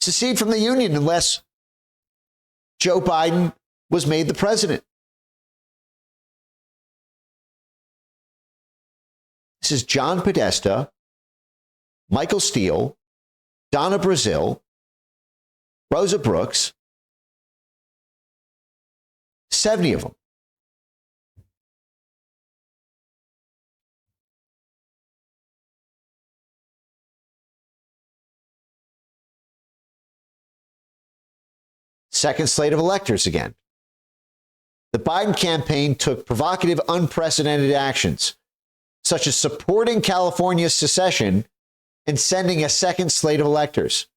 Secede from the Union unless Joe Biden was made the president. This is John Podesta, Michael Steele, Donna Brazil, Rosa Brooks, 70 of them. Second slate of electors again. The Biden campaign took provocative, unprecedented actions, such as supporting California's secession and sending a second slate of electors.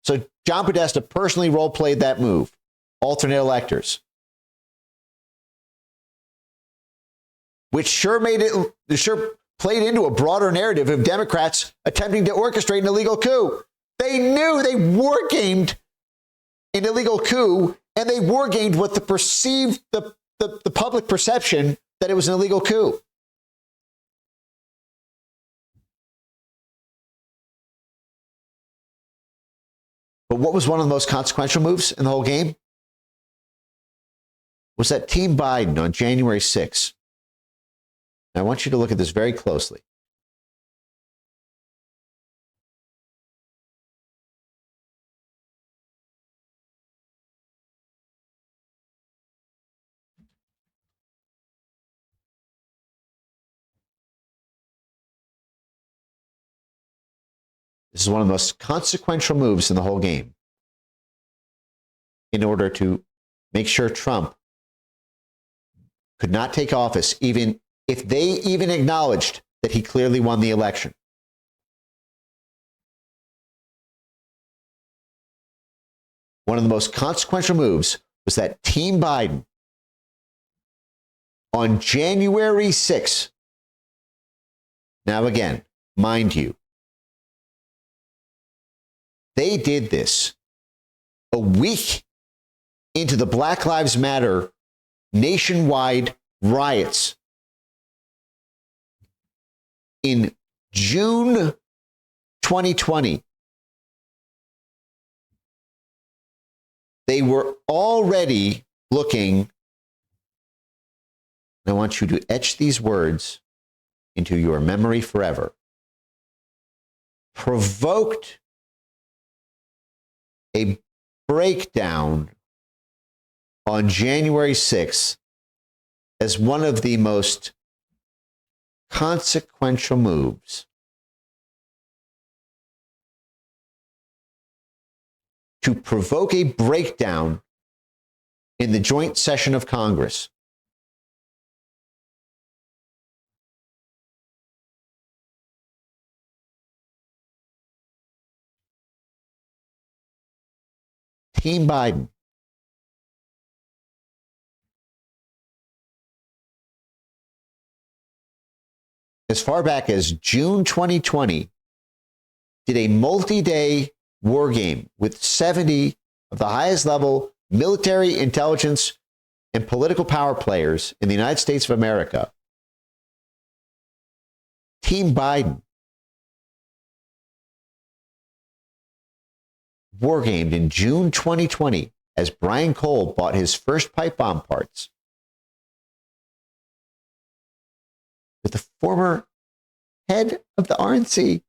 So John Podesta personally role-played that move, alternate electors, which sure played into a broader narrative of Democrats attempting to orchestrate an illegal coup. They knew they war-gamed an illegal coup, and they war-gamed what the public perception that it was an illegal coup. But what was one of the most consequential moves in the whole game? Was that Team Biden on January 6th. I want you to look at this very closely. This is one of the most consequential moves in the whole game in order to make sure Trump could not take office, even if they even acknowledged that he clearly won the election. One of the most consequential moves was that Team Biden on January 6th, now again, mind you, they did this a week into the Black Lives Matter nationwide riots in June 2020. They were already looking, I want you to etch these words into your memory forever, provoked a breakdown on January 6th as one of the most consequential moves to provoke a breakdown in the joint session of Congress. Team Biden as far back as June 2020 did a multi-day war game with 70 of the highest level military, intelligence, and political power players in the United States of America. Team Biden wargamed in June 2020 as Brian Cole bought his first pipe bomb parts with the former head of the RNC,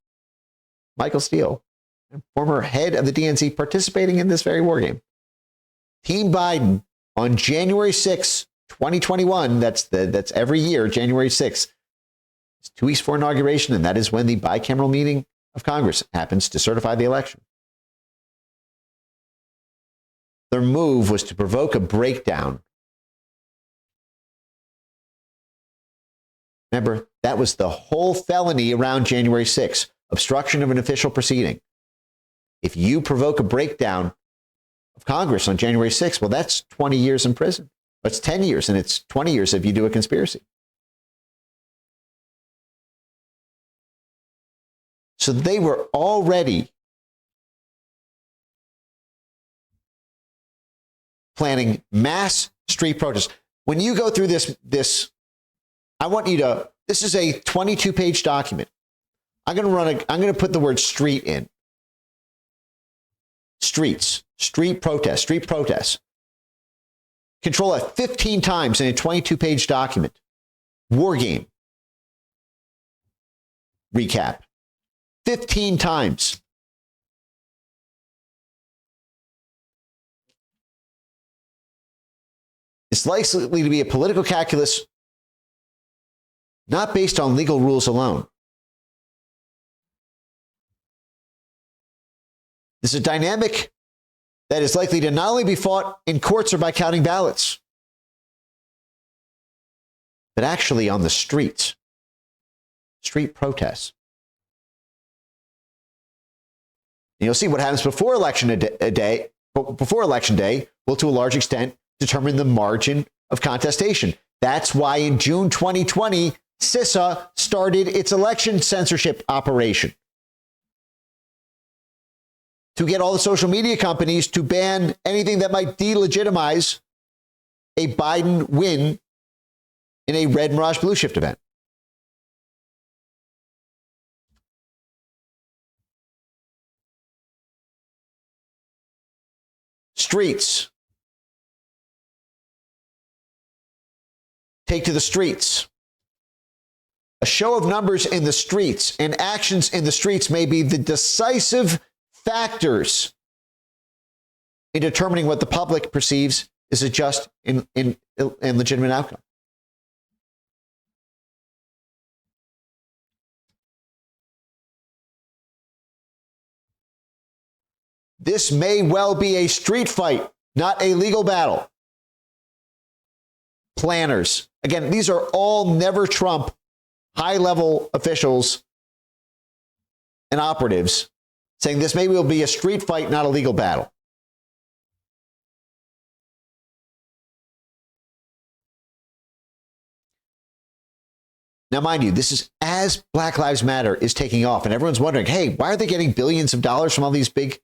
Michael Steele, and former head of the DNC participating in this very war game. Team Biden on January 6, 2021, that's every year, January 6th, it's 2 weeks before inauguration, and that is when the bicameral meeting of Congress happens to certify the election. Their move was to provoke a breakdown. Remember, that was the whole felony around January 6th, obstruction of an official proceeding. If you provoke a breakdown of Congress on January 6th, well, that's 20 years in prison. It's 10 years, and it's 20 years if you do a conspiracy. So they were already planning mass street protests. When you go through this, I want you to, this is a 22-page document. I'm going to put the word street in. Streets, street protests. Control F 15 times in a 22-page document. War game. Recap. 15 times. It's likely to be a political calculus not based on legal rules alone. This is a dynamic that is likely to not only be fought in courts or by counting ballots, but actually on the streets. Street protests. And you'll see what happens before election day will to a large extent determine the margin of contestation. That's why in June 2020, CISA started its election censorship operation to get all the social media companies to ban anything that might delegitimize a Biden win in a red Mirage Blue Shift event. Streets. Take to the streets. A show of numbers in the streets and actions in the streets may be the decisive factors in determining what the public perceives is a just and legitimate outcome. This may well be a street fight, not a legal battle. planners. Again, these are all never Trump high-level officials and operatives saying this maybe will be a street fight, not a legal battle. Now, mind you, this is as Black Lives Matter is taking off, and everyone's wondering, hey, why are they getting billions of dollars from all these big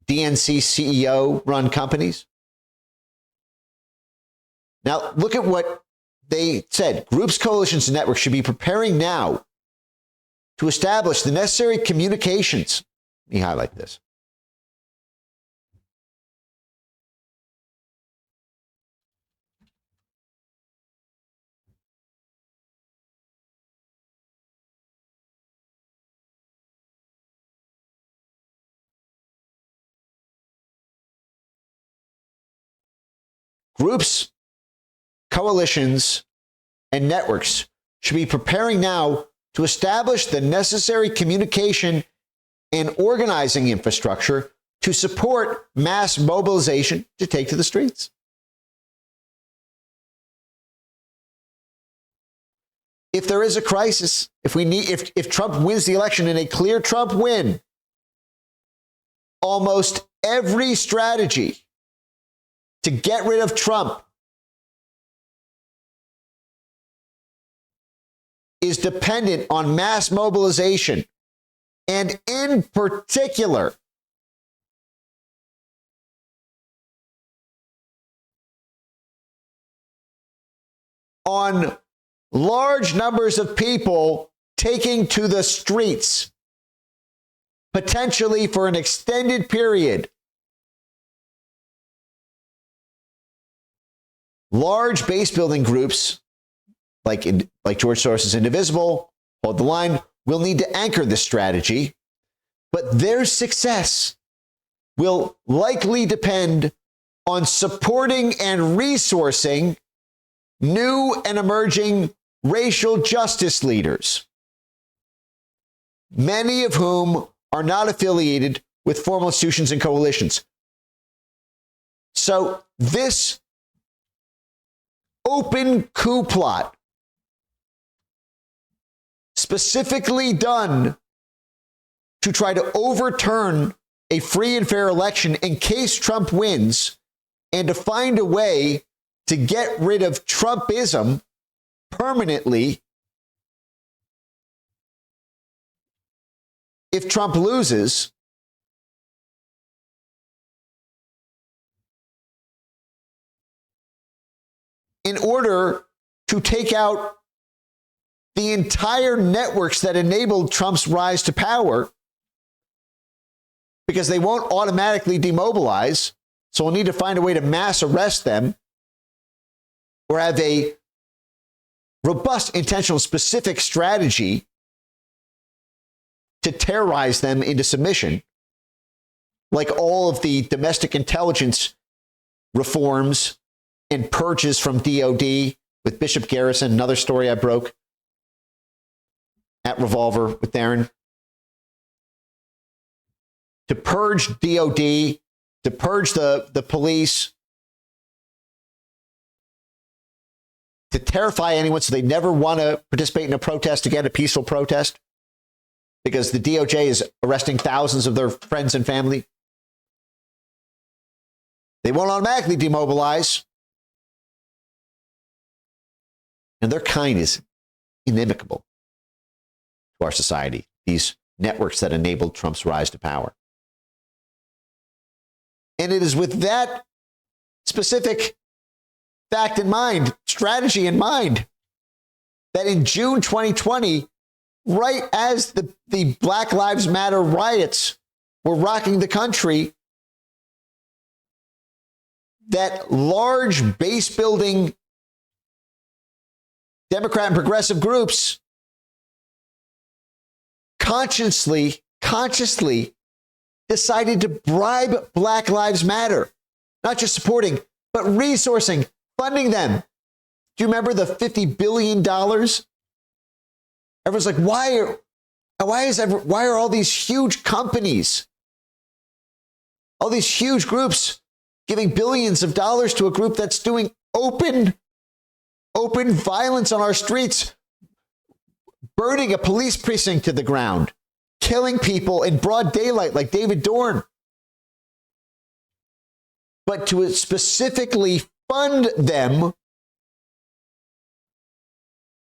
DNC CEO-run companies? Now, look at what they said. Groups, coalitions, and networks should be preparing now to establish the necessary communications. Let me highlight this. Groups, coalitions, and networks should be preparing now to establish the necessary communication and organizing infrastructure to support mass mobilization to take to the streets. If there is a crisis, if Trump wins the election in a clear Trump win, almost every strategy to get rid of Trump is dependent on mass mobilization, and in particular, on large numbers of people taking to the streets, potentially for an extended period. Large base building groups like George Soros's Indivisible, Hold the Line, will need to anchor this strategy, but their success will likely depend on supporting and resourcing new and emerging racial justice leaders, many of whom are not affiliated with formal institutions and coalitions. So this open coup plot, specifically done to try to overturn a free and fair election in case Trump wins, and to find a way to get rid of Trumpism permanently if Trump loses, in order to take out the entire networks that enabled Trump's rise to power, because they won't automatically demobilize. So we'll need to find a way to mass arrest them or have a robust, intentional, specific strategy to terrorize them into submission, like all of the domestic intelligence reforms and purges from DOD with Bishop Garrison, another story I broke at Revolver with Darren. To purge DOD, to purge the police, to terrify anyone so they never want to participate in a protest again, a peaceful protest, because the DOJ is arresting thousands of their friends and family. They won't automatically demobilize. And their kind is inimical to our society, these networks that enabled Trump's rise to power. And it is with that specific fact in mind, strategy in mind, that in June 2020, right as the Black Lives Matter riots were rocking the country, that large base building Democrat and progressive groups consciously decided to bribe Black Lives Matter, not just supporting, but resourcing, funding them. Do you remember the $50 billion? Everyone's like, why are all these huge companies, all these huge groups giving billions of dollars to a group that's doing open violence on our streets, burning a police precinct to the ground, killing people in broad daylight like David Dorn. But to specifically fund them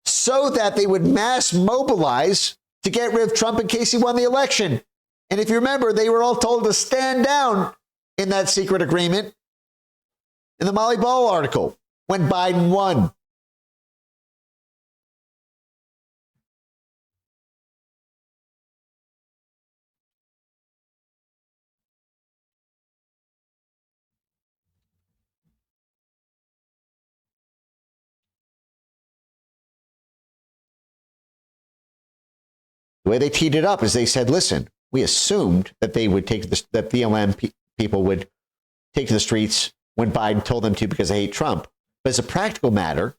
so that they would mass mobilize to get rid of Trump in case he won the election. And if you remember, they were all told to stand down in that secret agreement in the Molly Ball article when Biden won. The way they teed it up is they said, listen, we assumed that they would take this, that BLM people would take to the streets when Biden told them to because they hate Trump. But as a practical matter,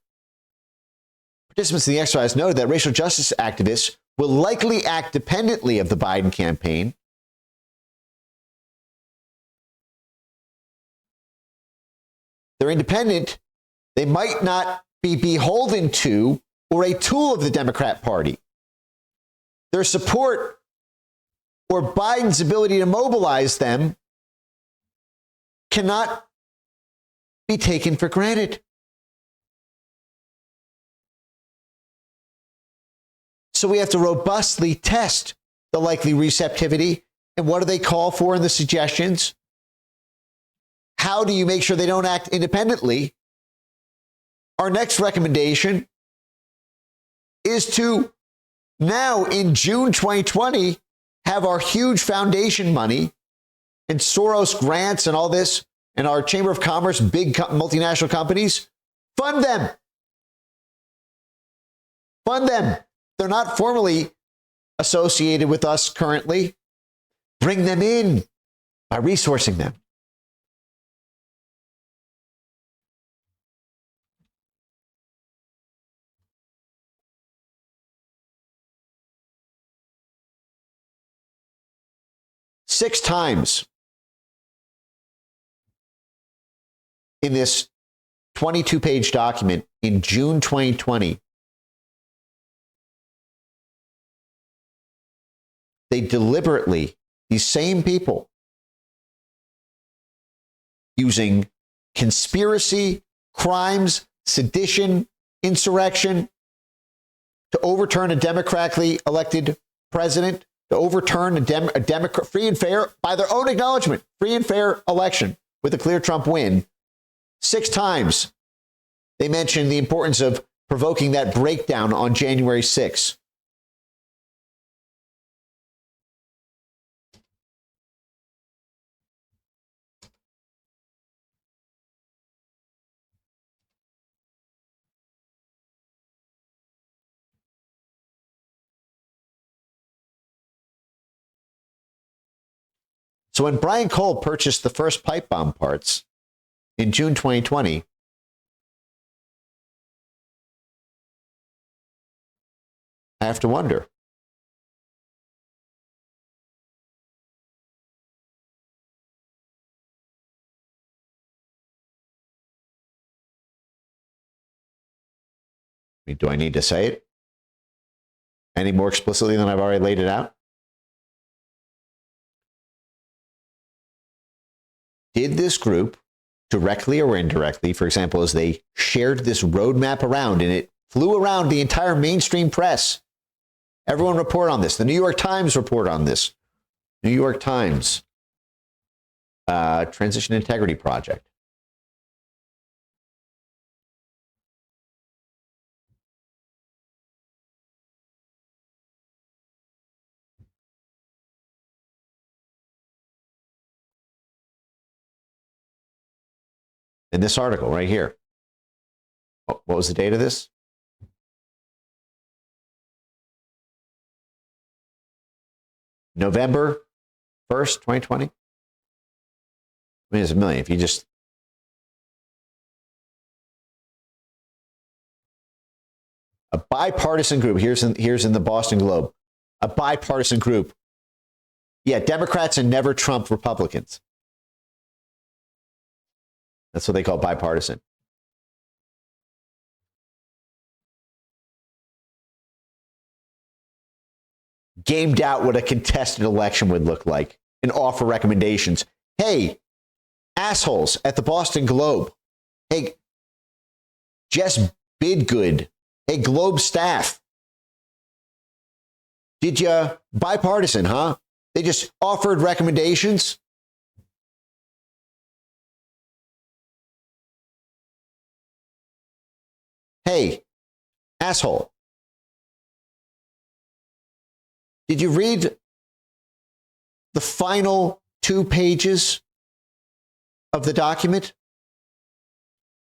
participants in the exercise noted that racial justice activists will likely act dependently of the Biden campaign. They're independent. They might not be beholden to or a tool of the Democrat Party. Their support or Biden's ability to mobilize them cannot be taken for granted. So we have to robustly test the likely receptivity. And what do they call for in the suggestions? How do you make sure they don't act independently? Our next recommendation is to now in June 2020 have our huge foundation money and Soros grants and all this and our Chamber of Commerce, big multinational companies, fund them. Fund them. They're not formally associated with us currently. Bring them in by resourcing them. Six times in this 22-page document in June 2020, they deliberately, these same people, using conspiracy, crimes, sedition, insurrection, to overturn a democratically elected president, to overturn a Democrat free and fair, by their own acknowledgement, free and fair election with a clear Trump win. 6 times they mentioned the importance of provoking that breakdown on January 6th. So when Brian Cole purchased the first pipe bomb parts in June 2020, I have to wonder. I mean, do I need to say it any more explicitly than I've already laid it out? Did this group, directly or indirectly, for example, as they shared this roadmap around and it flew around the entire mainstream press? Everyone report on this. The New York Times report on this. New York Times Transition Integrity Project. In this article right here. What was the date of this? November 1st, 2020. I mean, it's a million. If you just a bipartisan group. Here's in the Boston Globe. A bipartisan group. Yeah, Democrats and never Trump Republicans. That's what they call bipartisan. Gamed out what a contested election would look like and offer recommendations. Hey, assholes at the Boston Globe. Hey, Jess Bidgood. Hey, Globe staff. Did you bipartisan, huh? They just offered recommendations. Hey, asshole. Did you read the final 2 pages of the document,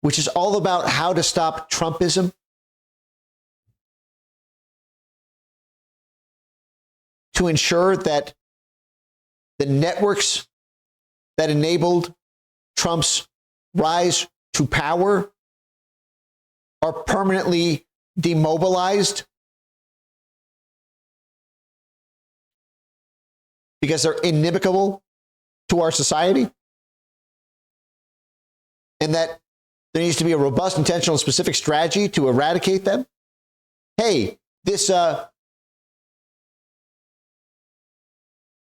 which is all about how to stop Trumpism? To ensure that the networks that enabled Trump's rise to power are permanently demobilized because they're inimical to our society, and that there needs to be a robust, intentional, and specific strategy to eradicate them. Hey, this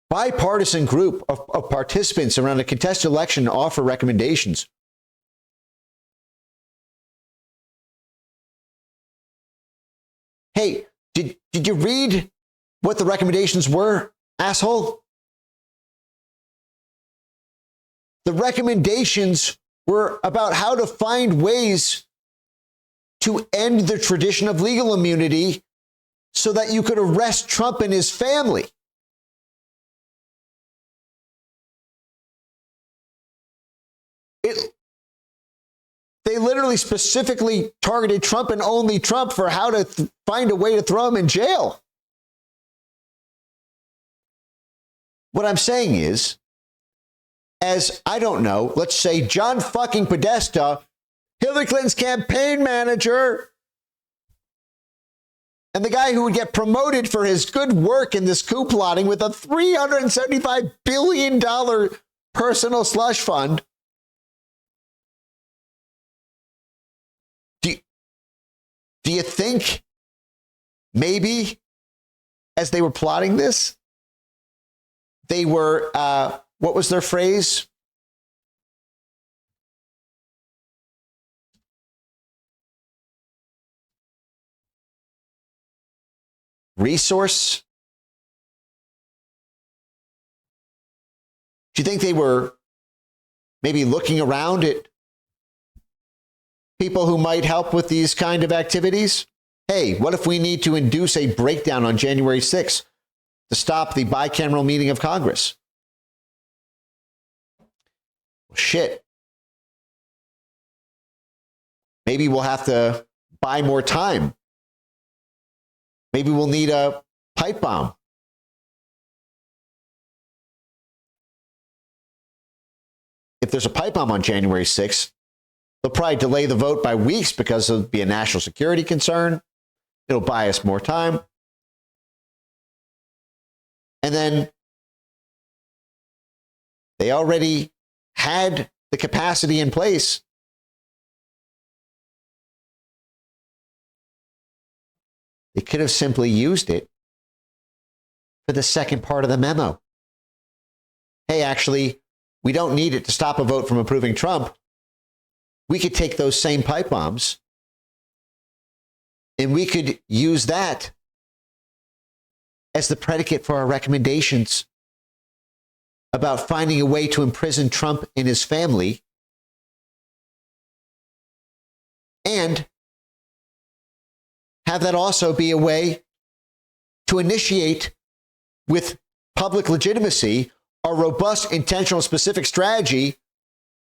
bipartisan group of participants around a contested election offer recommendations. Hey, did you read what the recommendations were, asshole? The recommendations were about how to find ways to end the tradition of legal immunity so that you could arrest Trump and his family. They literally specifically targeted Trump and only Trump for how to find a way to throw him in jail. What I'm saying is, as, I don't know, let's say John fucking Podesta, Hillary Clinton's campaign manager, and the guy who would get promoted for his good work in this coup plotting with a $375 billion personal slush fund. Do you think maybe as they were plotting this, they were, what was their phrase? Resource? Do you think they were maybe looking around at people who might help with these kind of activities? Hey, what if we need to induce a breakdown on January 6th to stop the bicameral meeting of Congress? Well, shit. Maybe we'll have to buy more time. Maybe we'll need a pipe bomb. If there's a pipe bomb on January 6th, they'll probably delay the vote by weeks because it'll be a national security concern. It'll buy us more time. And then they already had the capacity in place. They could have simply used it for the second part of the memo. Hey, actually, we don't need it to stop a vote from approving Trump. We could take those same pipe bombs and we could use that as the predicate for our recommendations about finding a way to imprison Trump and his family, and have that also be a way to initiate with public legitimacy a robust, intentional, specific strategy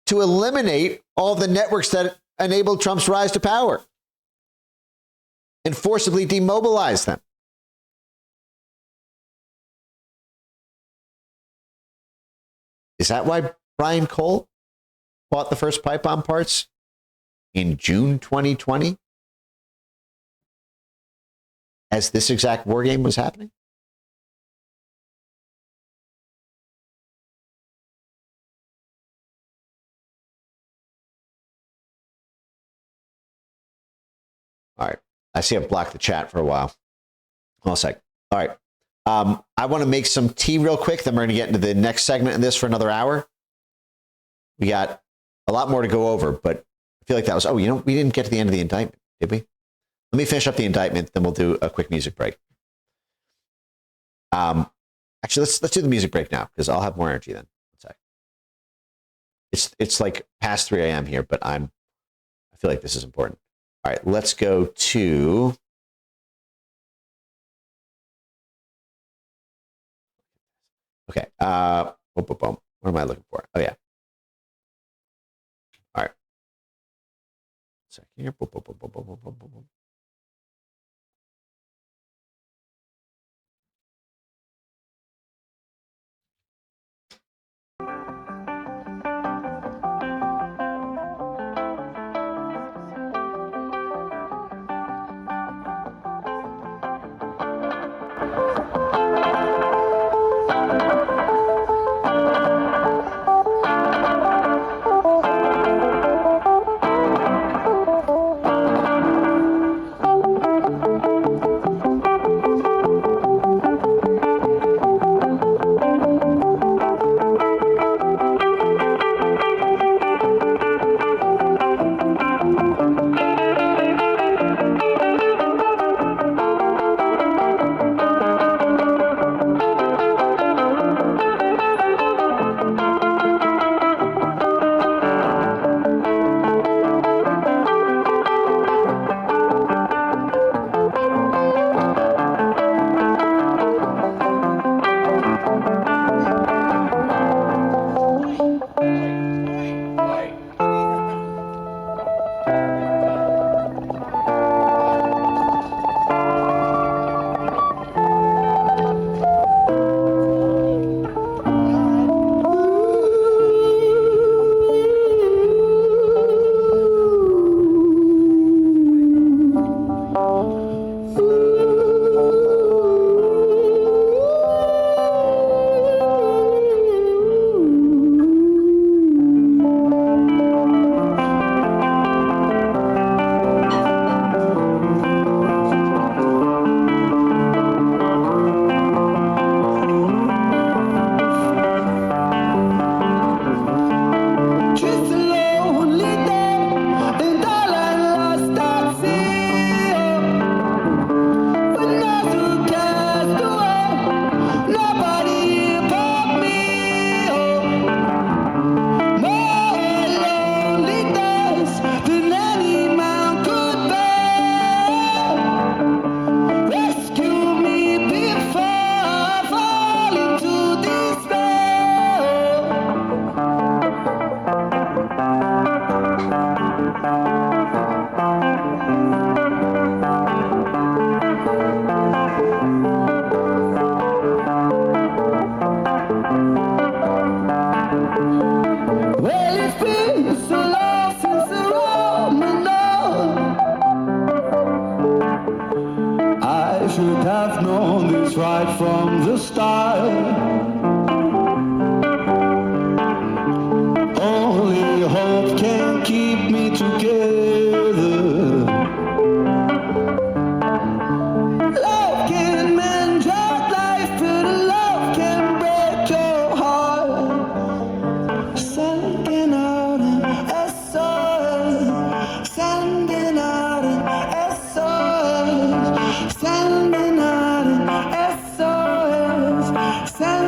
to eliminate all the networks that enabled Trump's rise to power and forcibly demobilize them. Is that why Brian Cole bought the first pipe bomb parts in June 2020? As this exact war game was happening? All right. I see I've blocked the chat for a while. Hold on a sec. All right. I want to make some tea real quick. Then we're going to get into the next segment of this for another hour. We got a lot more to go over, but I feel like that was, we didn't get to the end of the indictment, did we? Let me finish up the indictment, then we'll do a quick music break. Actually, let's do the music break now, because I'll have more energy then. One sec. It's like past 3 a.m. here, but I feel like this is important. All right, let's go to... Okay, what am I looking for? Oh, yeah. All right. Second here. Sending out an SOS.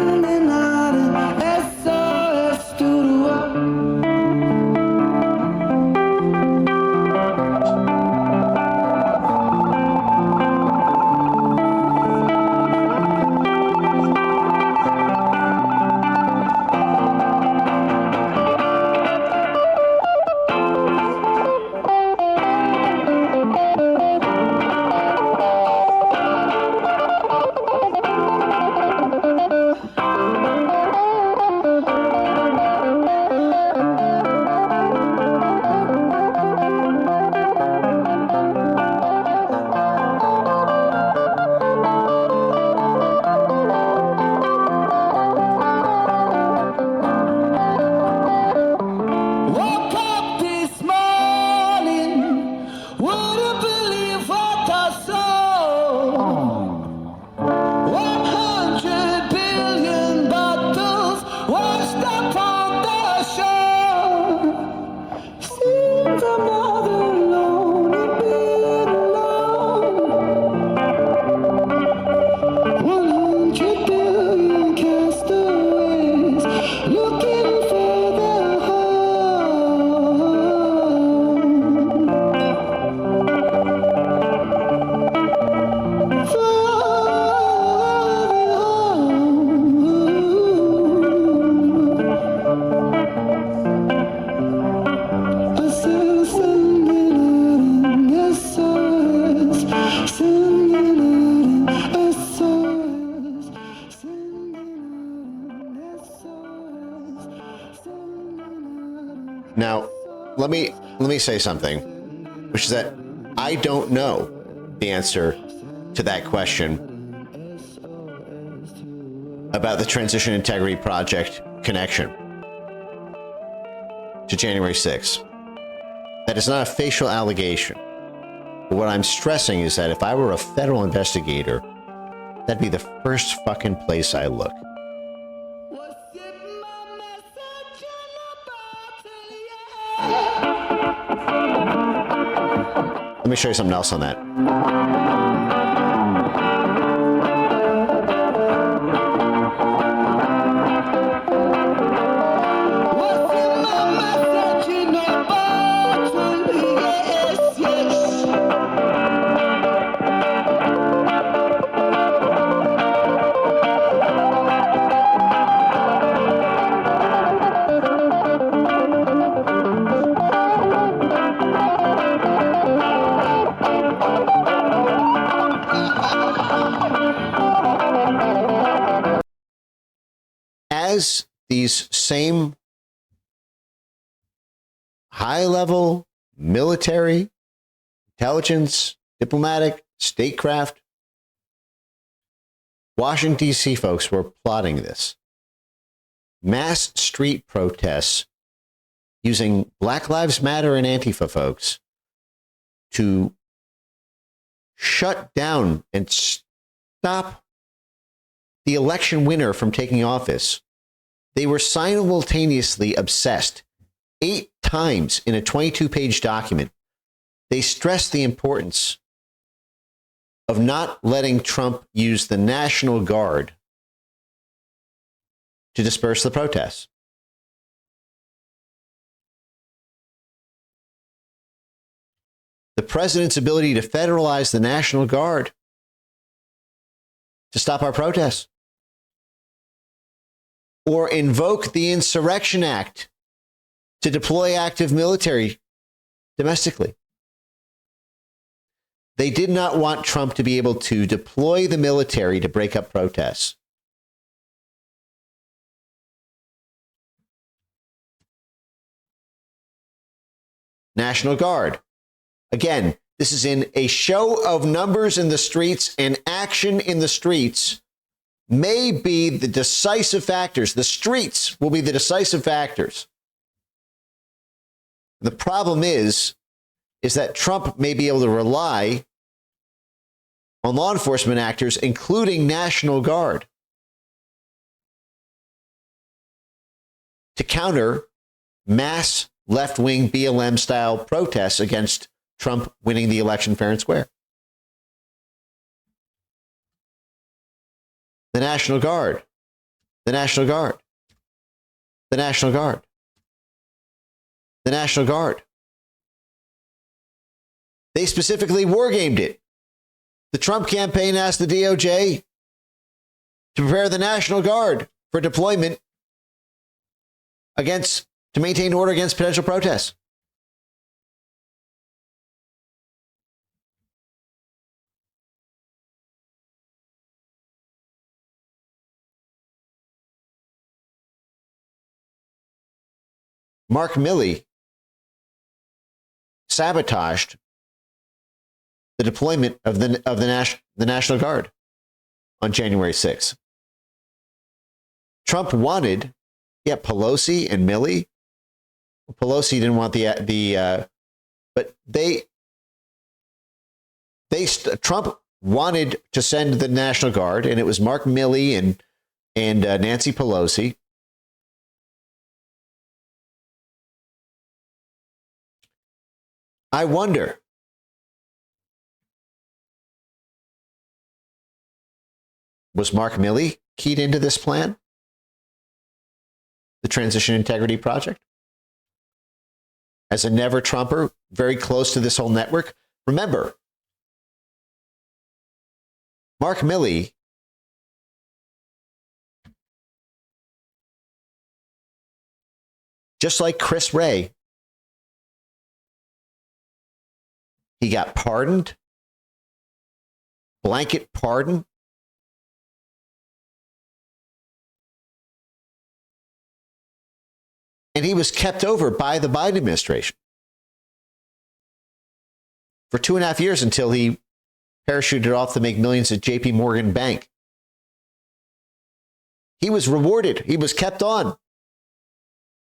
Now, let me say something, which is that I don't know the answer to that question about the Transition Integrity Project connection to January 6th. That is not a facial allegation. But what I'm stressing is that if I were a federal investigator, that'd be the first fucking place I look. Let me show you something else on that. As these same high-level military, intelligence, diplomatic, statecraft, Washington, D.C. folks were plotting this. Mass street protests using Black Lives Matter and Antifa folks to shut down and stop the election winner from taking office. They were simultaneously obsessed 8 times in a 22-page document. They stressed the importance of not letting Trump use the National Guard to disperse the protests. The president's ability to federalize the National Guard to stop our protests, or invoke the Insurrection Act to deploy active military domestically. They did not want Trump to be able to deploy the military to break up protests. National Guard. Again, this is in a show of numbers in the streets and action in the streets may be the decisive factors. The streets will be the decisive factors. The problem is that Trump may be able to rely on law enforcement actors, including National Guard, to counter mass left-wing BLM-style protests against Trump winning the election fair and square. The National Guard, the National Guard, the National Guard, the National Guard. They specifically wargamed it. The Trump campaign asked the DOJ to prepare the National Guard for deployment to maintain order against potential protests. Mark Milley sabotaged the deployment of the National Guard on January 6th. Trump wanted, Pelosi and Milley. Pelosi didn't want but Trump wanted to send the National Guard, and it was Mark Milley and Nancy Pelosi. I wonder, was Mark Milley keyed into this plan? The Transition Integrity Project? As a never Trumper, very close to this whole network. Remember, Mark Milley just like Chris Wray, he got pardoned, blanket pardon. And he was kept over by the Biden administration for 2.5 years until he parachuted off to make millions at JP Morgan Bank. He was rewarded. He was kept on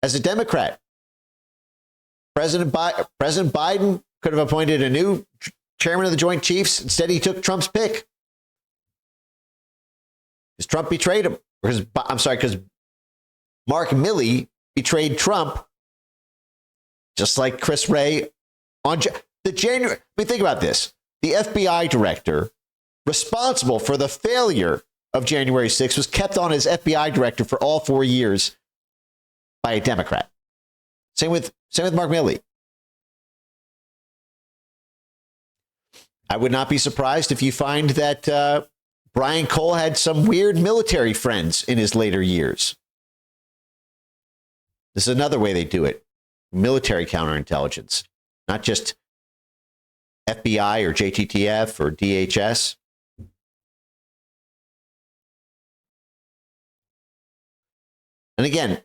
as a Democrat. President Biden could have appointed a new chairman of the Joint Chiefs. Instead, he took Trump's pick. Because Trump betrayed him. Because Mark Milley betrayed Trump, just like Chris Wray on the January. I mean, think about this. The FBI director responsible for the failure of January 6th was kept on as FBI director for all 4 years by a Democrat. Same with Mark Milley. I would not be surprised if you find that Brian Cole had some weird military friends in his later years. This is another way they do it. Military counterintelligence, not just FBI or JTTF or DHS. And again,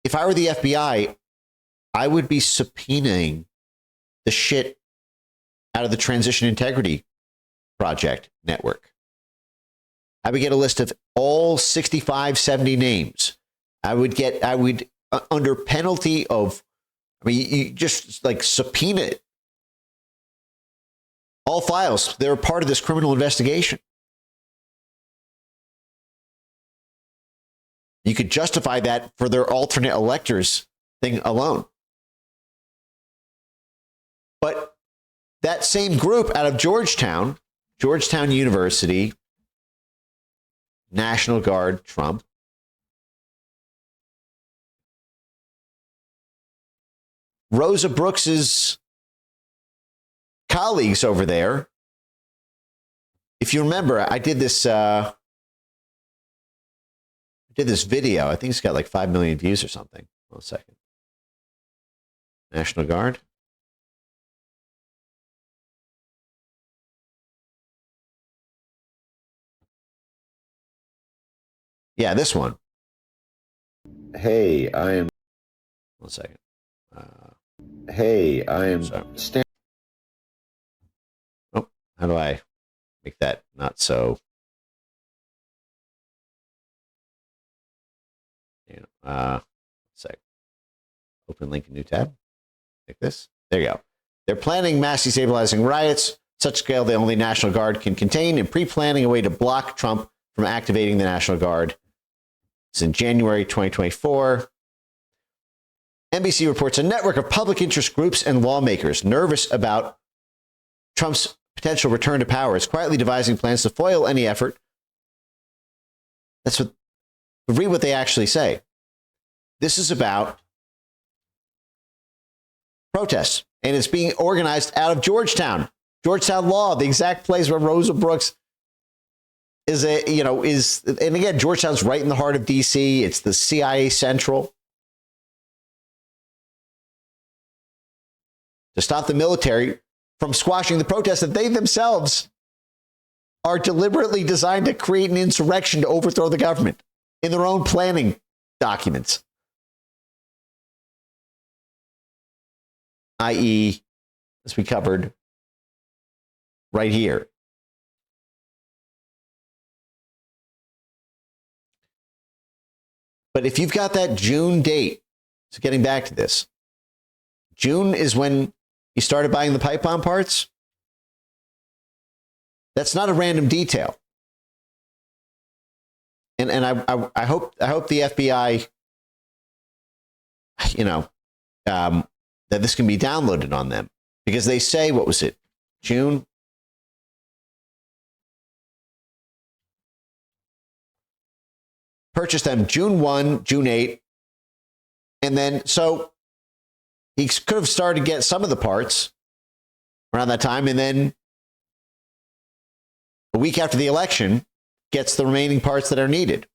if I were the FBI, I would be subpoenaing the shit out of the Transition Integrity Project network. I would get a list of all 65, 70 names. I would under penalty of, you just like subpoena it. All files, they're part of this criminal investigation. You could justify that for their alternate electors thing alone. But that same group out of Georgetown University, National Guard, Trump, Rosa Brooks's colleagues over there. If you remember, I did this video. I think it's got like 5 million views or something. Hold on a second. National Guard. Yeah, this one. Hey, I am. 1 second. Hey, I am. Oh, how do I make that not so? Sec. Open link in new tab. Like this. There you go. They're planning mass destabilizing riots, such scale the only National Guard can contain, and pre-planning a way to block Trump from activating the National Guard. It's in January 2024. NBC reports a network of public interest groups and lawmakers nervous about Trump's potential return to power is quietly devising plans to foil any effort. Read what they actually say. This is about protests, and it's being organized out of Georgetown Law, the exact place where Rosa Brooks is and again, Georgetown's right in the heart of DC. It's the CIA Central. To stop the military from squashing the protests that they themselves are deliberately designed to create an insurrection to overthrow the government in their own planning documents. I.e., as we covered right here. But if you've got that June date, so getting back to this, June is when he started buying the pipe bomb parts. That's not a random detail. And I hope the FBI you know, that this can be downloaded on them, because they say, what was it, June? Purchased them June 1, June 8. And then, so he could have started to get some of the parts around that time. And then a week after the election, gets the remaining parts that are needed.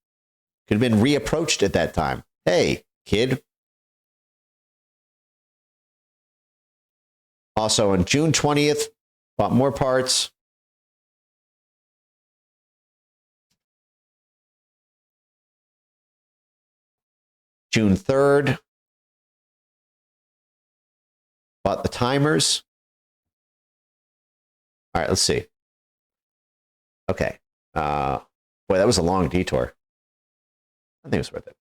Could have been reapproached at that time. Hey, kid. Also on June 20th, bought more parts. June 3rd, bought the timers. All right, let's see. Okay. Boy, that was a long detour. I think it was worth it.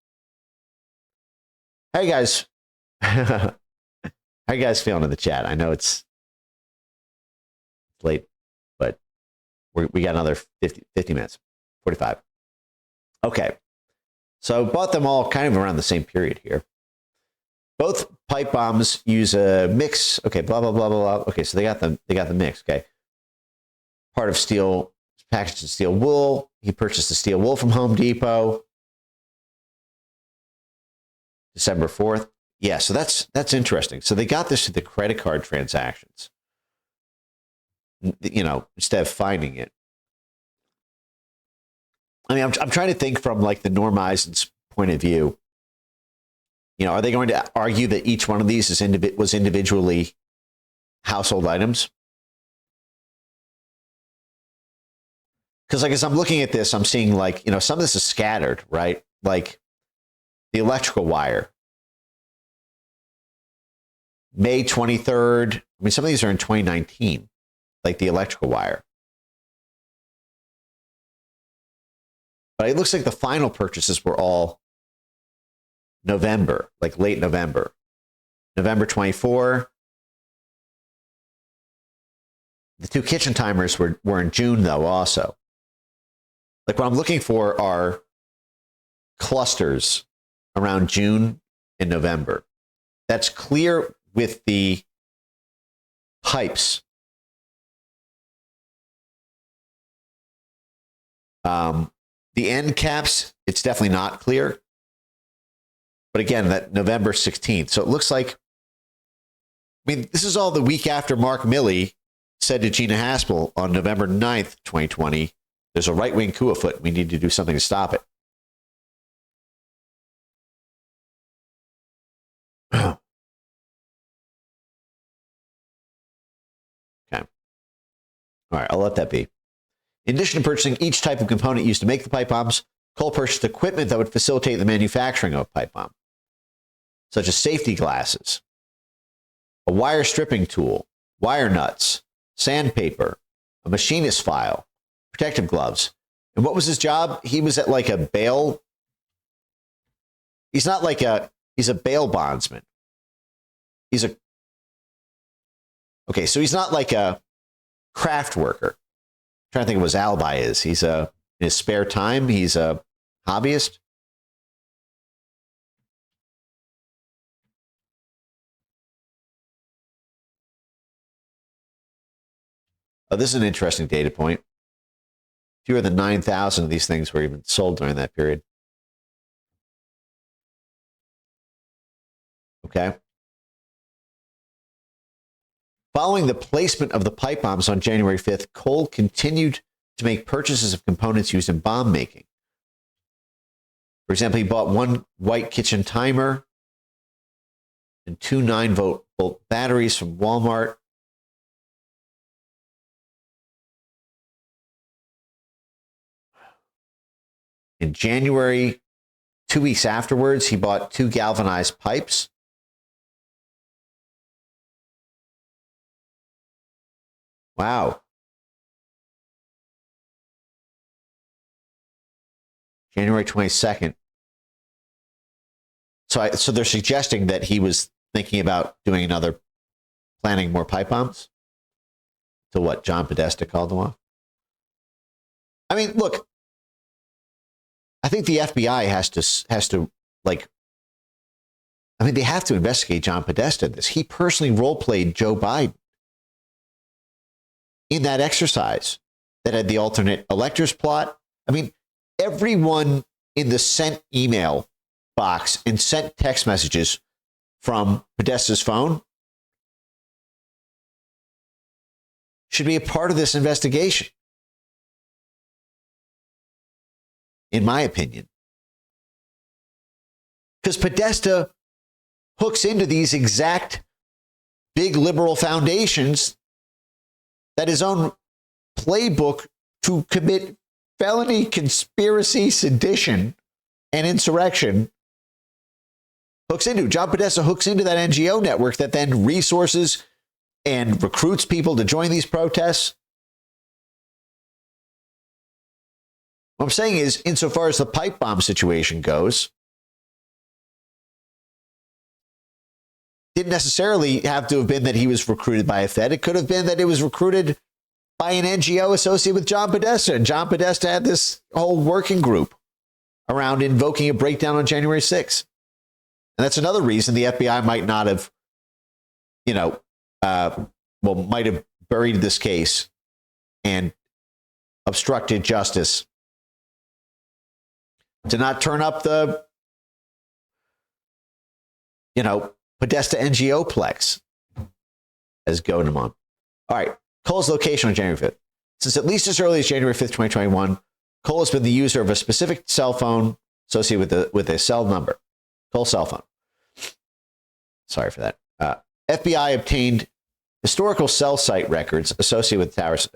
Hey, guys. How you guys feeling in the chat? I know it's late, but we got another 50 minutes, 45. Okay. So bought them all kind of around the same period here. Both pipe bombs use a mix. Okay, blah, blah, blah, blah, blah. Okay, so they got the mix. Okay. Part of steel, packaged in steel wool. He purchased the steel wool from Home Depot. December 4th. Yeah, so that's interesting. So they got this through the credit card transactions, you know, instead of finding it. I mean, I'm trying to think from like the Norm Eisen's point of view. You know, are they going to argue that each one of these was individually household items? Because like as I'm looking at this, I'm seeing like, you know, some of this is scattered, right? Like the electrical wire. May 23rd. I mean, some of these are in 2019, like the electrical wire. But it looks like the final purchases were all November, like late November. November 24. The two kitchen timers were in June, though, also. Like what I'm looking for are clusters around June and November. That's clear with the pipes. The end caps, it's definitely not clear. But again, that November 16th. So it looks like, I mean, this is all the week after Mark Milley said to Gina Haspel on November 9th, 2020, there's a right-wing coup afoot. We need to do something to stop it. Okay. All right, I'll let that be. In addition to purchasing each type of component used to make the pipe bombs, Cole purchased equipment that would facilitate the manufacturing of a pipe bomb, such as safety glasses, a wire stripping tool, wire nuts, sandpaper, a machinist file, protective gloves. And what was his job? He was at like a bail. He's not like he's a bail bondsman. So he's not like a craft worker. I'm trying to think of what his alibi is. He's in his spare time, he's a hobbyist. Oh, this is an interesting data point. Fewer than 9,000 of these things were even sold during that period. Okay. Following the placement of the pipe bombs on January 5th, Cole continued to make purchases of components used in bomb making. For example, he bought one white kitchen timer and two 9-volt batteries from Walmart. In January, 2 weeks afterwards, he bought two galvanized pipes. Wow. January 22nd. So they're suggesting that he was thinking about planning more pipe bombs? To what John Podesta called them off? I mean, look, I think the FBI has to like, I mean, they have to investigate John Podesta in this. He personally role-played Joe Biden in that exercise that had the alternate electors plot. I mean, everyone in the sent email box and sent text messages from Podesta's phone should be a part of this investigation, in my opinion. Because Podesta hooks into these exact big liberal foundations that his own playbook to commit felony, conspiracy, sedition, and insurrection hooks into. John Podesta hooks into that NGO network that then resources and recruits people to join these protests. What I'm saying is, insofar as the pipe bomb situation goes, didn't necessarily have to have been that he was recruited by a Fed. It could have been that it was recruited by an NGO associated with John Podesta. And John Podesta had this whole working group around invoking a breakdown on January 6th. And that's another reason the FBI might not have, might have buried this case and obstructed justice to not turn up the, Podesta NGO plex, as going on. All right. Cole's location on January 5th. Since at least as early as January 5th, 2021, Cole has been the user of a specific cell phone associated with a cell number. Cole's cell phone. Sorry for that. FBI obtained historical cell site records associated with towers.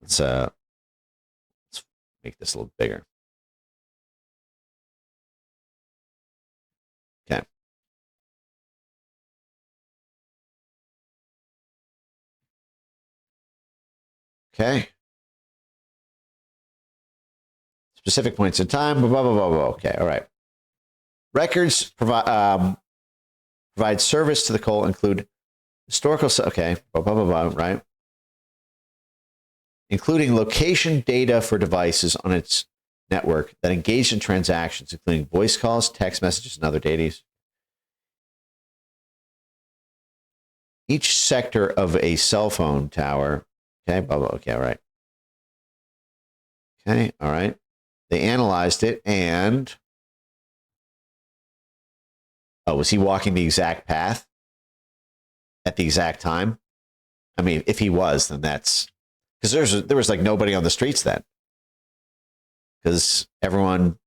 Let's make this a little bigger. Okay. Okay. Specific points in time. Blah, blah, blah, blah, blah. Okay. All right. Records provide service to the Cole include historical. Okay. Blah, blah, blah, blah. Right. Including location data for devices on its network that engage in transactions, including voice calls, text messages, and other data. Each sector of a cell phone tower. Okay, blah, blah, okay, all right. Okay, all right. They analyzed it and... Oh, was he walking the exact path at the exact time? I mean, if he was, then that's... Because there was like nobody on the streets then. Because everyone...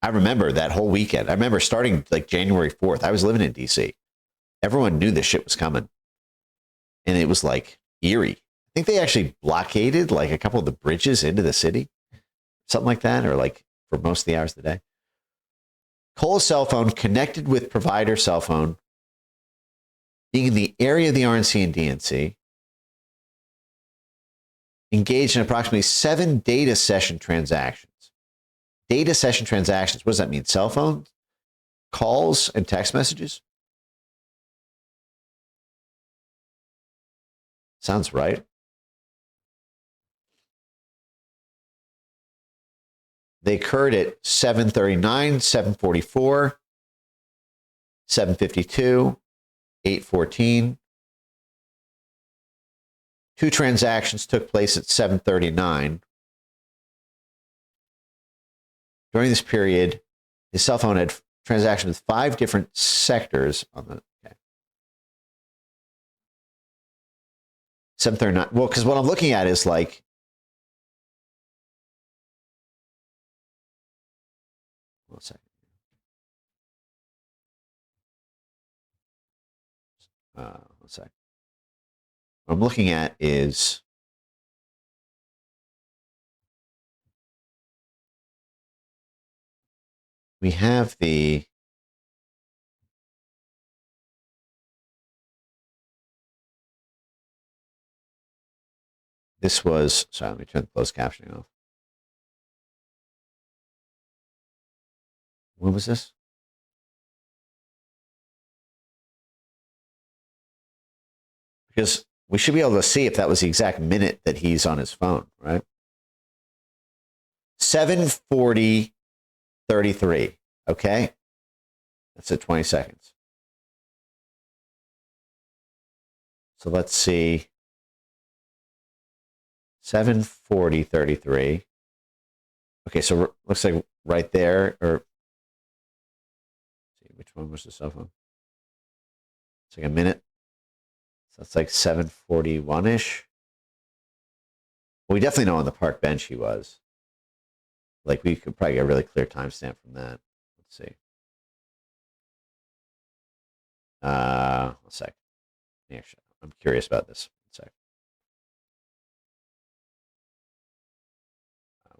I remember that whole weekend. I remember starting like January 4th. I was living in D.C. Everyone knew this shit was coming. And it was like eerie. I think they actually blockaded like a couple of the bridges into the city. Something like that. Or like for most of the hours of the day. Cole's cell phone connected with provider cell phone being in the area of the RNC and DNC. Engaged in approximately 7 data session transactions. Data session transactions. What does that mean? Cell phones, calls, and text messages? Sounds right. They occurred at 7:39, 7:44, 7:52, 8:14. 2 transactions took place at 7:39. During this period, his cell phone had transactions with 5 different sectors on the... Okay. 7:39. Well, because what I'm looking at is like... One second. One second. What I'm looking at is we have the this was sorry, let me turn the closed captioning off. When was this? Because we should be able to see if that was the exact minute that he's on his phone, right? 7:40:33. Okay, that's at 20 seconds. So let's see. 7:40:33. Okay, so looks like right there, or see which one was the cell phone. It's like a minute. So that's like 7:41-ish. Well, we definitely know on the park bench he was. Like, we could probably get a really clear timestamp from that. Let's see. One sec. Actually, I'm curious about this. One sec.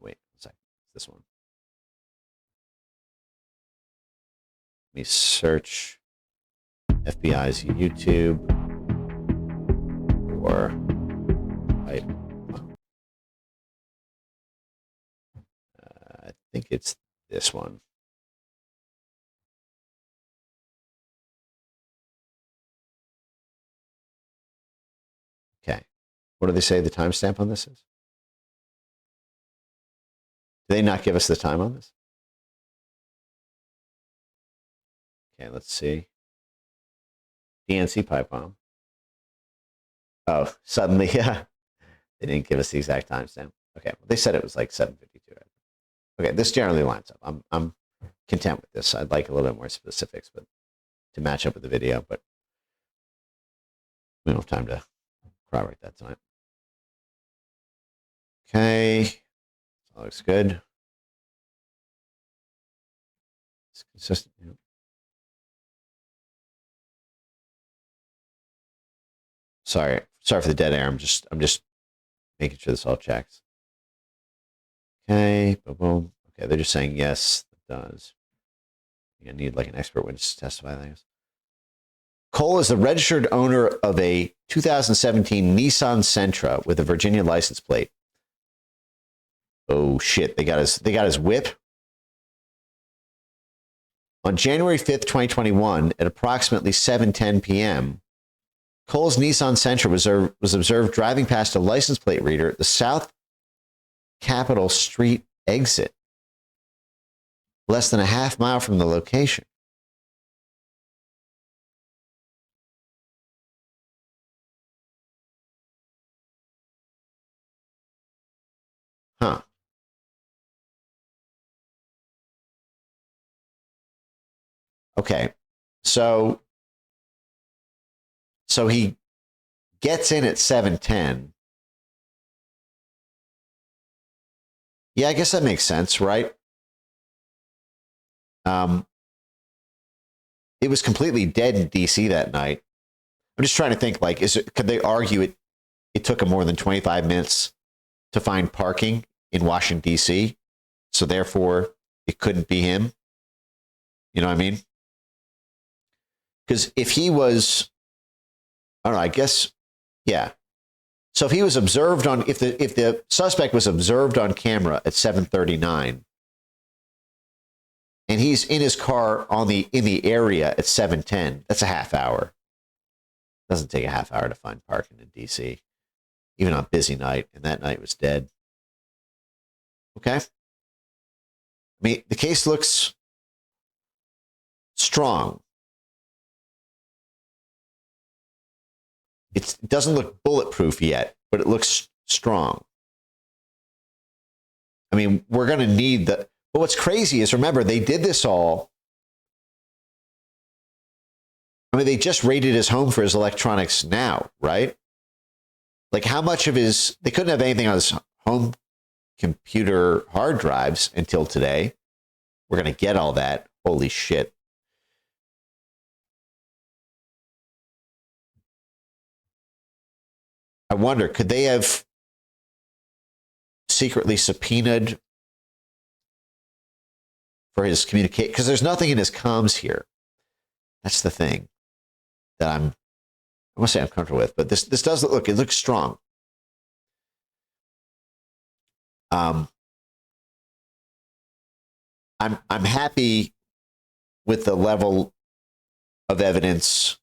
Wait, one sec. It's this one. Let me search FBI's YouTube or I think it's this one. Okay. What do they say the timestamp on this is? Do they not give us the time on this? Okay, let's see. DNC pipe bomb. Oh, suddenly, yeah. They didn't give us the exact timestamp. Okay, well, they said it was like 7:52. Okay, this generally lines up. I'm content with this. I'd like a little bit more specifics, but to match up with the video, but we don't have time to corroborate that tonight. Okay, that looks good. It's consistent. Yeah. Sorry for the dead air. I'm just making sure this all checks. Okay, boom, boom. Okay, they're just saying yes, it does. You need like an expert witness to testify, I guess. Cole is the registered owner of a 2017 Nissan Sentra with a Virginia license plate. Oh shit! They got his whip. On January 5th, 2021, at approximately 7:10 p.m., Cole's Nissan Sentra was observed driving past a license plate reader at the South Capitol Street exit, less than a half mile from the location. Huh. Okay. So he gets in at 7:10. Yeah, I guess that makes sense, right? It was completely dead in DC that night. I'm just trying to think, like, could they argue it took him more than 25 minutes to find parking in Washington, D.C., so therefore it couldn't be him? You know what I mean? Because if he was, I don't know, I guess, yeah. So if he was observed on, if the suspect was observed on camera at 7:39, and he's in his car in the area at 7:10, that's a half hour. Doesn't take a half hour to find parking in DC, even on a busy night, and that night was dead. Okay. I mean, the case looks strong. It doesn't look bulletproof yet, but it looks strong. I mean, we're going to need but what's crazy is, remember, they did this all. I mean, they just raided his home for his electronics now, right? Like, how much of they couldn't have anything on his home computer hard drives until today. We're going to get all that. Holy shit. I wonder, could they have secretly subpoenaed for his communication? Because there's nothing in his comms here. That's the thing that I won't say I'm comfortable with, but this does look, it looks strong. I'm happy with the level of evidence.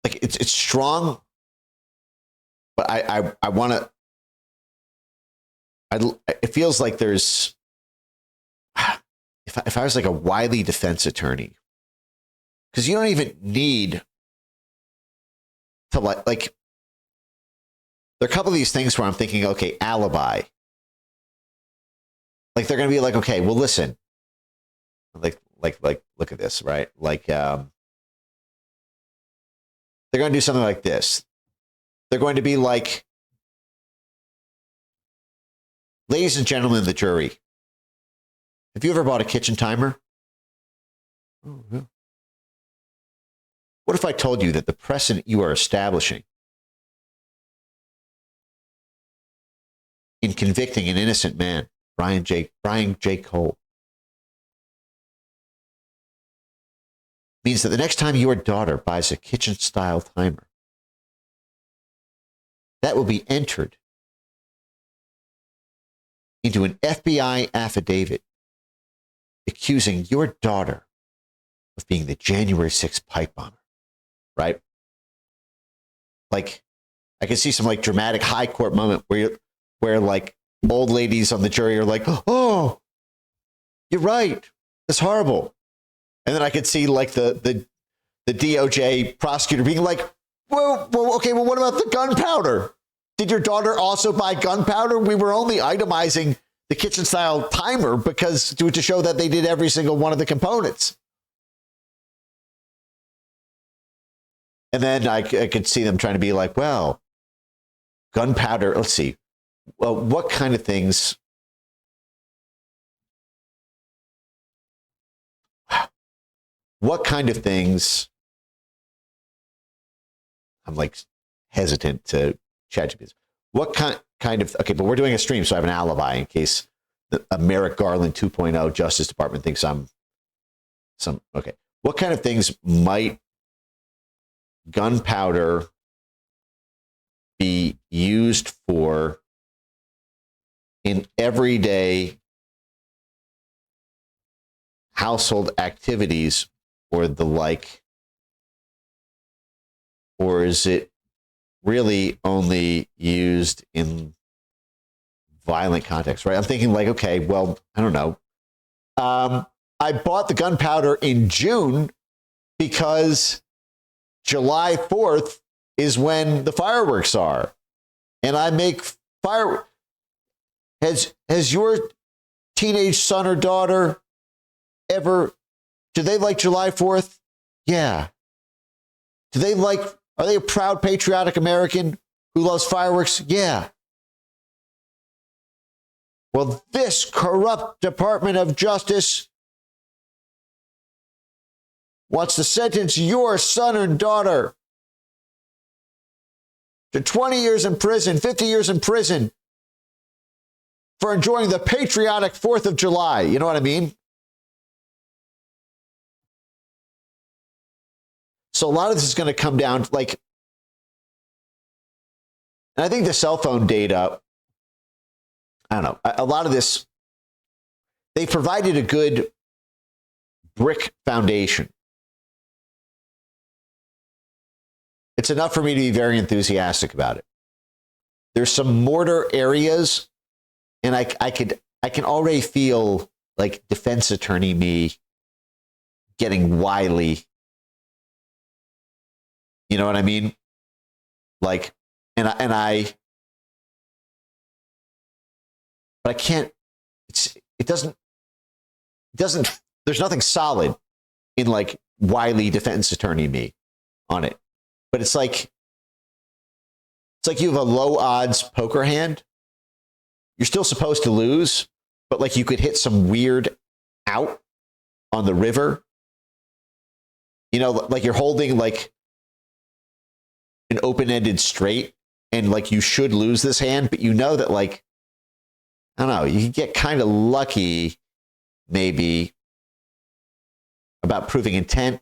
Like, it's strong, but I want to. It feels like there's. If I was like a wily defense attorney, because you don't even need to like. There are a couple of these things where I'm thinking, okay, alibi. Like they're going to be like, okay, well, listen. Like, look at this, right? Like, they're going to do something like this. They're going to be like, ladies and gentlemen of the jury, have you ever bought a kitchen timer? Oh, yeah. What if I told you that the precedent you are establishing in convicting an innocent man, Brian J. Cole, means that the next time your daughter buys a kitchen-style timer, that will be entered into an FBI affidavit accusing your daughter of being the January 6th pipe bomber, right? Like, I can see some like dramatic high court moment where like old ladies on the jury are like, oh, you're right. That's horrible. And then I could see like the DOJ prosecutor being like, well, okay, well, what about the gunpowder? Did your daughter also buy gunpowder? We were only itemizing the kitchen style timer because to show that they did every single one of the components. And then I could see them trying to be like, well, gunpowder, let's see. Well, what kind of things? What kind of things? I'm like hesitant to chat GPT. What kind of, okay, but we're doing a stream, so I have an alibi in case the Merrick Garland 2.0 Justice Department thinks okay. What kind of things might gunpowder be used for in everyday household activities or the like? Or is it really only used in violent context, right? I'm thinking like, okay, well, I don't know. I bought the gunpowder in June because July 4th is when the fireworks are. And I make fireworks. Has your teenage son or daughter ever, do they like July 4th? Yeah. Are they a proud patriotic American who loves fireworks? Yeah. Well, this corrupt Department of Justice wants to sentence your son or daughter to 20 years in prison, 50 years in prison for enjoying the patriotic 4th of July. You know what I mean? So a lot of this is going to come down to like, and I think the cell phone data, I don't know, a lot of this, they provided a good brick foundation. It's enough for me to be very enthusiastic about it. There's some mortar areas, and I can already feel like defense attorney me getting wily. You know what I mean? Like, but I can't, it doesn't, there's nothing solid in like wily defense attorney me on it. But it's like you have a low odds poker hand. You're still supposed to lose, but like you could hit some weird out on the river. You know, like you're holding like an open-ended straight and like you should lose this hand, but you know that like, I don't know, you can get kind of lucky maybe about proving intent.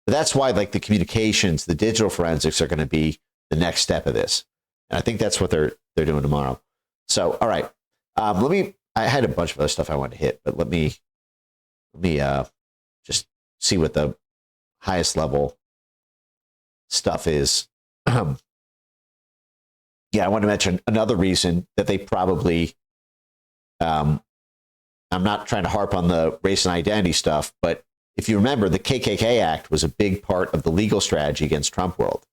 But that's why like the communications, the digital forensics are going to be the next step of this. And I think that's what they're doing tomorrow. So, all right. I had a bunch of other stuff I wanted to hit, but let me just see what the highest level stuff is. Yeah, I want to mention another reason that they probably, I'm not trying to harp on the race and identity stuff, but if you remember, the KKK Act was a big part of the legal strategy against Trump world.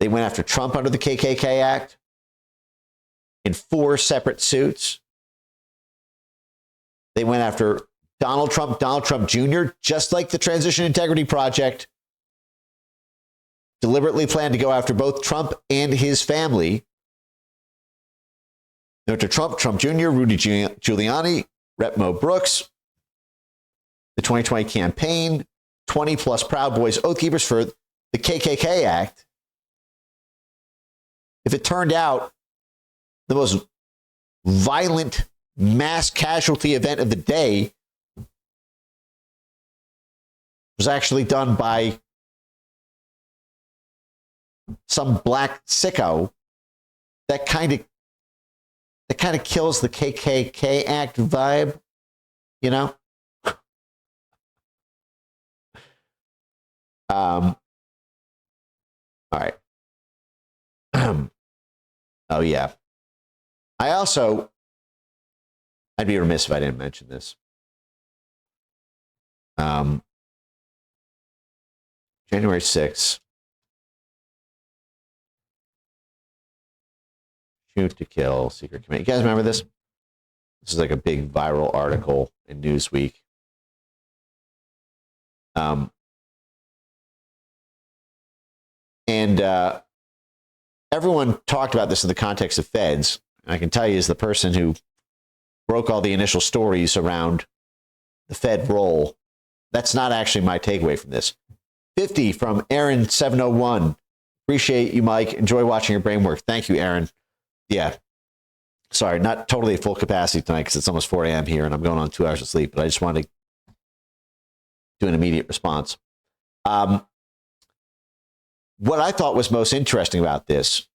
They went after Trump under the KKK Act in 4 separate suits. They went after Donald Trump Jr., just like the Transition Integrity Project deliberately planned to go after both Trump and his family. They went to Trump Jr., Rudy Giuliani, Rep. Mo Brooks, the 2020 campaign, 20 plus Proud Boys Oath Keepers for the KKK Act. If it turned out the most violent mass casualty event of the day was actually done by some black sicko, that kind of kills the KKK Act vibe, you know? All right. Oh, yeah. I'd be remiss if I didn't mention this. January 6th. Shoot to kill, secret command. You guys remember this? This is like a big viral article in Newsweek. Everyone talked about this in the context of feds. I can tell you, as the person who broke all the initial stories around the Fed role, that's not actually my takeaway from this. 50 from Aaron 701. Appreciate you, Mike. Enjoy watching your brain work. Thank you, Aaron. Yeah. Sorry, not totally at full capacity tonight because it's almost 4 a.m. here and I'm going on 2 hours of sleep, but I just wanted to do an immediate response. What I thought was most interesting about this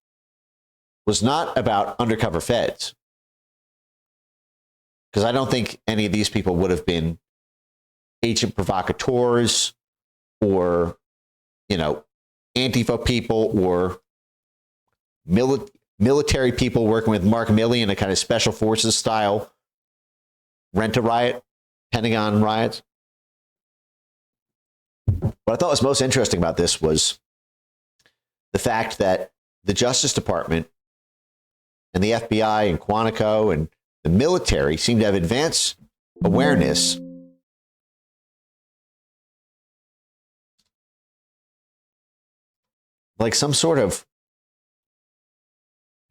was not about undercover feds, because I don't think any of these people would have been agent provocateurs or, Antifa people or military people working with Mark Milley in a kind of special forces style rent-a-riot, Pentagon riots. What I thought was most interesting about this was the fact that the Justice Department and the FBI and Quantico and the military seem to have advanced awareness like some sort of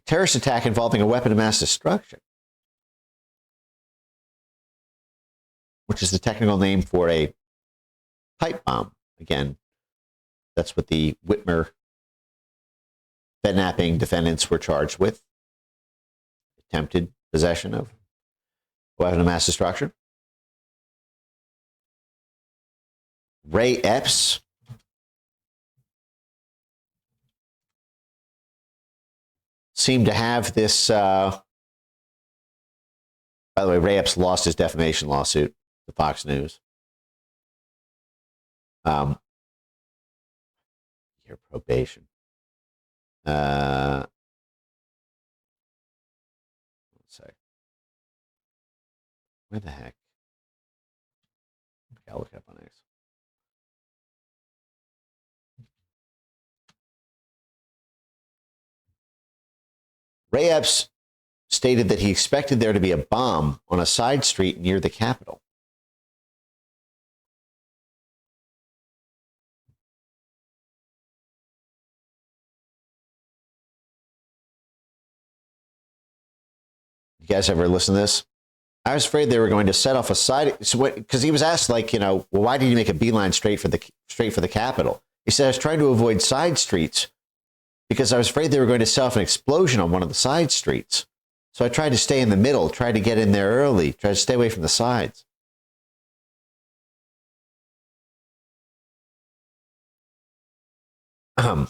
terrorist attack involving a weapon of mass destruction, which is the technical name for a pipe bomb. Again, that's what the Whitmer kidnapping defendants were charged with. Attempted possession of a weapon of mass destruction. Ray Epps seemed to have this. By the way, Ray Epps lost his defamation lawsuit to Fox News. Your probation. Let's see. Where the heck? I'll look up on X. Ray Epps stated that he expected there to be a bomb on a side street near the Capitol. You guys ever listen to this? I was afraid they were going to set off a side, because he was asked, well, why did you make a beeline straight for the Capitol? He said, I was trying to avoid side streets because I was afraid they were going to set off an explosion on one of the side streets. So I tried to stay in the middle, tried to get in there early, tried to stay away from the sides. What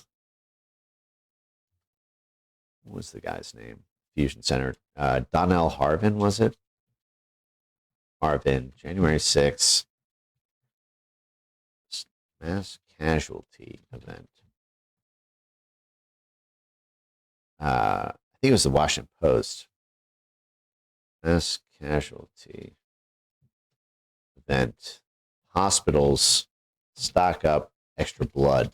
was the guy's name? Fusion Center. Donnell Harvin, was it? Harvin, January 6th. Mass casualty event. I think it was the Washington Post. Mass casualty event. Hospitals stock up extra blood.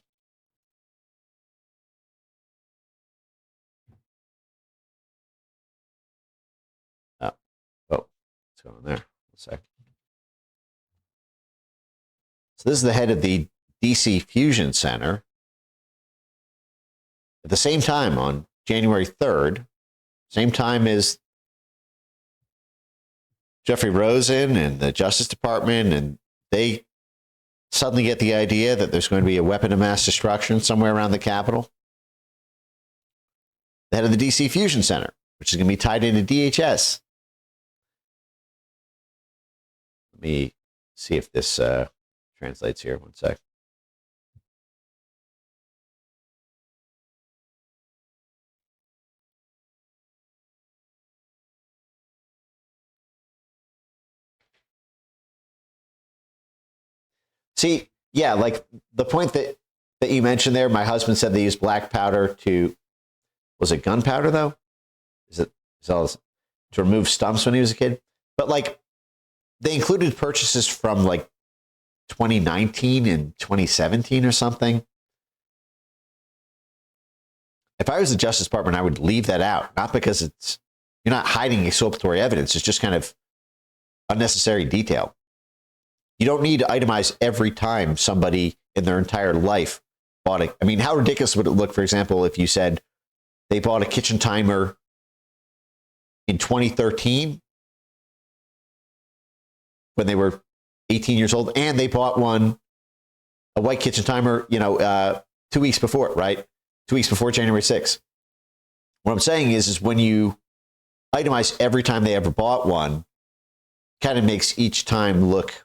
Oh, what's going on there? 1 sec. So this is the head of the DC Fusion Center. At the same time, on January 3rd, same time as Jeffrey Rosen and the Justice Department, and they suddenly get the idea that there's going to be a weapon of mass destruction somewhere around the Capitol. The head of the DC Fusion Center, which is going to be tied into DHS. Let me see if this translates here. 1 sec. See, yeah, like the point that you mentioned there, my husband said they used black powder was it gunpowder though? Is it to remove stumps when he was a kid? But like they included purchases from like 2019 and 2017 or something. If I was the Justice Department, I would leave that out, not because you're not hiding exculpatory evidence. It's just kind of unnecessary detail. You don't need to itemize every time somebody in their entire life bought it. I mean, how ridiculous would it look, for example, if you said they bought a kitchen timer in 2013 when they were 18 years old, and they bought a white kitchen timer, 2 weeks before, right? 2 weeks before January 6th. What I'm saying is when you itemize every time they ever bought one, kind of makes each time look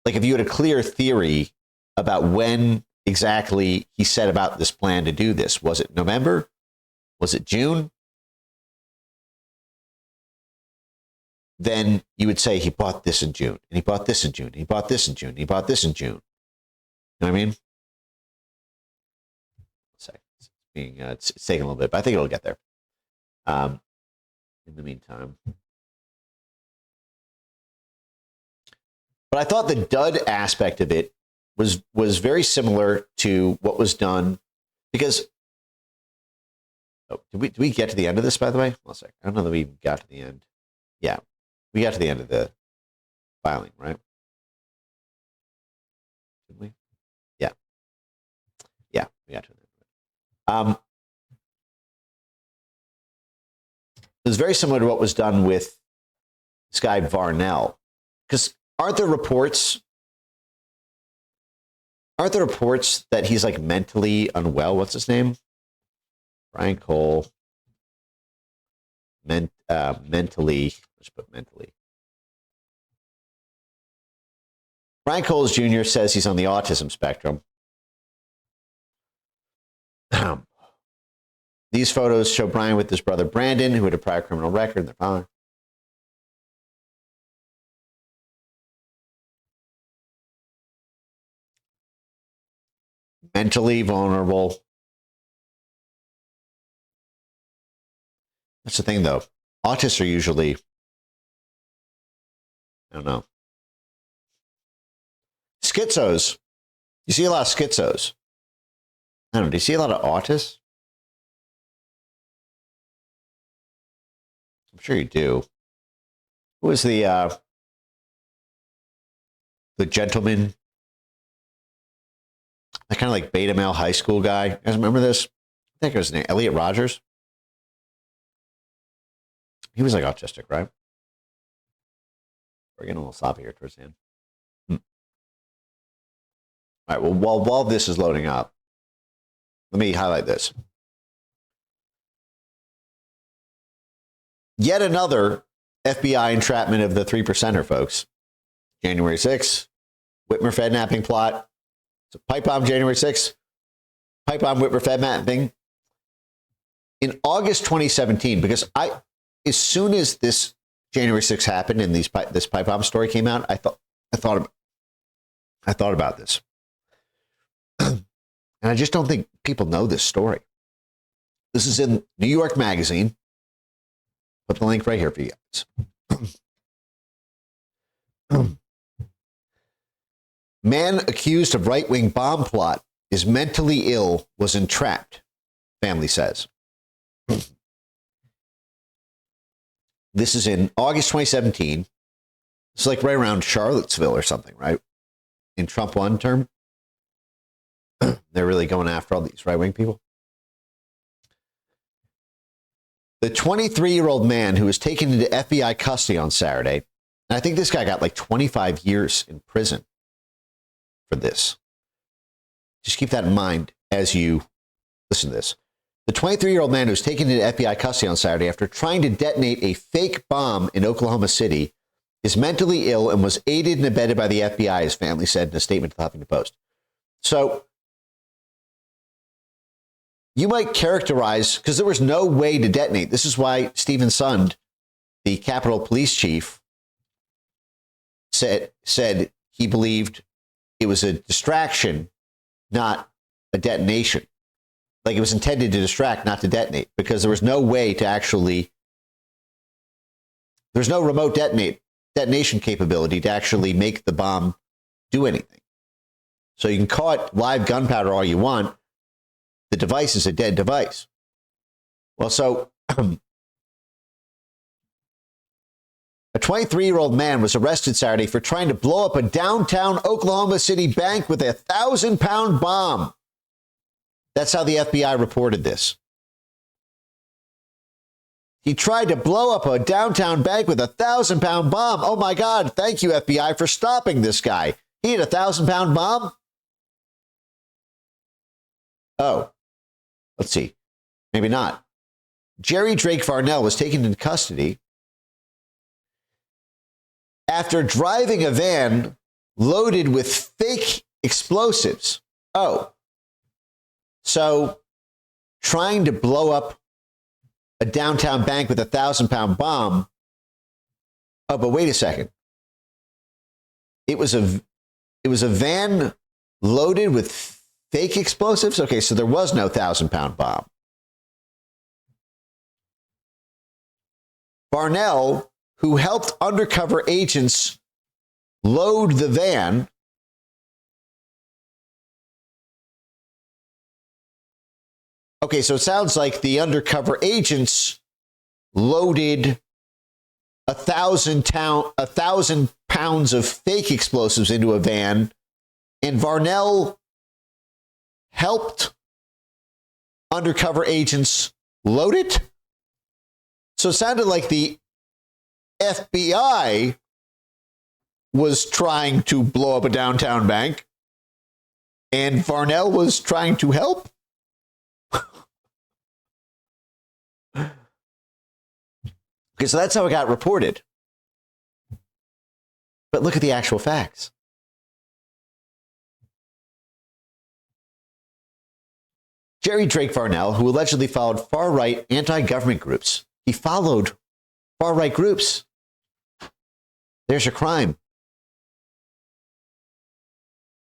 like if you had a clear theory about when exactly he set about this plan to do this. Was it November? Was it June? Then you would say he bought this in June, and he bought this in June, and he bought this in June, and he bought this in June. You know what I mean? It's taking a little bit, but I think it'll get there. In the meantime. But I thought the dud aspect of it was very similar to what was done because did we get to the end of this, by the way? One sec. I don't know that we got to the end. Yeah. We got to the end of the filing, right? Did we? Yeah. Yeah, we got to it. It was very similar to what was done with this guy Varnell. Because aren't there reports that he's like mentally unwell? What's his name? Brian Cole. Mentally. Let's put mentally. Brian Coles Jr. says he's on the autism spectrum. These photos show Brian with his brother Brandon, who had a prior criminal record, and their father. Mentally vulnerable. That's the thing, though. Autists are usually, I don't know. Schizos. You see a lot of schizos. I don't know. Do you see a lot of autists? I'm sure you do. Who was the gentleman? That kind of like beta male high school guy. You guys remember this? I think it was his name, Elliot Rogers. He was like autistic, right? We're getting a little sloppy here towards the end. All right, well, while this is loading up, let me highlight this. Yet another FBI entrapment of the 3%er, folks. January 6th, Whitmer Fednapping plot. It's a pipe bomb January 6th, pipe bomb Whitmer Fednapping. In August 2017, because as soon as this January 6th happened and this pipe bomb story came out, I thought about this. And And I just don't think people know this story. This is in New York Magazine. Put the link right here for you guys. Man accused of right-wing bomb plot is mentally ill, was entrapped, family says. This is in August 2017. It's like right around Charlottesville or something, right? In Trump 1 term. They're really going after all these right-wing people. The 23-year-old man who was taken into FBI custody on Saturday, and I think this guy got like 25 years in prison for this. Just keep that in mind as you listen to this. The 23-year-old man who was taken into FBI custody on Saturday after trying to detonate a fake bomb in Oklahoma City is mentally ill and was aided and abetted by the FBI, his family said in a statement to the Huffington Post. So you might characterize, because there was no way to detonate. This is why Stephen Sund, the Capitol Police Chief, said he believed it was a distraction, not a detonation. Like it was intended to distract, not to detonate, because there was no way to actually, there's no remote detonation capability to actually make the bomb do anything. So you can call it live gunpowder all you want. The device is a dead device. Well, so a 23-year-old man was arrested Saturday for trying to blow up a downtown Oklahoma City bank with a 1,000-pound bomb. That's how the FBI reported this. He tried to blow up a downtown bank with a 1,000-pound bomb. Oh my God, thank you, FBI, for stopping this guy. He had a 1,000-pound bomb? Oh, let's see. Maybe not. Jerry Drake Varnell was taken into custody after driving a van loaded with fake explosives. Oh, so trying to blow up a downtown bank with a 1,000-pound bomb. Oh, but wait a second. It was a van loaded with fake explosives? Okay, so there was no 1,000-pound bomb. Varnell, who helped undercover agents load the van, okay, so it sounds like the undercover agents loaded 1,000 pounds of fake explosives into a van, and Varnell helped undercover agents load it. So it sounded like the FBI was trying to blow up a downtown bank, and Varnell was trying to help. Okay, so that's how it got reported. But look at the actual facts. Jerry Drake Varnell, who allegedly followed far-right anti-government groups. He followed far-right groups. There's your crime.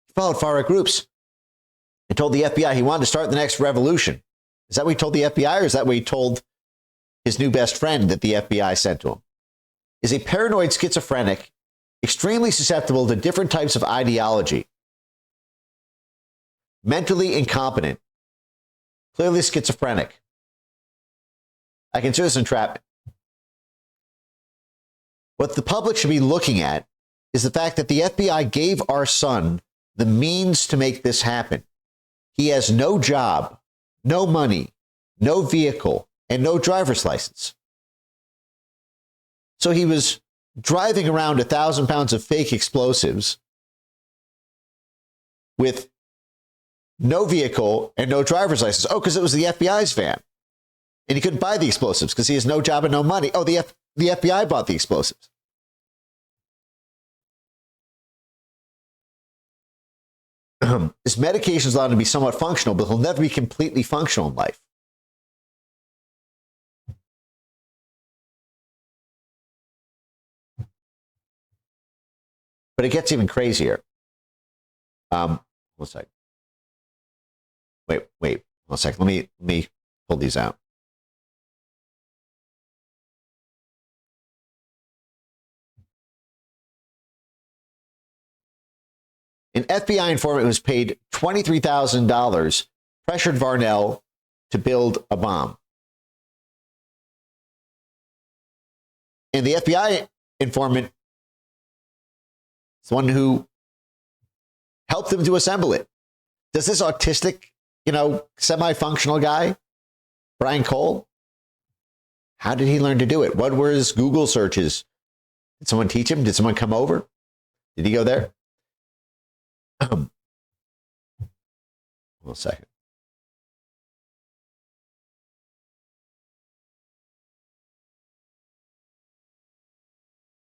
He followed far-right groups and told the FBI he wanted to start the next revolution. Is that what he told the FBI, or is that what he told his new best friend that the FBI sent to him? Is a paranoid schizophrenic, extremely susceptible to different types of ideology, mentally incompetent, clearly schizophrenic. I consider this entrapment. What the public should be looking at is the fact that the FBI gave our son the means to make this happen. He has no job, no money, no vehicle, and no driver's license. So he was driving around 1,000 pounds of fake explosives with no vehicle and no driver's license. Oh, because it was the FBI's van. And he couldn't buy the explosives because he has no job and no money. Oh, the FBI bought the explosives. His medication is allowed to be somewhat functional, but he'll never be completely functional in life. But it gets even crazier. One second. Wait, 1 second. Let me pull these out. An FBI informant who's paid $23,000 pressured Varnell to build a bomb. And the FBI informant is the one who helped him to assemble it. Does this autistic, semi-functional guy, Brian Cole, how did he learn to do it? What were his Google searches? Did someone teach him? Did someone come over? Did he go there? 1 second.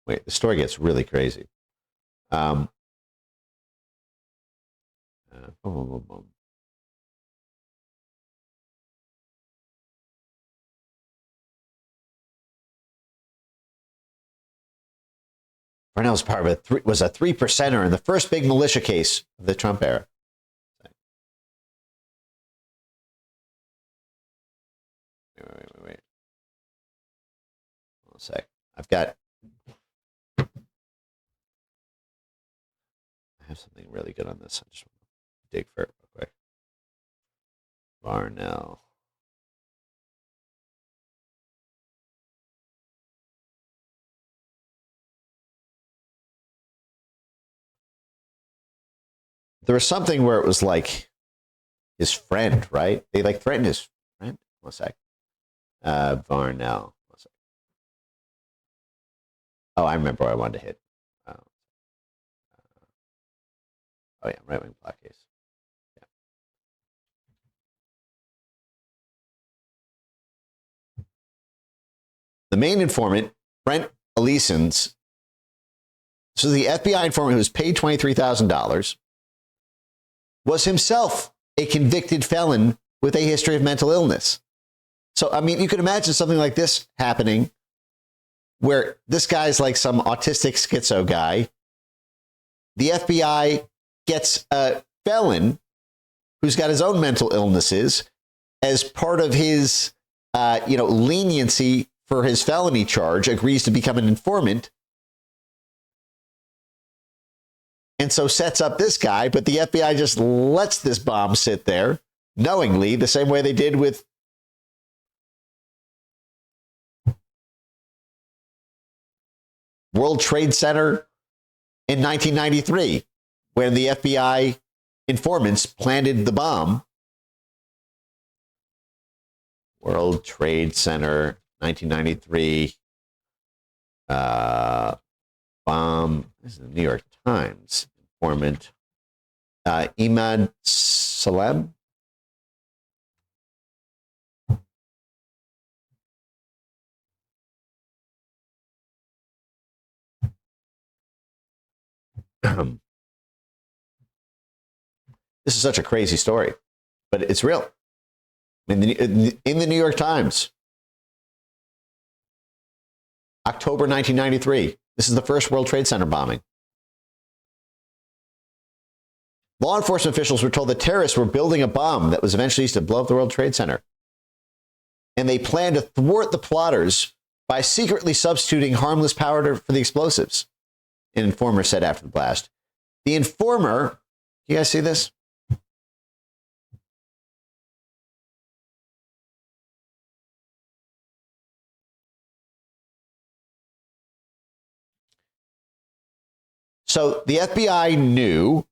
Wait, the story gets really crazy. Boom. Varnell's part of was a 3%er in the first big militia case of the Trump era. Wait. 1 sec. I have something really good on this. I just want to dig for it real quick. Varnell. There was something where it was like his friend, right? They threatened his friend. 1 sec. Varnell. 1 sec. Oh, I remember what I wanted to hit. Oh yeah, right-wing plot case. Yeah. The main informant, Brent Alison's, so the FBI informant who was paid $23,000 was himself a convicted felon with a history of mental illness. So, I mean, you can imagine something like this happening where this guy's like some autistic schizo guy. The FBI gets a felon who's got his own mental illnesses as part of his, leniency for his felony charge, agrees to become an informant. And so sets up this guy, but the FBI just lets this bomb sit there knowingly, the same way they did with World Trade Center in 1993, when the FBI informants planted the bomb. World Trade Center, 1993. Bomb. This is the New York Times informant. Imad Salem. This is such a crazy story, but it's real. In the New York Times, October 1993. This is the first World Trade Center bombing. Law enforcement officials were told that terrorists were building a bomb that was eventually used to blow up the World Trade Center. And they planned to thwart the plotters by secretly substituting harmless powder for the explosives, an informer said after the blast. The informer, you guys see this? So the FBI knew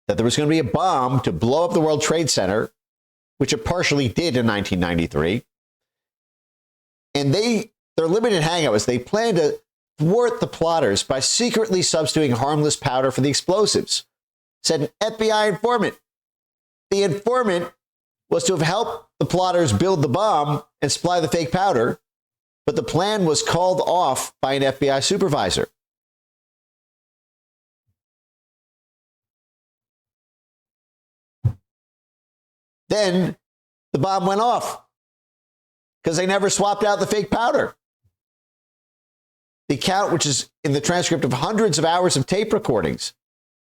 that there was going to be a bomb to blow up the World Trade Center, which it partially did in 1993. And their limited hangout was they planned to thwart the plotters by secretly substituting harmless powder for the explosives, said an FBI informant. The informant was to have helped the plotters build the bomb and supply the fake powder, but the plan was called off by an FBI supervisor. Then the bomb went off because they never swapped out the fake powder. The account, which is in the transcript of hundreds of hours of tape recordings,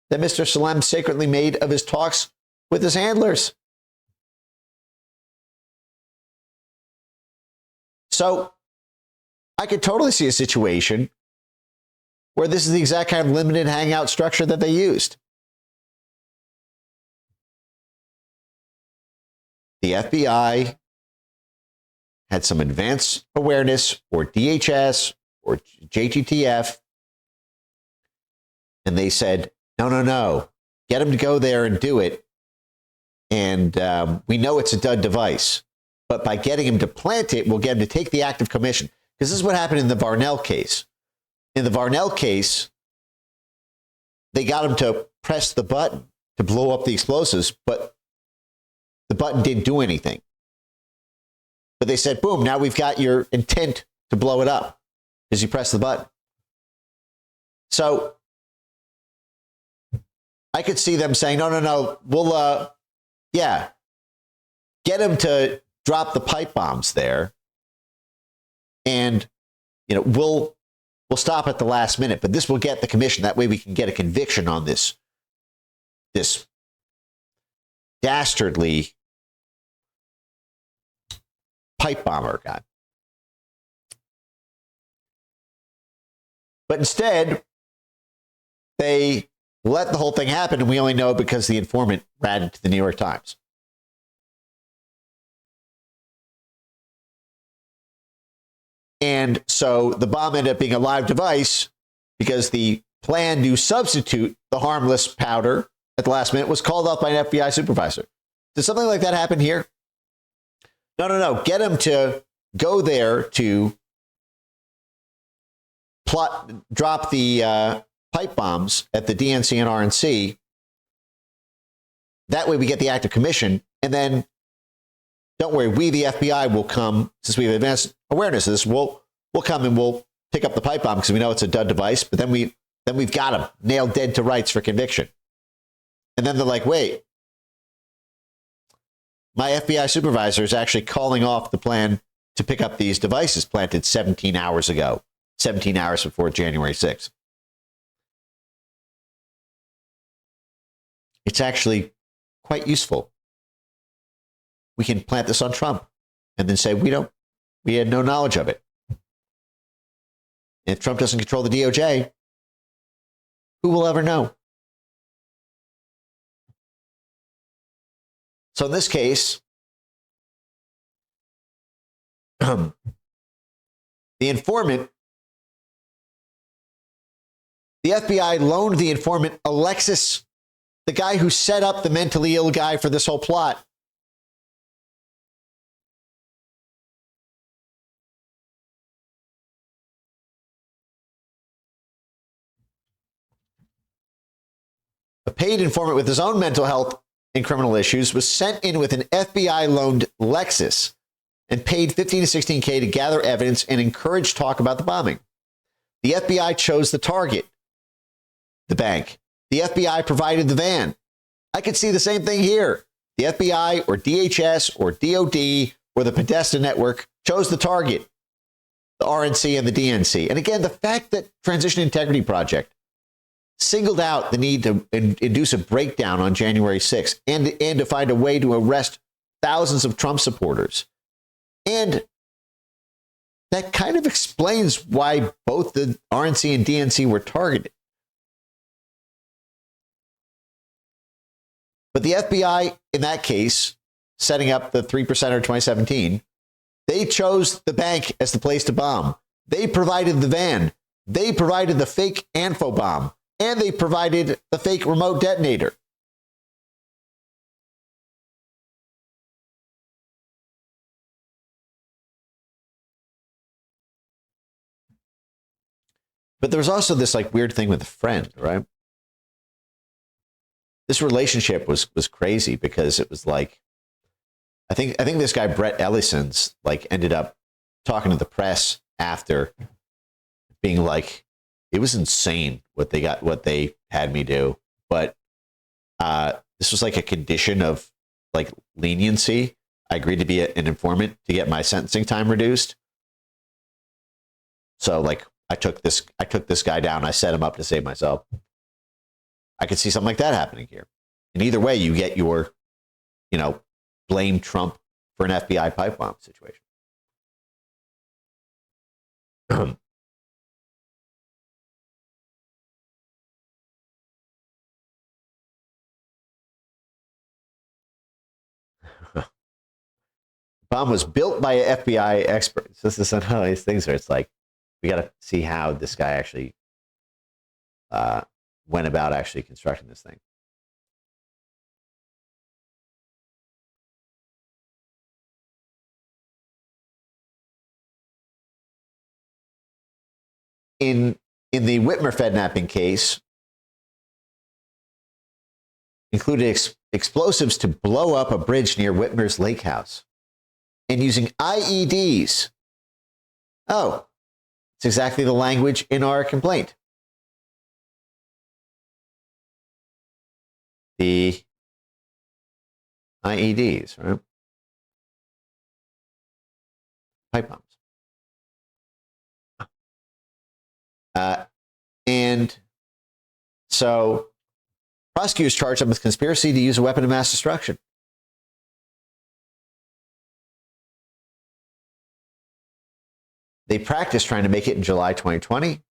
that Mr. Salem secretly made of his talks with his handlers. So I could totally see a situation where this is the exact kind of limited hangout structure that they used. The FBI had some advanced awareness, or DHS, or JTTF, and they said, no, get him to go there and do it. And we know it's a dud device, but by getting him to plant it, we'll get him to take the act of commission. Because this is what happened in the Varnell case. In the Varnell case, they got him to press the button to blow up the explosives, but the button didn't do anything. But they said, boom, now we've got your intent to blow it up because you press the button. So I could see them saying, no, we'll, get him to drop the pipe bombs there. And, we'll stop at the last minute, but this will get the commission. That way we can get a conviction on this dastardly pipe bomber guy. But instead, they let the whole thing happen, and we only know because the informant ratted to the New York Times. And so the bomb ended up being a live device because the plan to substitute the harmless powder at the last minute was called off by an FBI supervisor. Did something like that happen here? No. Get him to go there to drop the pipe bombs at the DNC and RNC. That way we get the act of commission. And then, don't worry, we, the FBI, will come, since we have advanced awareness of this, we'll come and we'll pick up the pipe bomb because we know it's a dud device, but then we've got him nailed dead to rights for conviction. And then they're like, wait, my FBI supervisor is actually calling off the plan to pick up these devices planted 17 hours ago, 17 hours before January 6th. It's actually quite useful. We can plant this on Trump and then say, we had no knowledge of it. And if Trump doesn't control the DOJ, who will ever know? So in this case, the informant, the FBI loaned the informant Alexis, the guy who set up the mentally ill guy for this whole plot. A paid informant with his own mental health and criminal issues was sent in with an FBI-loaned Lexus and paid $15 to $16K to gather evidence and encourage talk about the bombing. The FBI chose the target, the bank. The FBI provided the van. I could see the same thing here. The FBI or DHS or DOD or the Podesta network chose the target, the RNC and the DNC. And again, the fact that Transition Integrity Project singled out the need to induce a breakdown on January 6th and to find a way to arrest thousands of Trump supporters. And that kind of explains why both the RNC and DNC were targeted. But the FBI, in that case, setting up the 3%er 2017, they chose the bank as the place to bomb. They provided the van. They provided the fake Anfo bomb. And they provided the fake remote detonator. But there was also this weird thing with a friend, right? This relationship was crazy because it was I think this guy Brett Ellison's ended up talking to the press after being like, it was insane what they had me do, but this was a condition of leniency. I agreed to be an informant to get my sentencing time reduced. So I took this guy down. I set him up to save myself. I could see something like that happening here. And either way, you get your, blame Trump for an FBI pipe bomb situation. Bomb was built by FBI experts. This is one of these things where it's like, we got to see how this guy actually went about actually constructing this thing. In the Whitmer Fednapping case, included explosives to blow up a bridge near Whitmer's lake house and using IEDs. Oh, it's exactly the language in our complaint. The IEDs, right? Pipe bombs. And so prosecutors charged them with conspiracy to use a weapon of mass destruction. They practiced trying to make it in July 2020.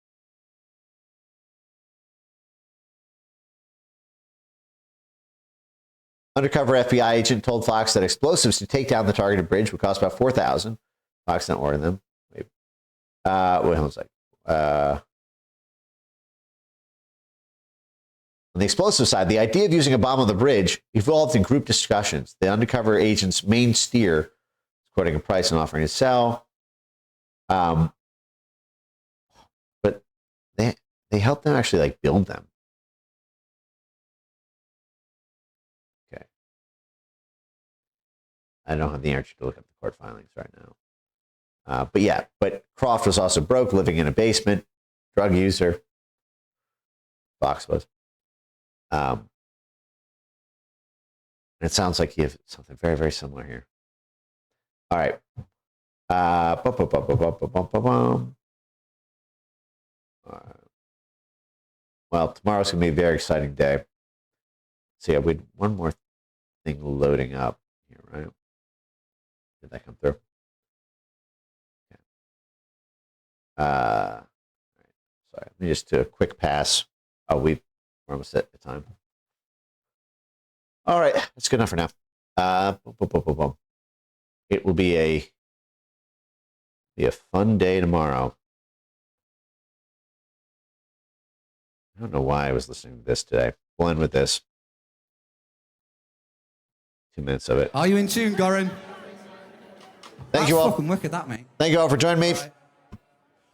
Undercover FBI agent told Fox that explosives to take down the targeted bridge would cost about $4,000. Fox didn't order them. Wait, hold on a second. On the explosive side, the idea of using a bomb on the bridge evolved in group discussions. The undercover agent's main steer, quoting a price and offering to sell. But they helped them actually build them. Okay. I don't have the energy to look up the court filings right now. But Croft was also broke, living in a basement, drug user. Fox was. And it sounds like you have something very, very similar here. All right. Well, tomorrow's going to be a very exciting day. See, we had one more thing loading up here, right? Did that come through? Okay. All right. Sorry, let me just do a quick pass. Oh, we're almost at the time. All right, that's good enough for now. It will be a fun day tomorrow. I don't know why I was listening to this today. We'll end with this. 2 minutes of it. Are you in tune, Goran? Thank you all. Fucking wicked, that, mate. Thank you all for joining me. Right.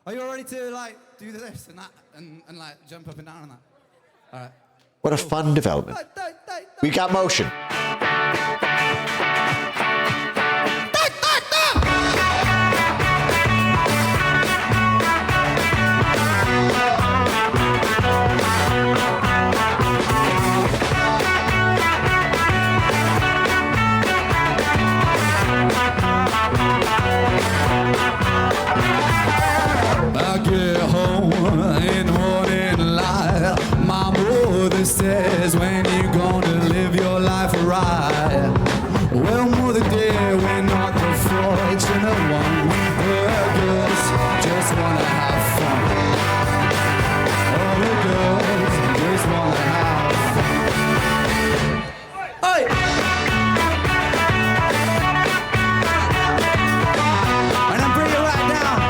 Are you all ready to do this and that and jump up and down on that? All right. What a fun development. We got motion. I get home in the morning light. My mother says, when you gonna live your life right? Well, mother dear, we're not the fortunate one. The girls just wanna have fun. All the girls just wanna have fun. Oi! And I'm bringing it right down.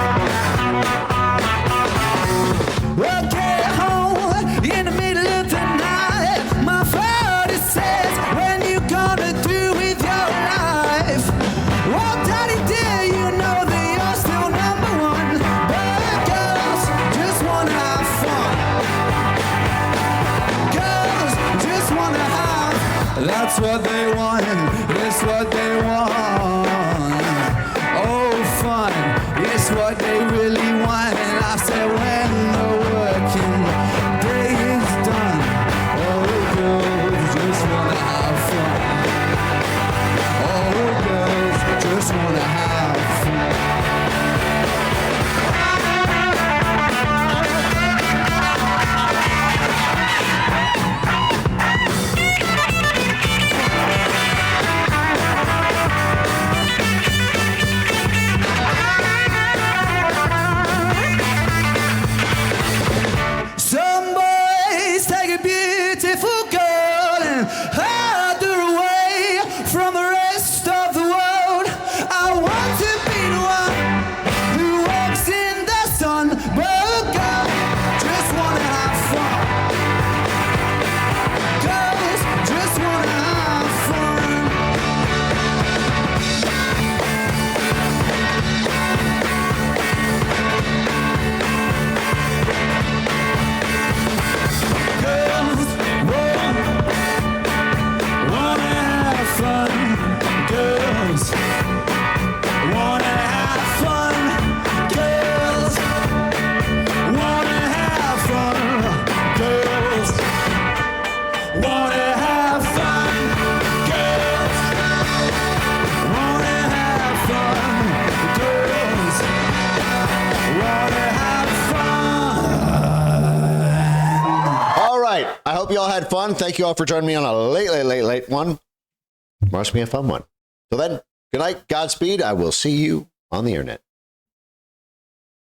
Okay, home in the middle of the night. My father says, when you gonna do with your life? Well, daddy dear, you know that you're still number one. But girls just wanna have fun. Girls just wanna have. That's what they want. It's what they want. Oh, fun. It's what they really want. And I said, when the working day is done, all the girls just wanna have fun. All the girls just wanna have fun. you all had fun. Thank you all for joining me on a late one. Tomorrow's going to be a fun one. Till then, good night, Godspeed. I will see you on the internet.